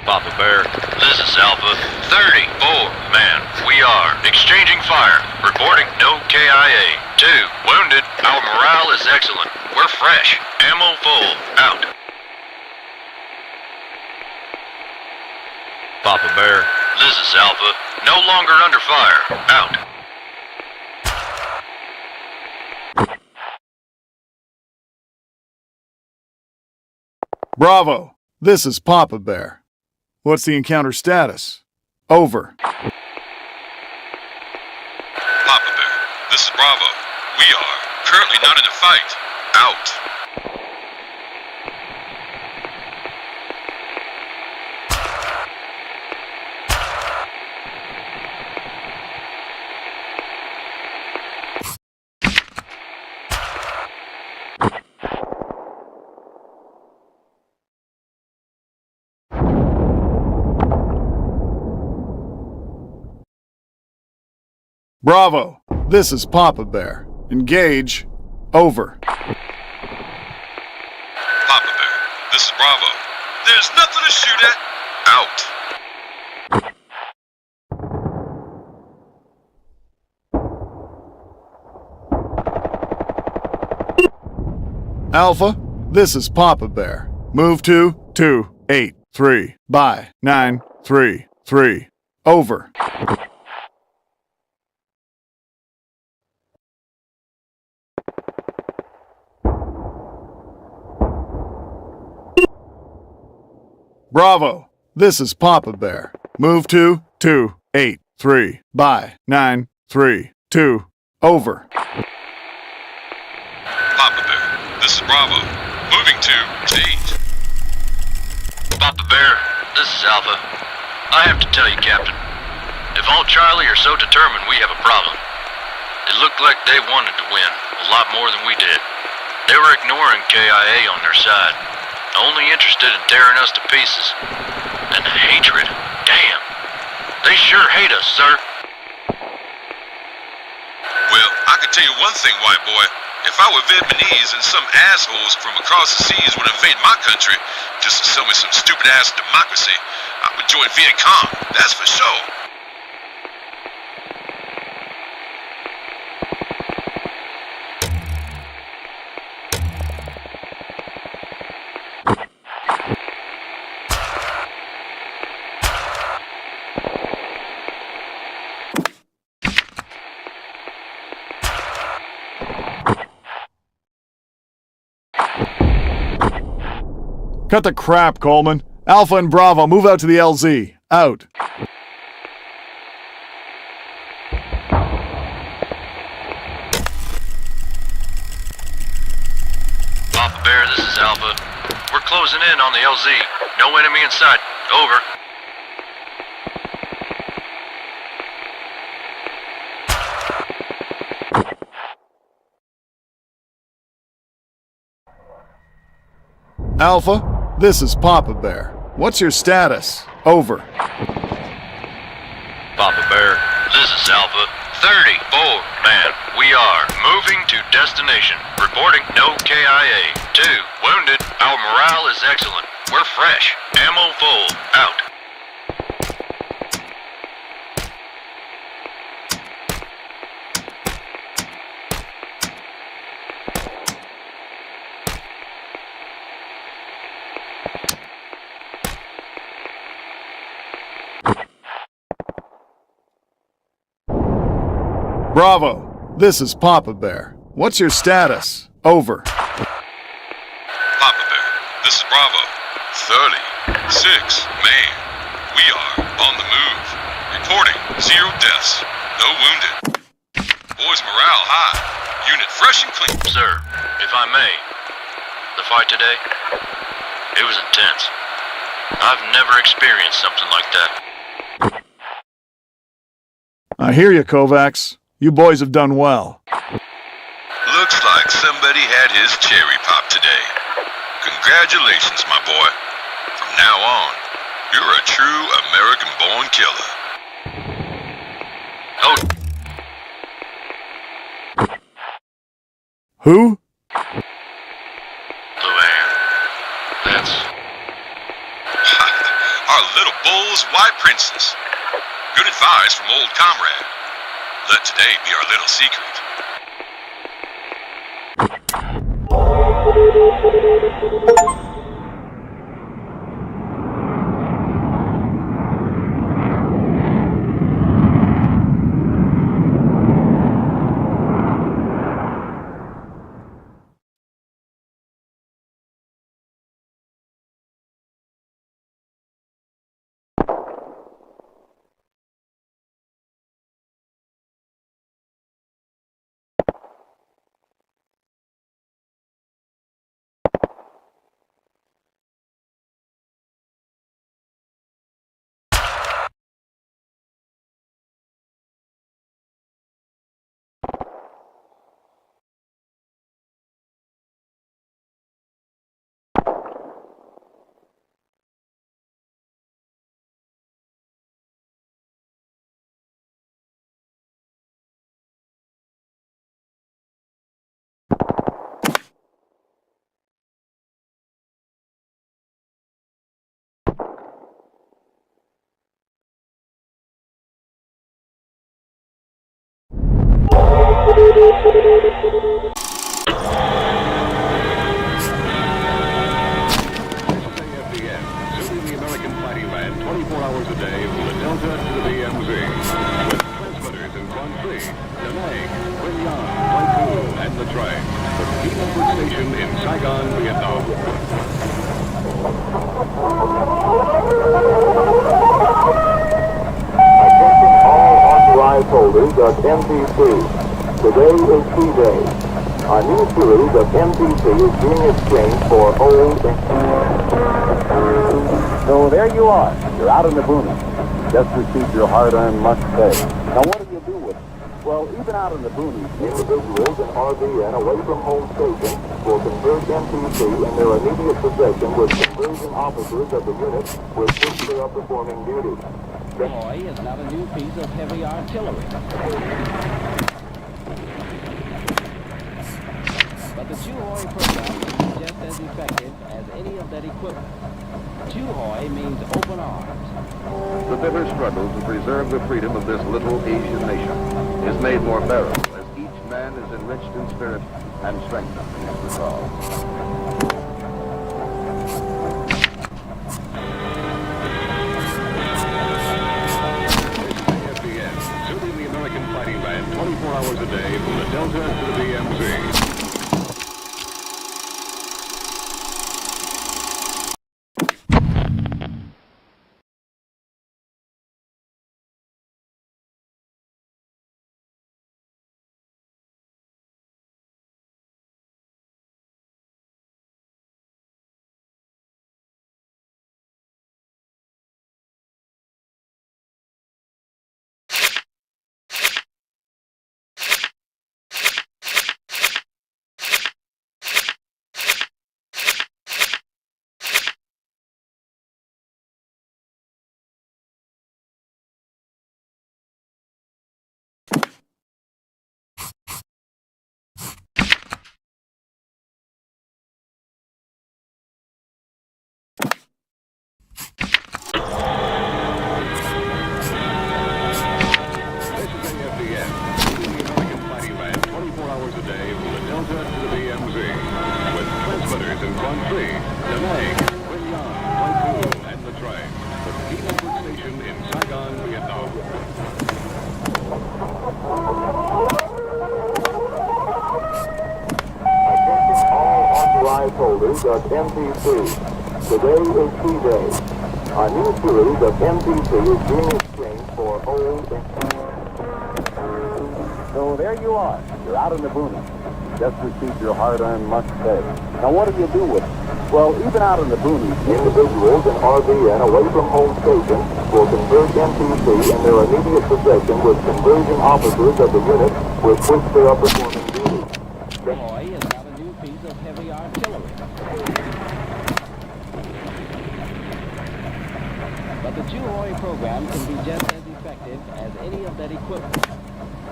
Papa Bear, this is Alpha. 34 man. We are exchanging fire. Reporting no KIA. 2 wounded. Our morale is excellent. We're fresh. Ammo full. Out. Papa Bear, this is Alpha. No longer under fire. Out. Bravo, this is Papa Bear. What's the encounter status? Over. Papa Bear, this is Bravo. We are currently not in a fight. Out. Bravo, this is Papa Bear. Engage. Over. Papa Bear, this is Bravo. There's nothing to shoot at. Out. Alpha, this is Papa Bear. Move to 283 by 933. Over. Bravo, this is Papa Bear. Move to 283 by 932. Over. Papa Bear, this is Bravo. Moving to 8. Papa Bear, this is Alpha. I have to tell you, Captain, if all Charlie are so determined, we have a problem. It looked like they wanted to win a lot more than we did. They were ignoring KIA on their side, only interested in tearing us to pieces. And hatred, damn. They sure hate us, sir. Well, I can tell you one thing, white boy. If I were Vietnamese and some assholes from across the seas would invade my country just to sell me some stupid-ass democracy, I would join Viet Cong, that's for sure. Cut the crap, Coleman. Alpha and Bravo, move out to the LZ. Out. Papa Bear, this is Alpha. We're closing in on the LZ. No enemy in sight. Over. Alpha, this is Papa Bear. What's your status? Over. Papa Bear, this is Alpha. 34 man. We are moving to destination. Reporting no KIA. 2 wounded. Our morale is excellent. We're fresh. Ammo full. Out. Bravo. This is Papa Bear. What's your status? Over. Papa Bear, this is Bravo. 36. Man, we are on the move. Reporting 0 deaths, no wounded. Boys' morale high. Unit fresh and clean. Sir, if I may, the fight today, it was intense. I've never experienced something like that. I hear you, Kovacs. You boys have done well. Looks like somebody had his cherry pop today. Congratulations, my boy. From now on, you're a true American-born killer. Oh. Who? Luann. That's... Our little bull's white princess. Good advice from old comrade. Let today be our little secret. Serving the American fighting land 24 hours a day from the Delta to the DMZ. With transmitters in Quan Tri, Da Nang, Quy Nhon, Pleiku, and the Trang. The P-numbered station in Saigon, Vietnam. Attention all authorized holders of MPC. Today is P-Day. A new series of MPC is being exchanged for old... So there you are. You're out in the boonies. Just received your hard-earned must pay. Now what do you do with it? Well, even out in the boonies, Individuals in RVN away from home station will convert MPC in their immediate possession with conversion officers of the unit with which they are performing duty. Boy is not a new piece of heavy artillery. But the Chuhoi program is just as effective as any of that equipment. Chuhoi means open arms. The bitter struggle to preserve the freedom of this little Asian nation is made more bearable as each man is enriched in spirit and strengthened in his resolve. Serving the American fighting land 24 hours a day from the Delta to the DMZ. Holders.mtc. Today is D-Day. A new series of MTC is being exchanged for old. So there you are. You're out in the boonies. Just received your hard-earned lunch pay. Now what do you do with it? Well, even out in the boonies, Individuals in RV and away from home station will convert MTC in their immediate possession with conversion officers of the unit with which they are performing duty. Boy has got a new piece of heavy artillery. But the Juhoy program can be just as effective as any of that equipment.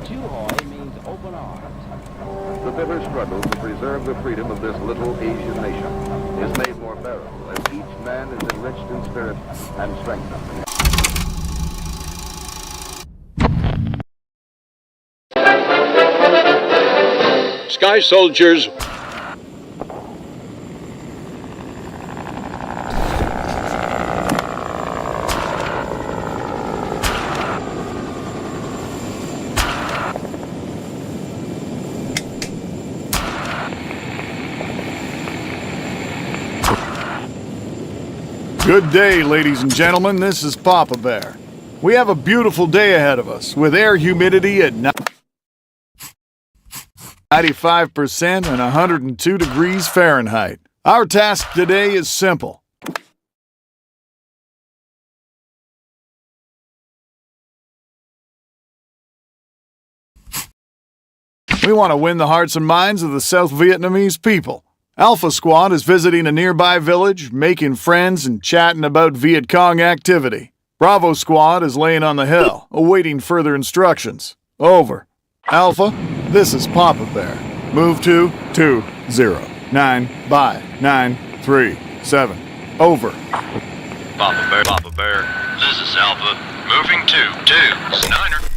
Juhoy means open arms. the bitter struggle to preserve the freedom of this little Asian nation is made more bearable as each man is enriched in spirit and strengthened. Sky Soldiers. Good day, ladies and gentlemen. This is Papa Bear. We have a beautiful day ahead of us with air humidity at 95% and 102 degrees Fahrenheit. Our task today is simple. We want to win the hearts and minds of the South Vietnamese people. Alpha Squad is visiting a nearby village, making friends and chatting about Viet Cong activity. Bravo Squad is laying on the hill, awaiting further instructions. Over. Alpha, this is Papa Bear. Move to 209 by 937. Over. Papa Bear, this is Alpha. Moving to 2-9er.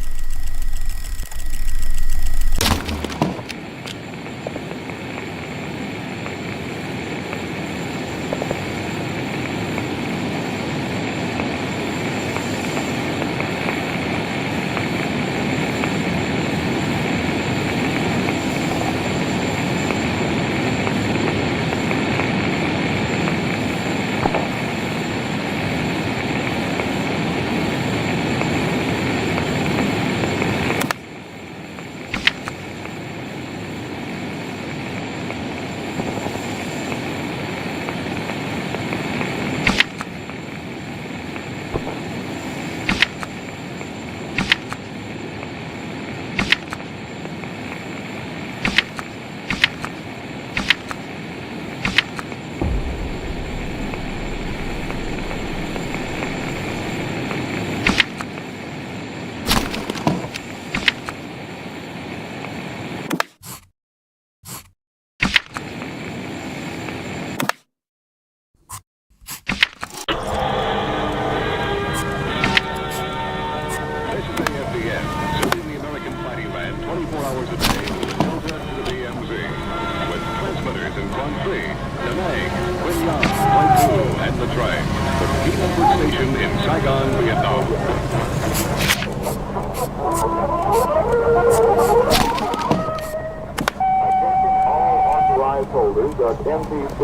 MTC.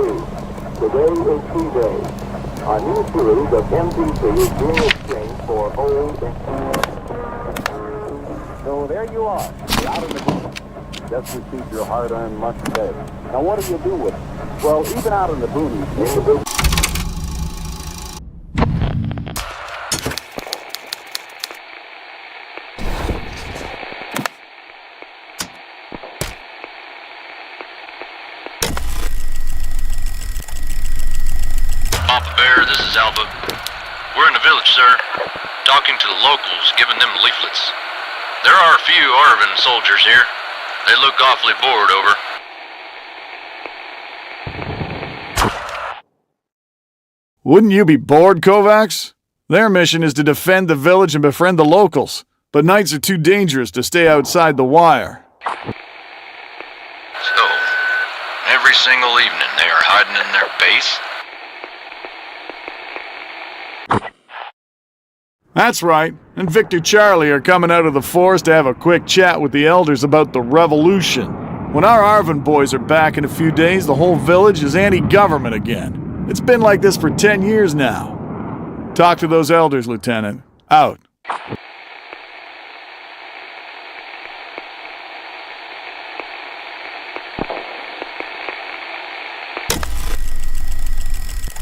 Today is D-Day. A new series of MTC is being exchanged for old. So there you are. You're out in the boonies. Just received your hard-earned lunch pay. Now what do you do with it? Well, even out in the boonies, Papa Bear, this is Alpha. We're in the village, sir. Talking to the locals, giving them leaflets. There are a few Arvin soldiers here. They look awfully bored, over. Wouldn't you be bored, Kovacs? Their mission is to defend the village and befriend the locals, but nights are too dangerous to stay outside the wire. So, every single evening they are hiding in their base? That's right, and Victor Charlie are coming out of the forest to have a quick chat with the elders about the revolution. When our Arvin boys are back in a few days, the whole village is anti-government again. It's been like this for 10 years now. Talk to those elders, Lieutenant. Out.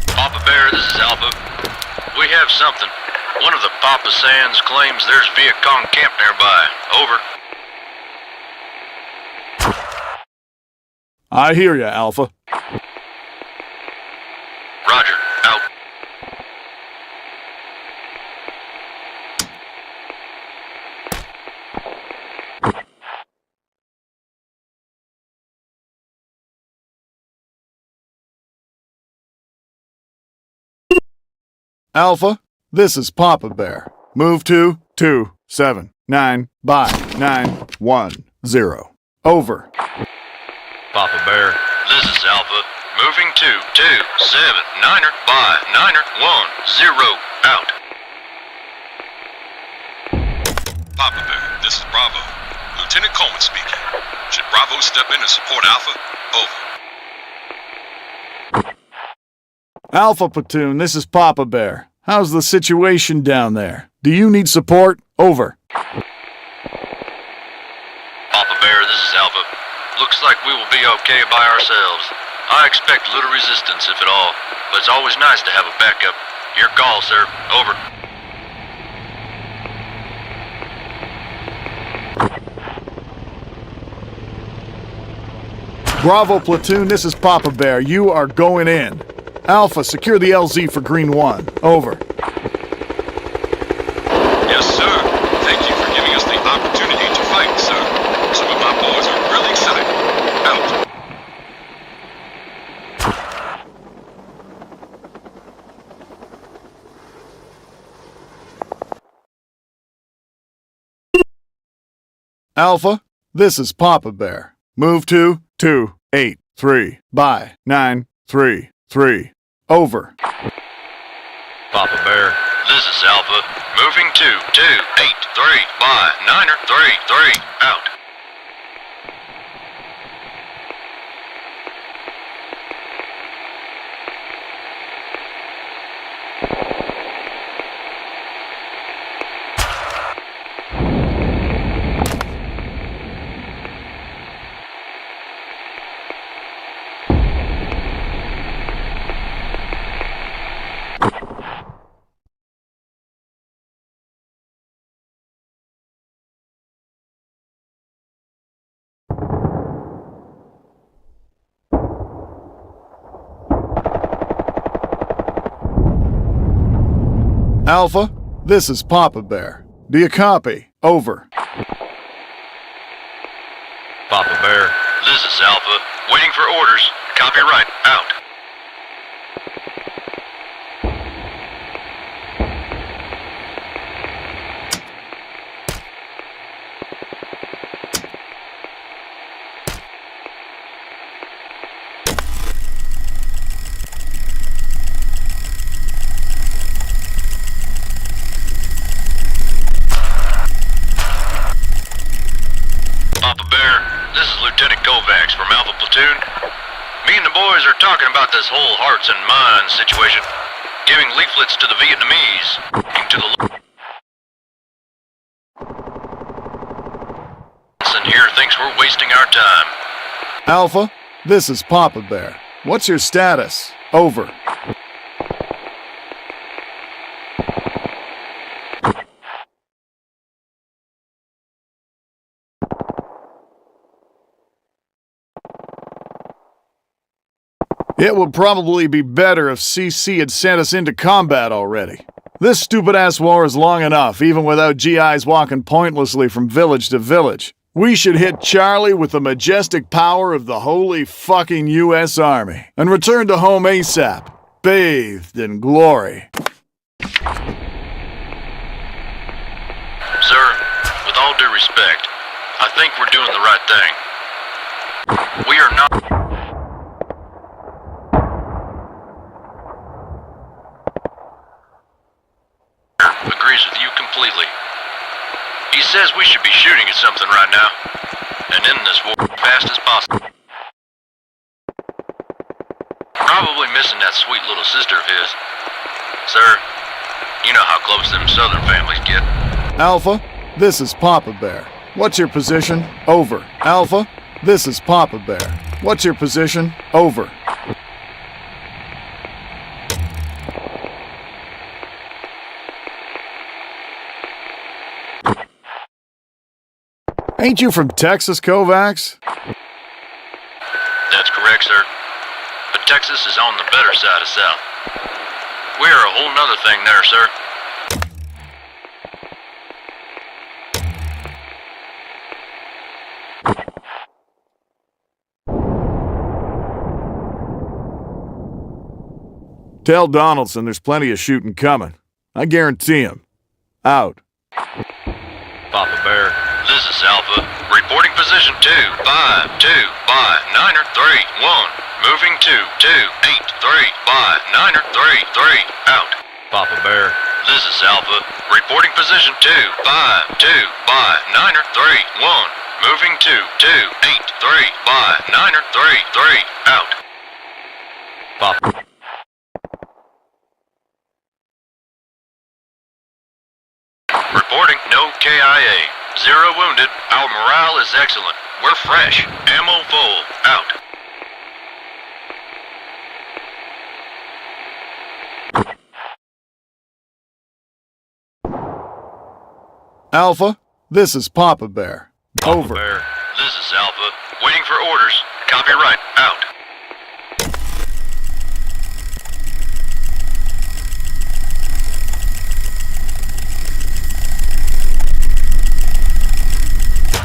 Papa Bear, this is Alpha. We have something. One of the Papa Sands claims there's Viet Cong camp nearby. Over. I hear ya, Alpha. Roger. Out. Alpha, this is Papa Bear. Move to 279 by 910. Over. Papa Bear, this is Alpha. Moving to 279er by 910. Out. Papa Bear, this is Bravo. Lieutenant Coleman speaking. Should Bravo step in and support Alpha? Over. Alpha Platoon, this is Papa Bear. How's the situation down there? Do you need support? Over. Papa Bear, this is Alpha. Looks like we will be okay by ourselves. I expect little resistance, if at all, but it's always nice to have a backup. Your call, sir. Over. Bravo Platoon, this is Papa Bear. You are going in. Alpha, secure the LZ for Green 1. Over. Yes, sir. Thank you for giving us the opportunity to fight, sir. Some of my boys are really excited. Out. Alpha, this is Papa Bear. Move to 283 by 933. Over. Papa Bear, this is Alpha. Moving to 283 by 933. Out. Alpha, this is Papa Bear. Do you copy? Over. Papa Bear, this is Alpha. Waiting for orders. Copyright. Out. Papa Bear, this is Lieutenant Kovacs from Alpha Platoon. Me and the boys are talking about this whole hearts and minds situation. Giving leaflets to the Vietnamese. To the and here thinks we're wasting our time. Alpha, this is Papa Bear. What's your status? Over. It would probably be better if CC had sent us into combat already. This stupid-ass war is long enough, even without GIs walking pointlessly from village to village. We should hit Charlie with the majestic power of the holy fucking U.S. Army and return to home ASAP, bathed in glory. Sir, with all due respect, I think we're doing the right thing. We are not... agrees with you completely. He says we should be shooting at something right now. And end this war as fast as possible. Probably missing that sweet little sister of his. Sir, you know how close them southern families get. Alpha, this is Papa Bear. What's your position? Over. Alpha, this is Papa Bear. What's your position? Over. Ain't you from Texas, Kovacs? That's correct, sir. But Texas is on the better side of South. We're a whole nother thing there, sir. Tell Donaldson there's plenty of shooting coming. I guarantee him. Out. Papa Bear, this is Alpha. Reporting position 252 by Niner 31. Moving to 283 by Niner 33. Out. Papa Bear, this is Alpha. Reporting position 252 by Niner 31. Moving to 283 by Niner 33. Out. Papa. Reporting no KIA. 0 wounded. Our morale is excellent. We're fresh. Ammo full. Out. Alpha, this is Papa Bear. Over. Papa Bear, this is Alpha. Waiting for orders. Copy right. Out.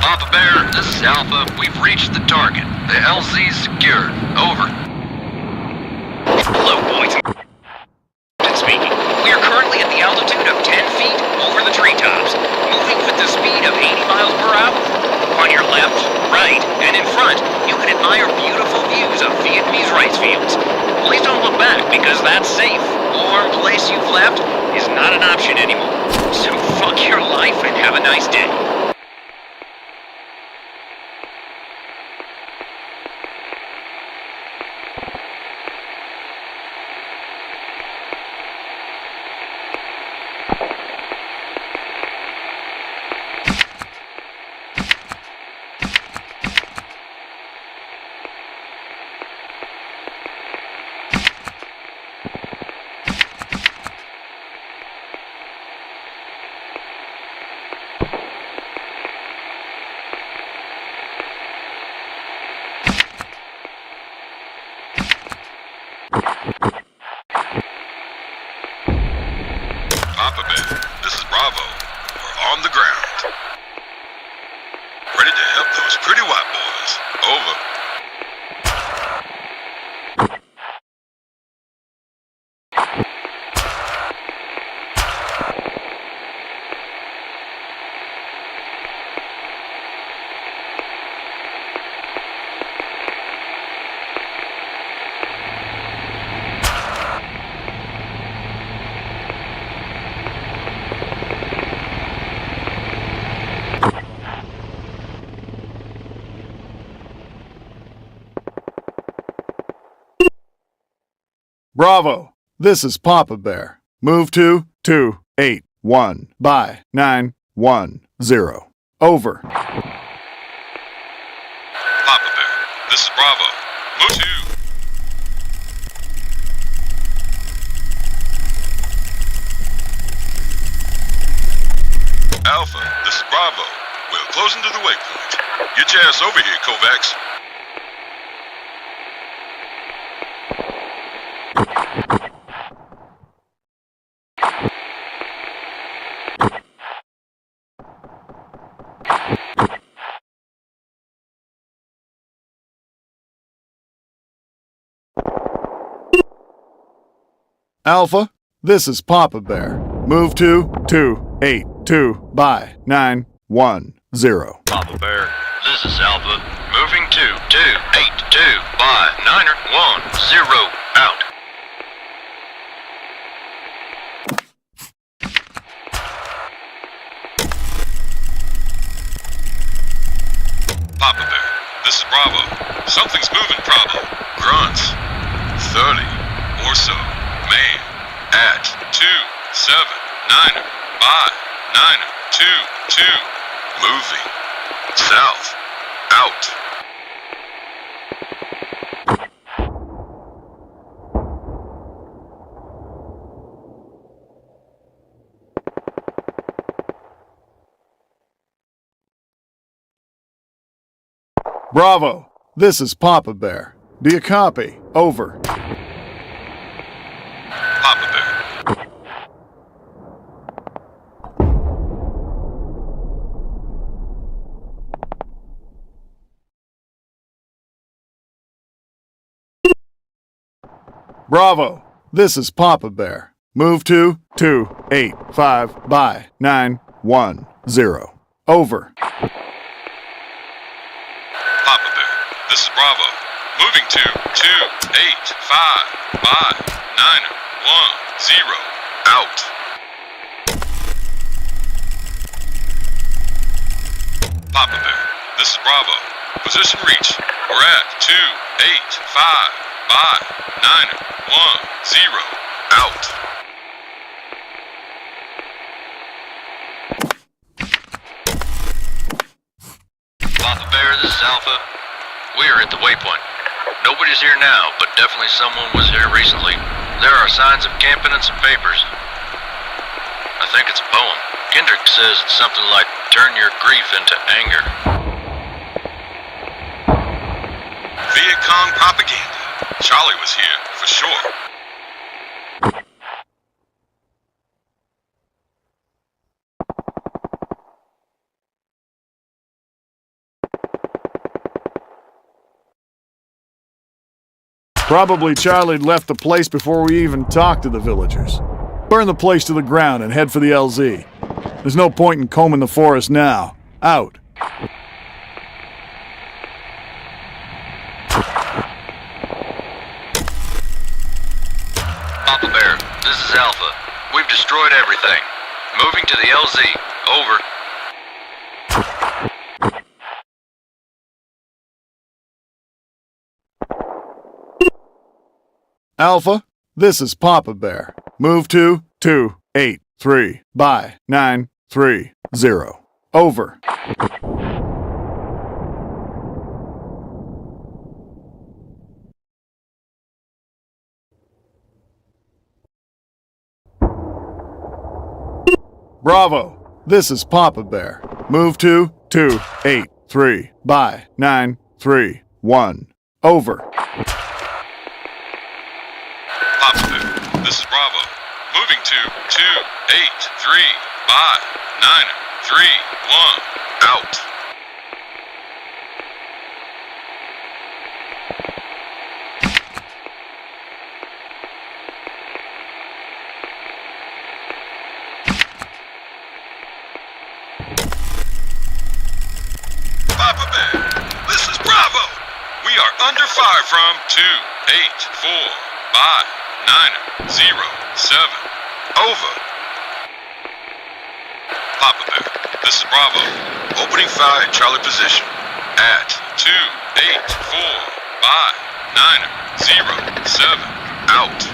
Papa Bear, this is Alpha. We've reached the target. The LZ's secured. Over. Hello, boys. Speaking. We are currently at the altitude of 10 feet over the treetops, moving with the speed of 80 miles per hour. On your left, right, and in front, you can admire beautiful views of Vietnamese rice fields. Please don't look back, because that's safe. Or the place you've left is not an option anymore. So fuck your life and have a nice day. Papa Bear, this is Bravo. We're on the ground. Ready to help those pretty white boys. Over. Bravo, this is Papa Bear. Move to 281 by 910. Over. Papa Bear, this is Bravo. Move to. Alpha, this is Bravo. We're closing to the waypoint. Get your ass over here, Kovacs. Alpha, this is Papa Bear. Move to 282 by 910. Papa Bear, this is Alpha. Moving to 282 by 910. Out. Papa Bear, this is Bravo. Something's moving, Bravo. Grunts. 30 or so. Man. At 279 by 922. Moving. South. Out. Bravo, this is Papa Bear. Do you copy? Over. Papa Bear. Bravo, this is Papa Bear. Move to 285 by 910. Over. Papa Bear, this is Bravo. Moving to 285 by 910. Out. Papa Bear, this is Bravo. Position reach. We're at 285 by 910. Out. Papa Bear, this is Alpha. We are at the waypoint. Nobody's here now, but definitely someone was here recently. There are signs of camping and some papers. I think it's a poem. Kendrick says it's something like, turn your grief into anger. Viet Cong propaganda. Charlie was here, for sure. Probably Charlie left the place before we even talked to the villagers. Burn the place to the ground and head for the LZ. There's no point in combing the forest now. Out. Papa Bear, this is Alpha. We've destroyed everything. Moving to the LZ. Over. Alpha, this is Papa Bear. Move to 283 by 930. Over. Bravo, this is Papa Bear. Move to 283 by 931. Over. Papa Bear, this is Bravo. Moving to 283 by 931. Out. Papa Bear, this is Bravo. We are under fire from 284 by 907. Over. Papa Bear, this is Bravo. Opening fire at Charlie position. At 284 by 907. Out.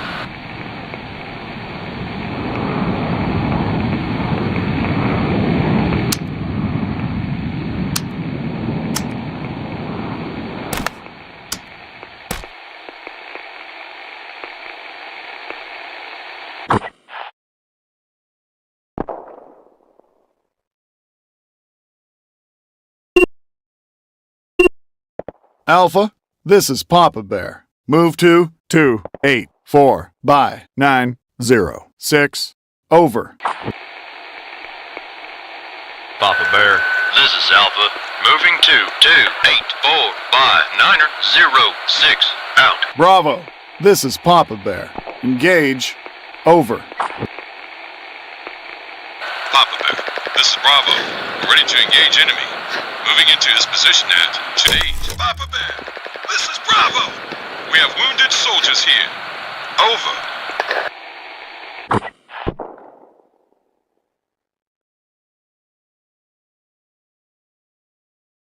Alpha, this is Papa Bear. Move to 284 by 906. Over. Papa Bear, this is Alpha. Moving to 284 by 906. Out. Bravo, this is Papa Bear. Engage. Over. Papa Bear, this is Bravo. Ready to engage enemy. Moving into his position at 28. Papa Bear, this is Bravo. We have wounded soldiers here. Over.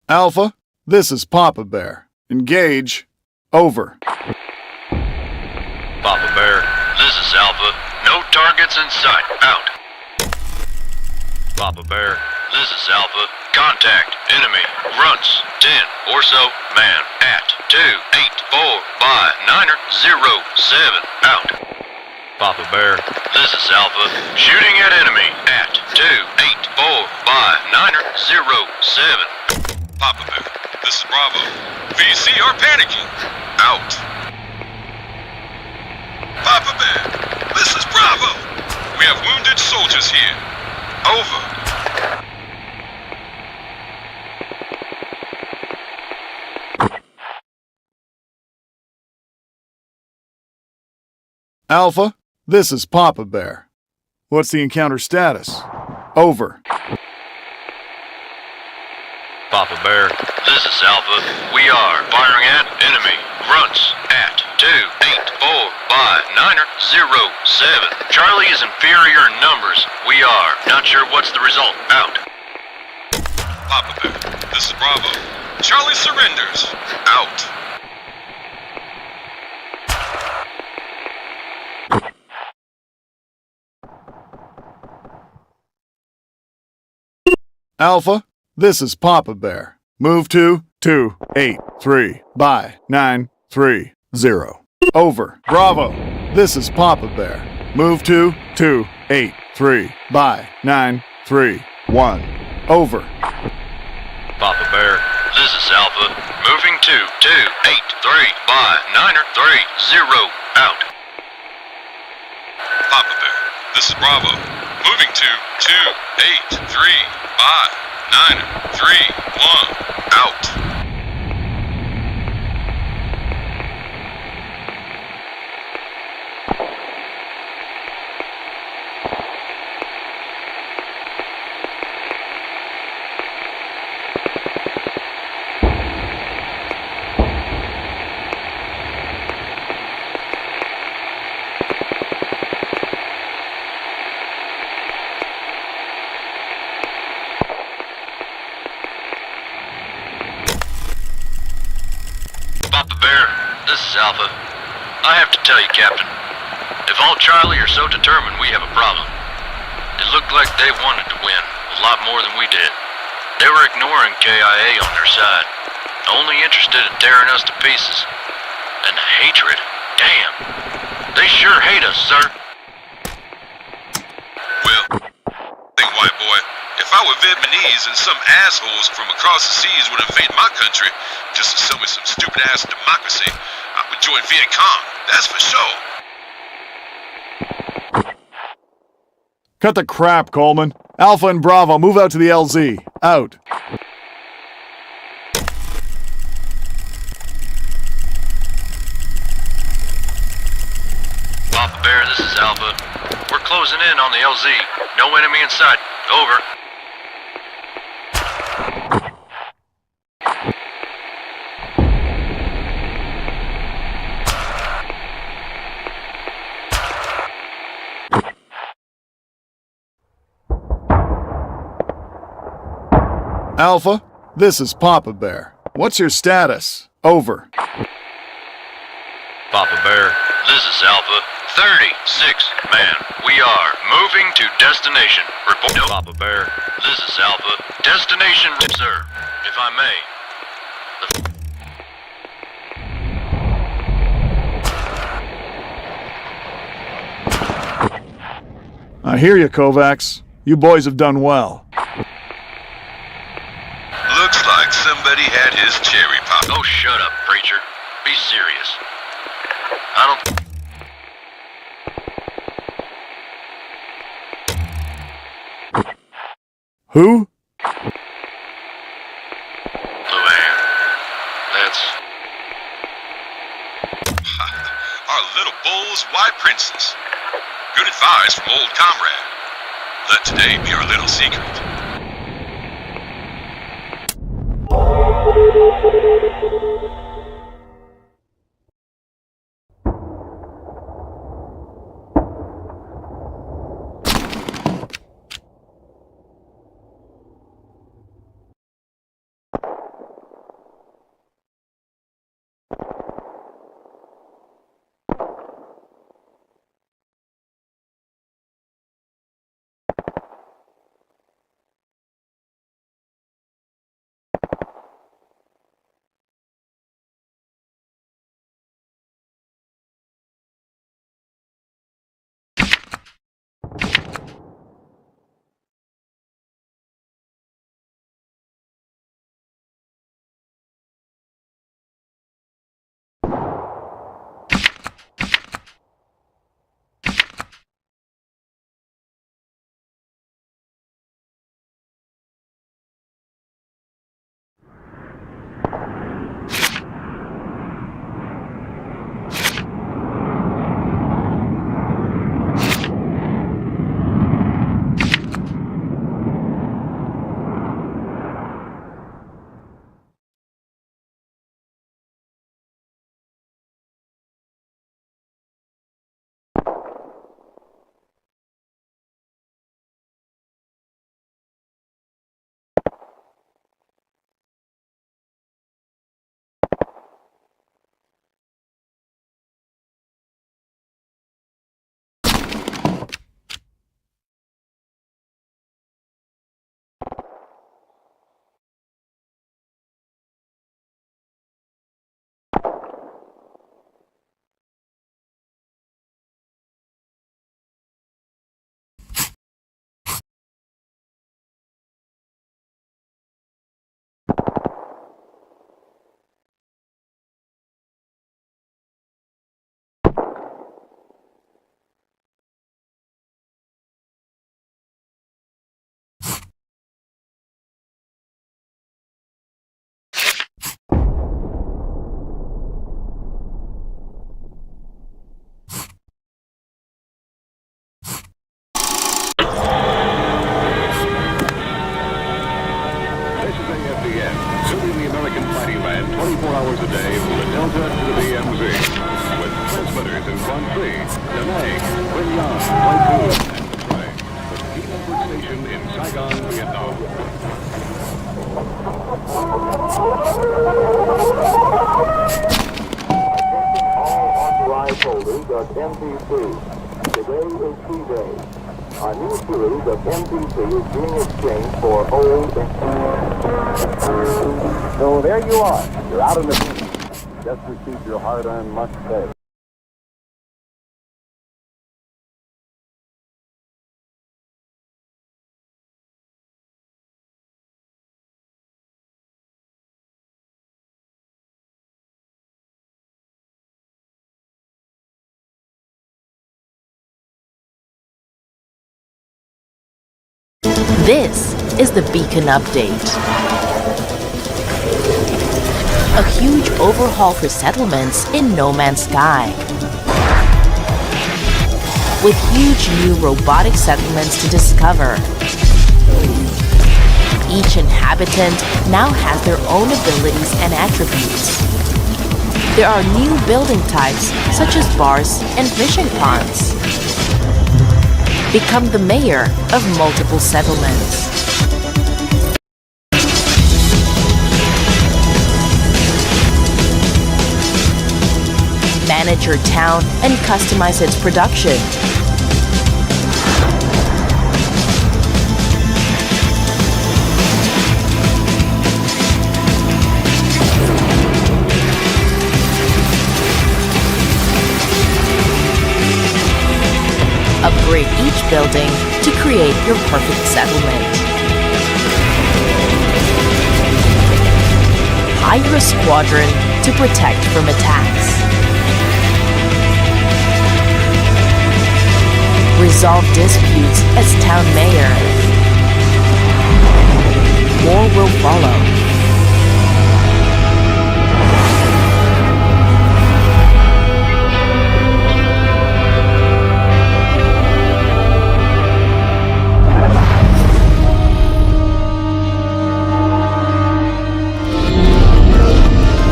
Alpha, this is Papa Bear. Engage. Over. Papa Bear, this is Alpha. No targets in sight. Out. Papa Bear, this is Alpha. Contact. Enemy. Grunts. 10 or so. Man. At 284 by 907. Out. Papa Bear, this is Alpha. Shooting at enemy. At 284 by 907. Papa Bear, this is Bravo. VC are panicking. Out. Papa Bear, this is Bravo. We have wounded soldiers here. Over. Alpha, this is Papa Bear. What's the encounter status? Over. Papa Bear, this is Alpha. We are firing at enemy. Grunts at 284 by 907. Charlie is inferior in numbers. We are not sure what's the result. Out. Papa Bear, this is Bravo. Charlie surrenders. Out. Alpha, this is Papa Bear. Move to 283 by 930. Over. Bravo, this is Papa Bear. Move to 283 by 931. Over. Papa Bear, this is Alpha. Moving to 283 by 930. Out. Papa Bear, this is Bravo. Moving to 283 by 931. Out. Papa Bear, this is Alpha. I have to tell you, Captain, if all Charlie are so determined, we have a problem. It looked like they wanted to win a lot more than we did. They were ignoring KIA on their side, only interested in tearing us to pieces. And hatred, damn. They sure hate us, sir. Well, think, white boy, if I were Vietnamese and some assholes from across the seas would invade my country just to sell me some stupid-ass democracy, I would join Viet Cong, that's for sure. Cut the crap, Coleman. Alpha and Bravo, move out to the LZ. Out. Papa Bear, this is Alpha. We're closing in on the LZ. No enemy in sight. Over. Alpha, this is Papa Bear. What's your status? Over. Papa Bear, this is Alpha. 36 man. We are moving to destination. Report. No. Papa Bear, this is Alpha. Destination, sir, if I may. I hear you, Kovacs. You boys have done well. Looks like somebody had his cherry pop. Oh, shut up, preacher. Be serious. I don't... Who? Luann. That's... Our little bull's white princess. Good advice from old comrade. Let today be our little secret. Serving the American fighting land 24 hours a day from the Delta to the BMZ. With transmitters in Quang Tri, Da Nang, Quy Nhon, Quang Thu, and Trang. The key network station in Saigon, Vietnam. All authorized holders of MPC. Today is D-Day. A new series of MPC is being exchanged for old. So there you are. You're out in the field. Just received your hard-earned must pay. This is the Beacon Update. A huge overhaul for settlements in No Man's Sky. With huge new robotic settlements to discover. Each inhabitant now has their own abilities and attributes. There are new building types such as bars and fishing ponds. Become the mayor of multiple settlements. Manage your town and customize its production. Upgrade each building to create your perfect settlement. Hire a squadron to protect from attacks. Resolve disputes as town mayor. More will follow.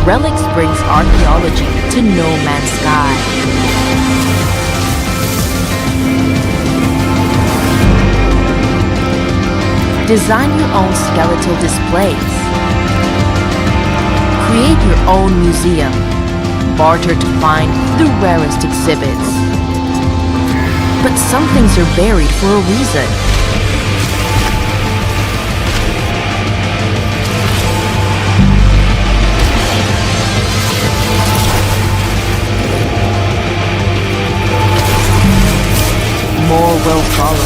Relics brings archaeology to No Man's Sky. Design your own skeletal displays. Create your own museum. Barter to find the rarest exhibits. But some things are buried for a reason. More will follow.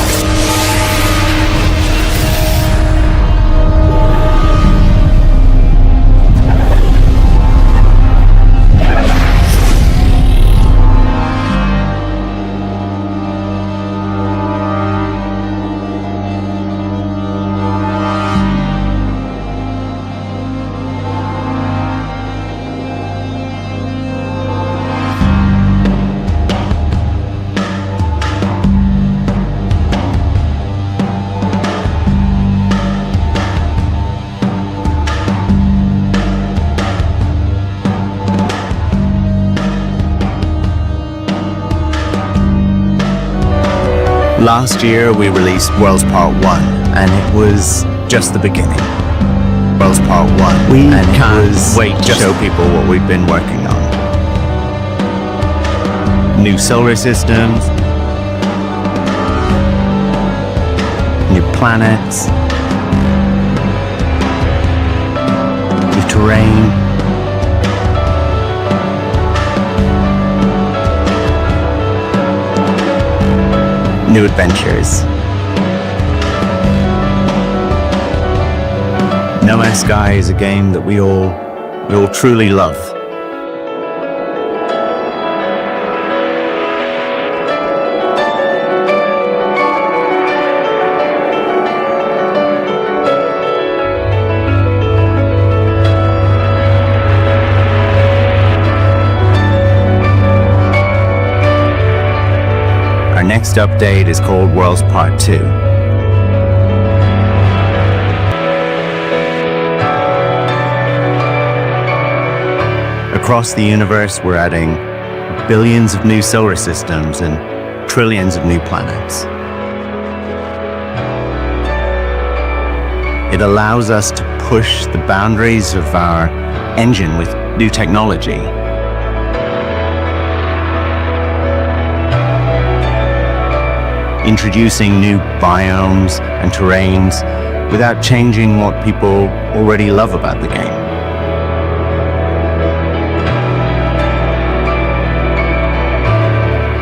Last year we released Worlds Part 1, and it was just the beginning. Worlds Part 1. We can't wait to show people what we've been working on. New solar systems, new planets, new terrain, new adventures. No Man's Sky is a game that we all truly love. Our next update is called Worlds Part 2. Across the universe, we're adding billions of new solar systems and trillions of new planets. It allows us to push the boundaries of our engine with new technology. Introducing new biomes and terrains without changing what people already love about the game.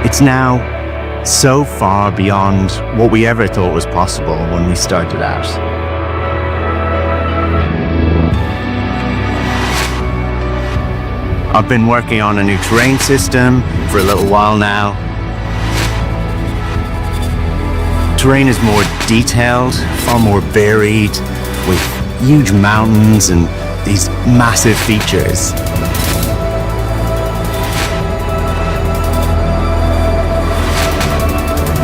It's now so far beyond what we ever thought was possible when we started out. I've been working on a new terrain system for a little while now. Terrain is more detailed, far more varied, with huge mountains and these massive features.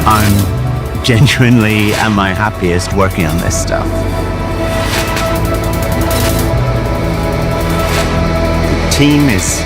I'm genuinely at my happiest working on this stuff. The team is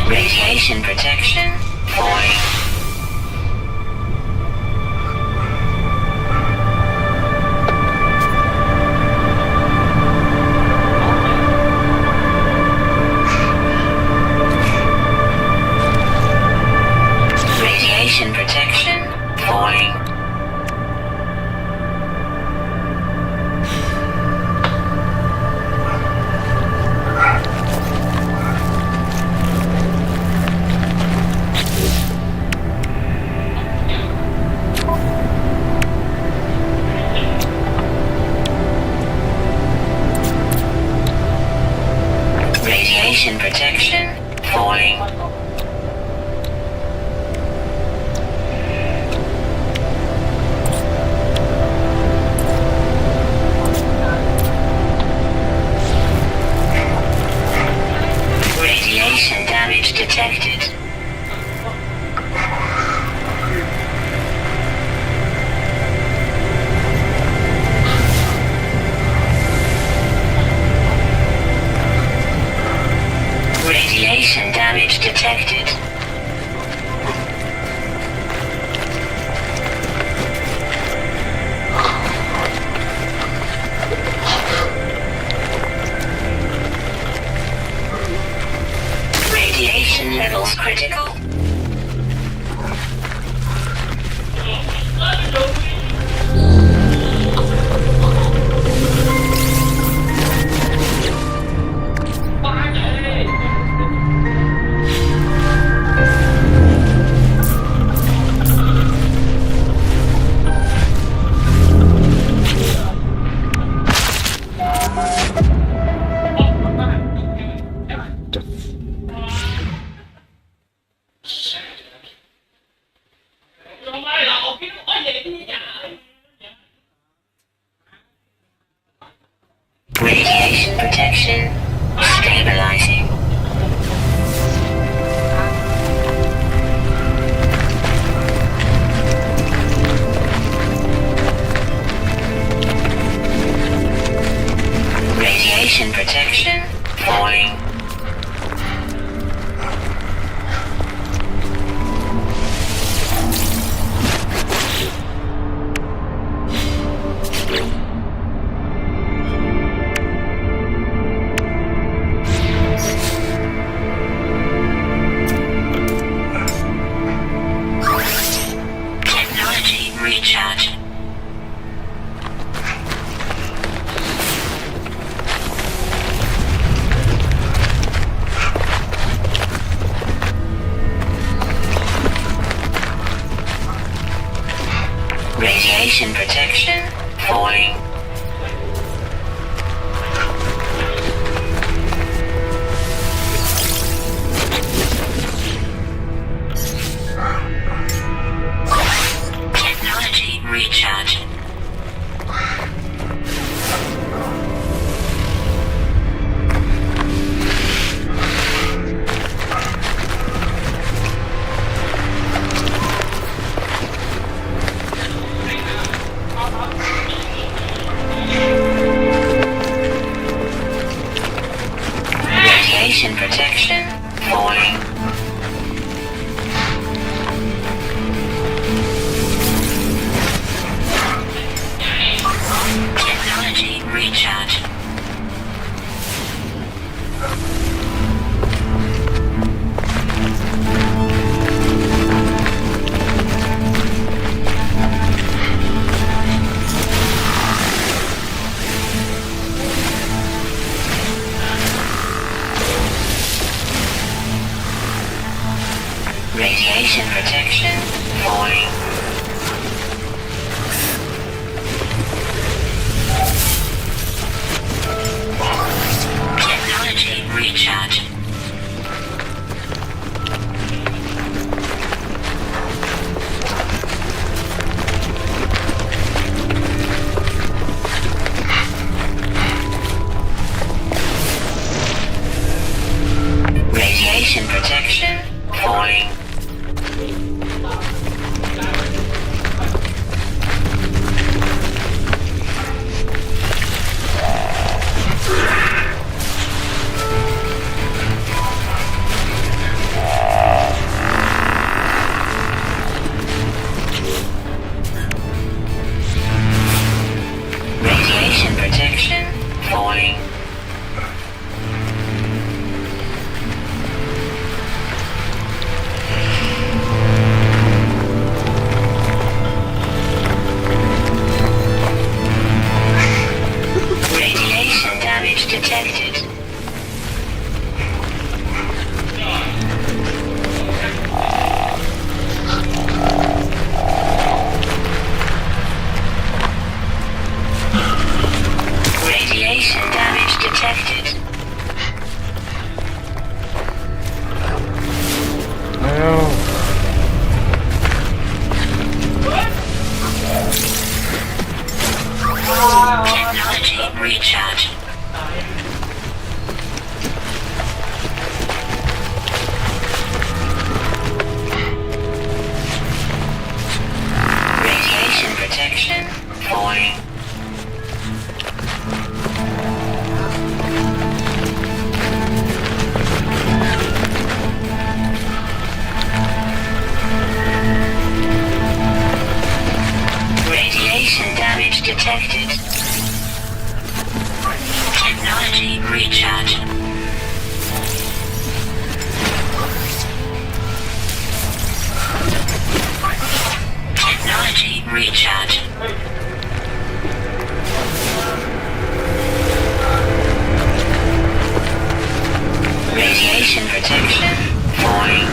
Radiation protection falling. Radiation protection falling. Radiation protection falling. Radiation damage detected. Radiation damage detected. Radiation levels critical. Radiation protection stabilizing. Radiation protection falling. Technology recharge. Radiation protection falling. Technology recharging. Radiation protection falling. Technology recharging. Radiation protection falling. Technology recharging. Radiation protection falling. Radiation protection falling. Radiation protection falling.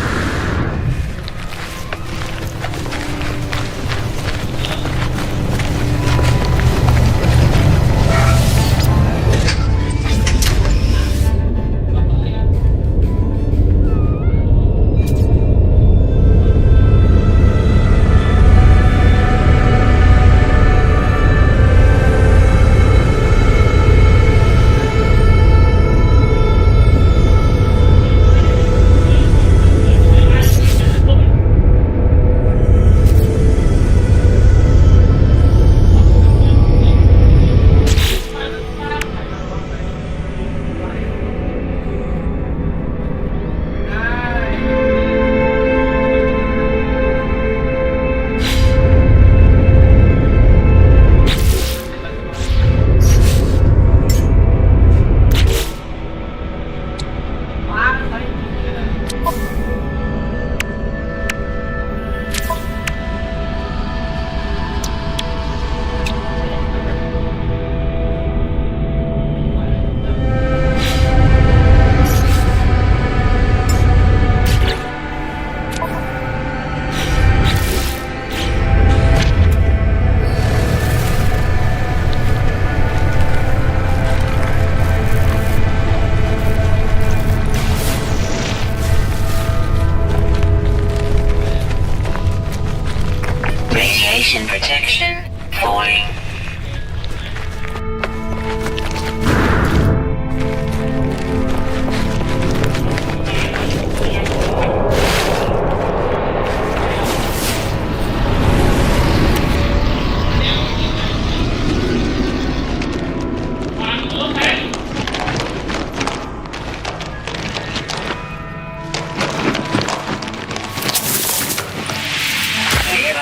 Radiation protection falling.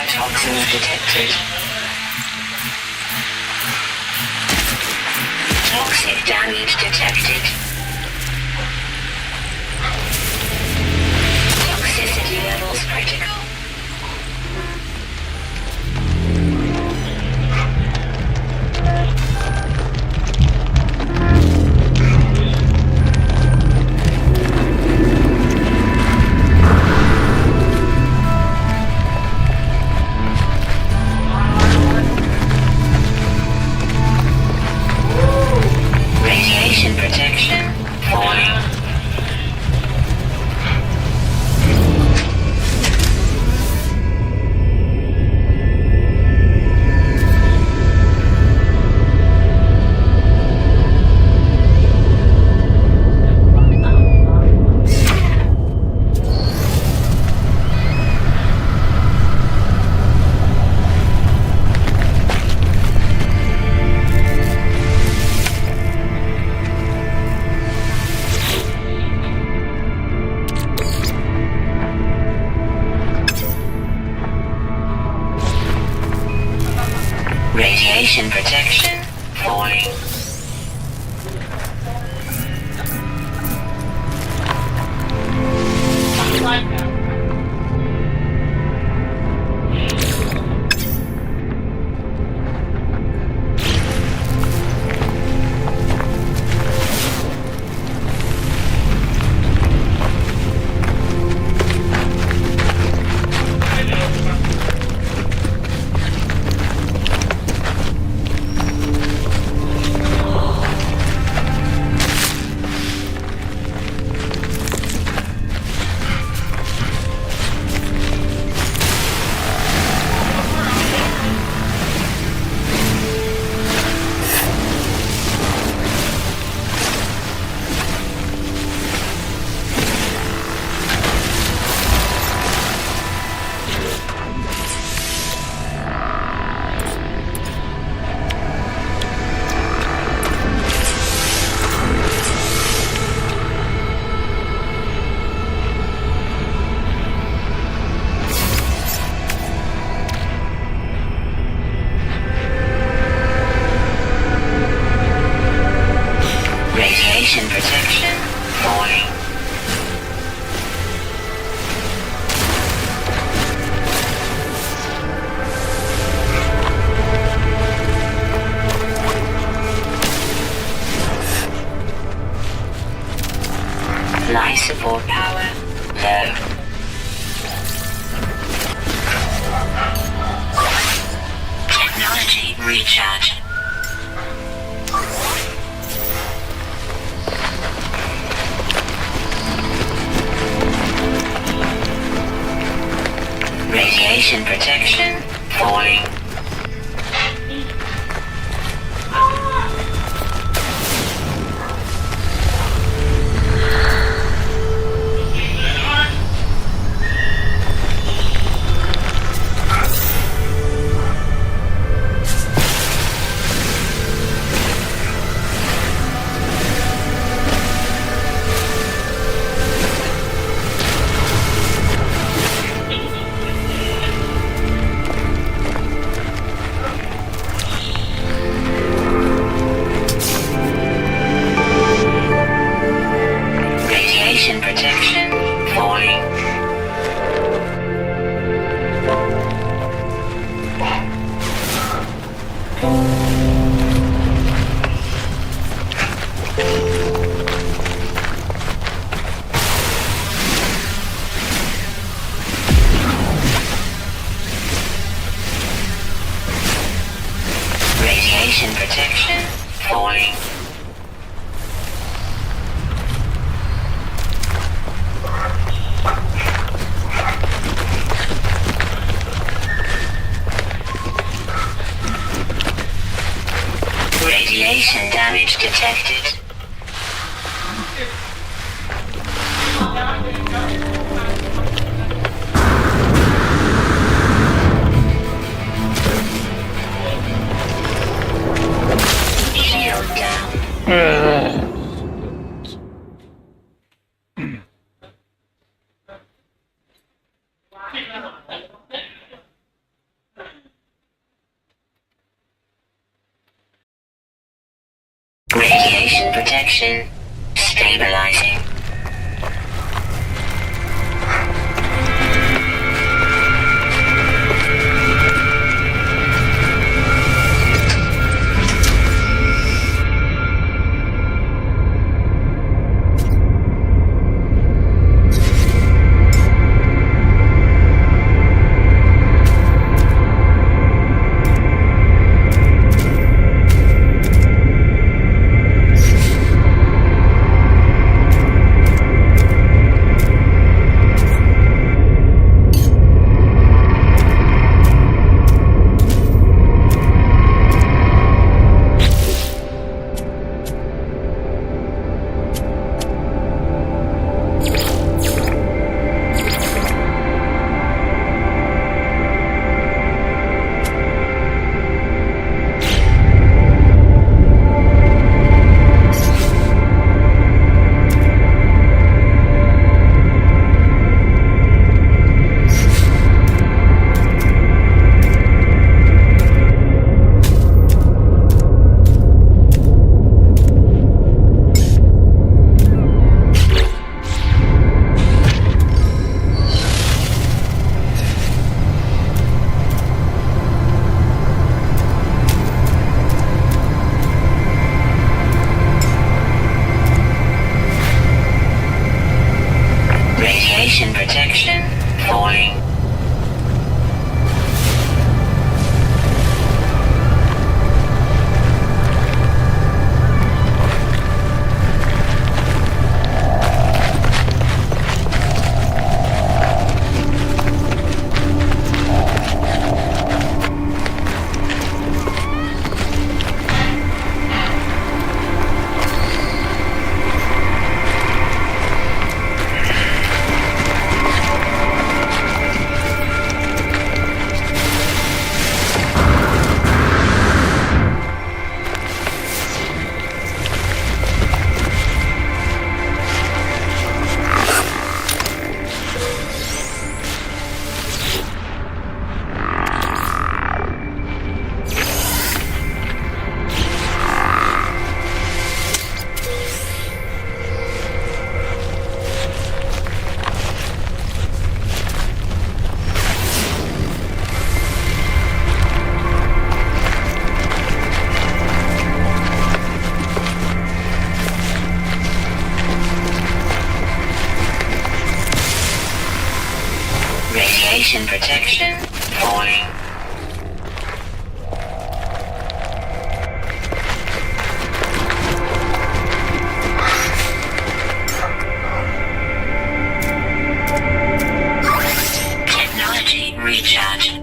Toxins detected. Toxic damage detected. Toxicity levels critical. Radiation protection falling. Radiation protection falling. Life support power low. Technology recharge. Radiation protection falling. Protection falling. Radiation protection falling. Radiation damage detected. Shield down. Radiation protection stabilizing. Radiation protection falling. Radiation protection falling. Technology recharge.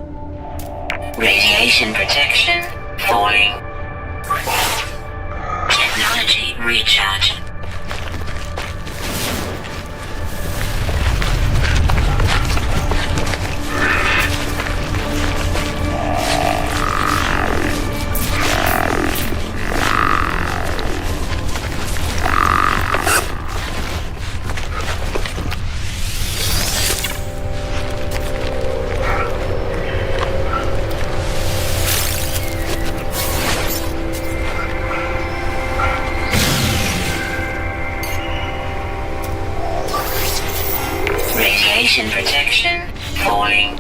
Radiation protection falling. Technology recharge. Radiation protection falling.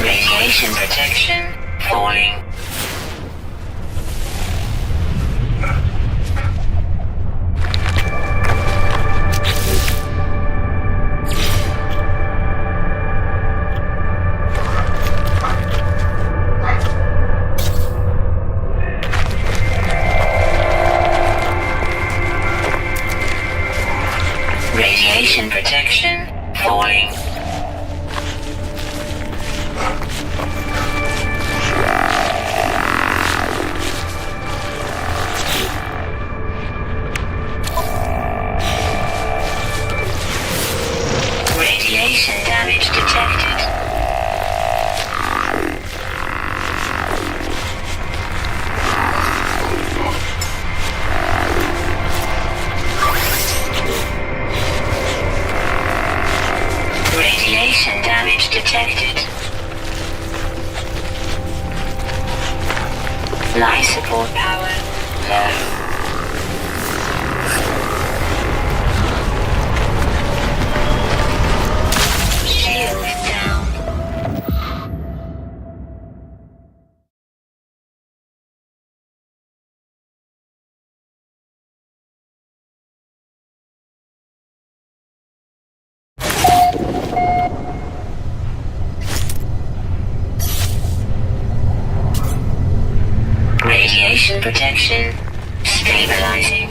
Radiation protection falling. Radiation protection falling. Radiation damage detected. Radiation damage detected. Life support power low. Shield down. Radiation protection stabilizing.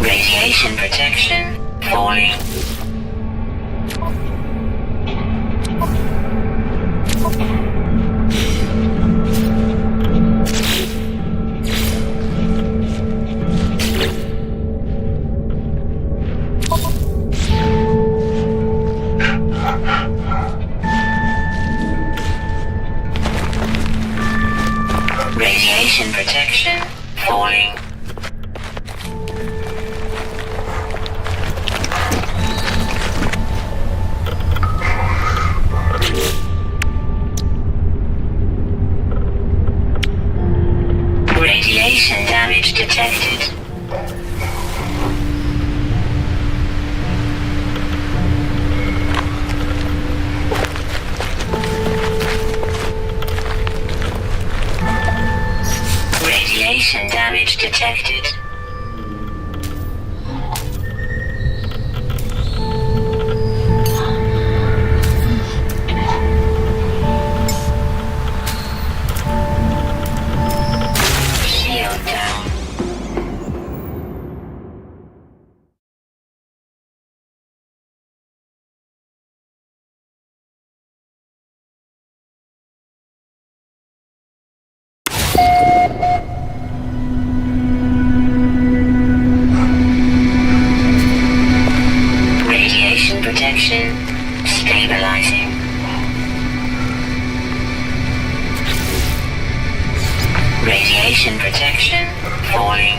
Radiation protection falling. Radiation protection falling. Radiation damage detected. Radiation damage detected. Shield down. Radiation protection stabilizing. Radiation protection falling.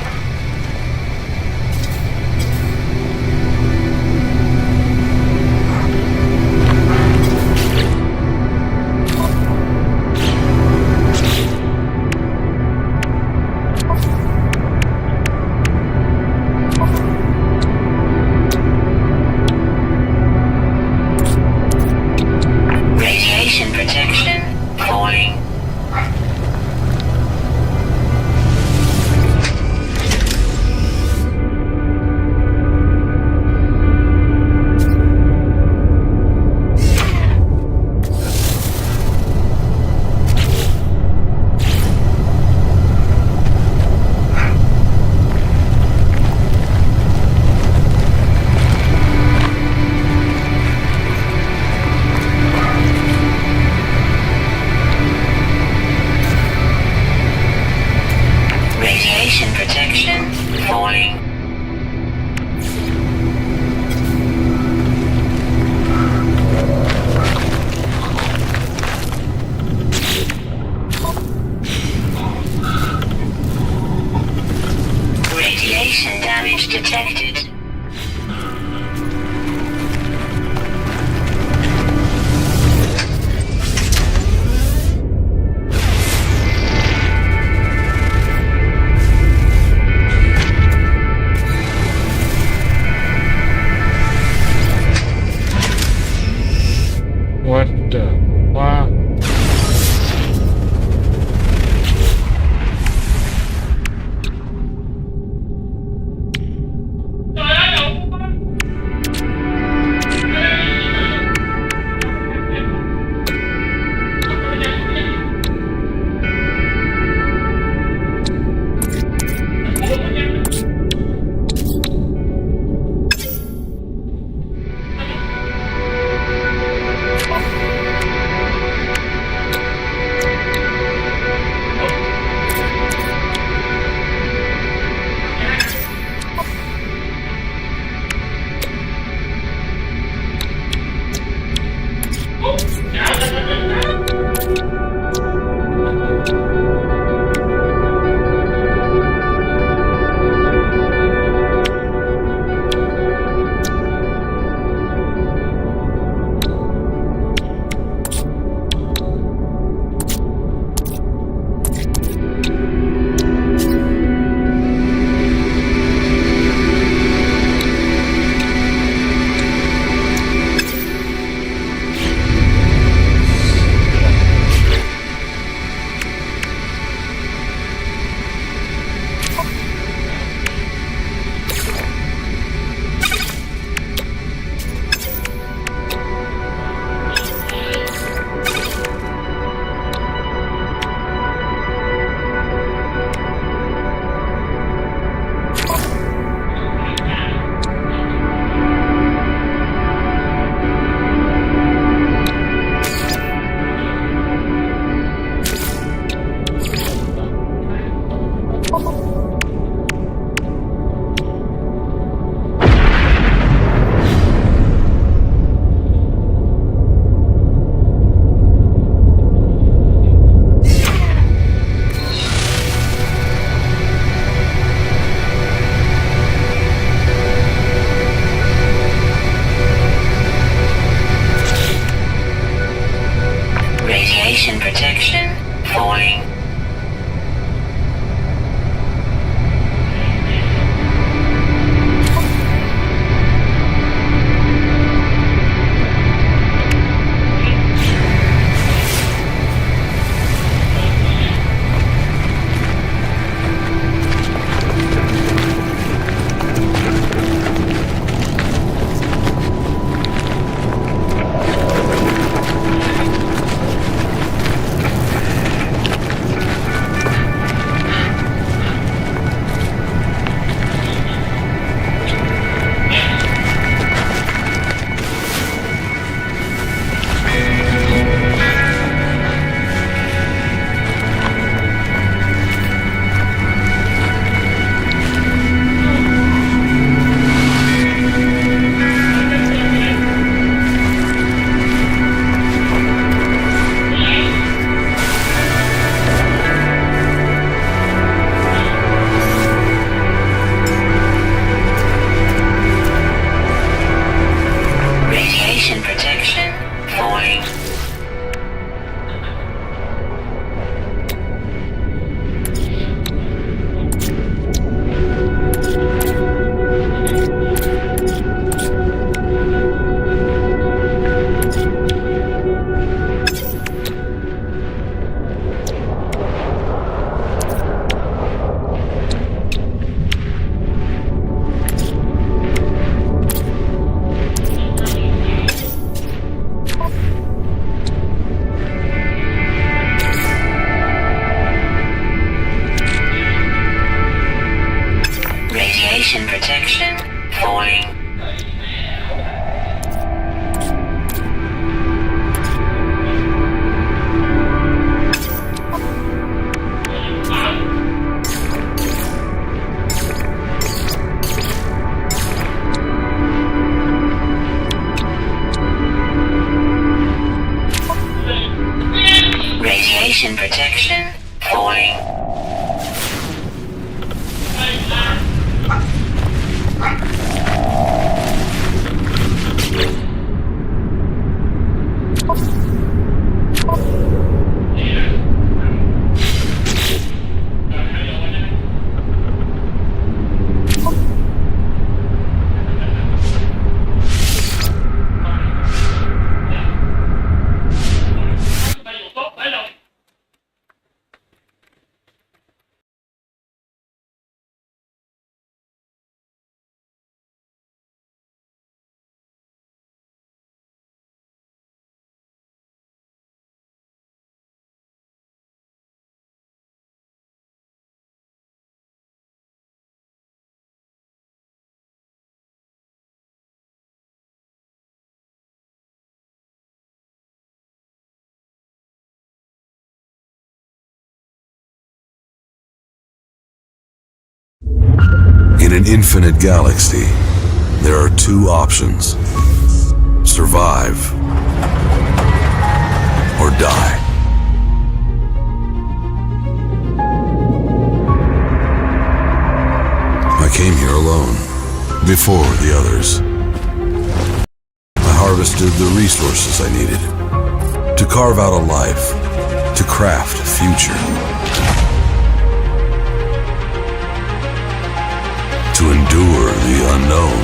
falling. Protection falling. Radiation protection falling. In an infinite galaxy, there are two options: survive or die. I came here alone, before the others. I harvested the resources I needed to carve out a life, to craft a future. To endure the unknown.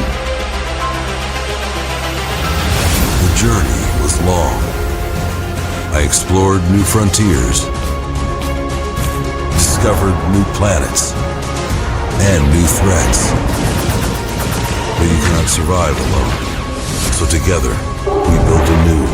The journey was long. I explored new frontiers, discovered new planets, and new threats. But you cannot survive alone. So together, we built a new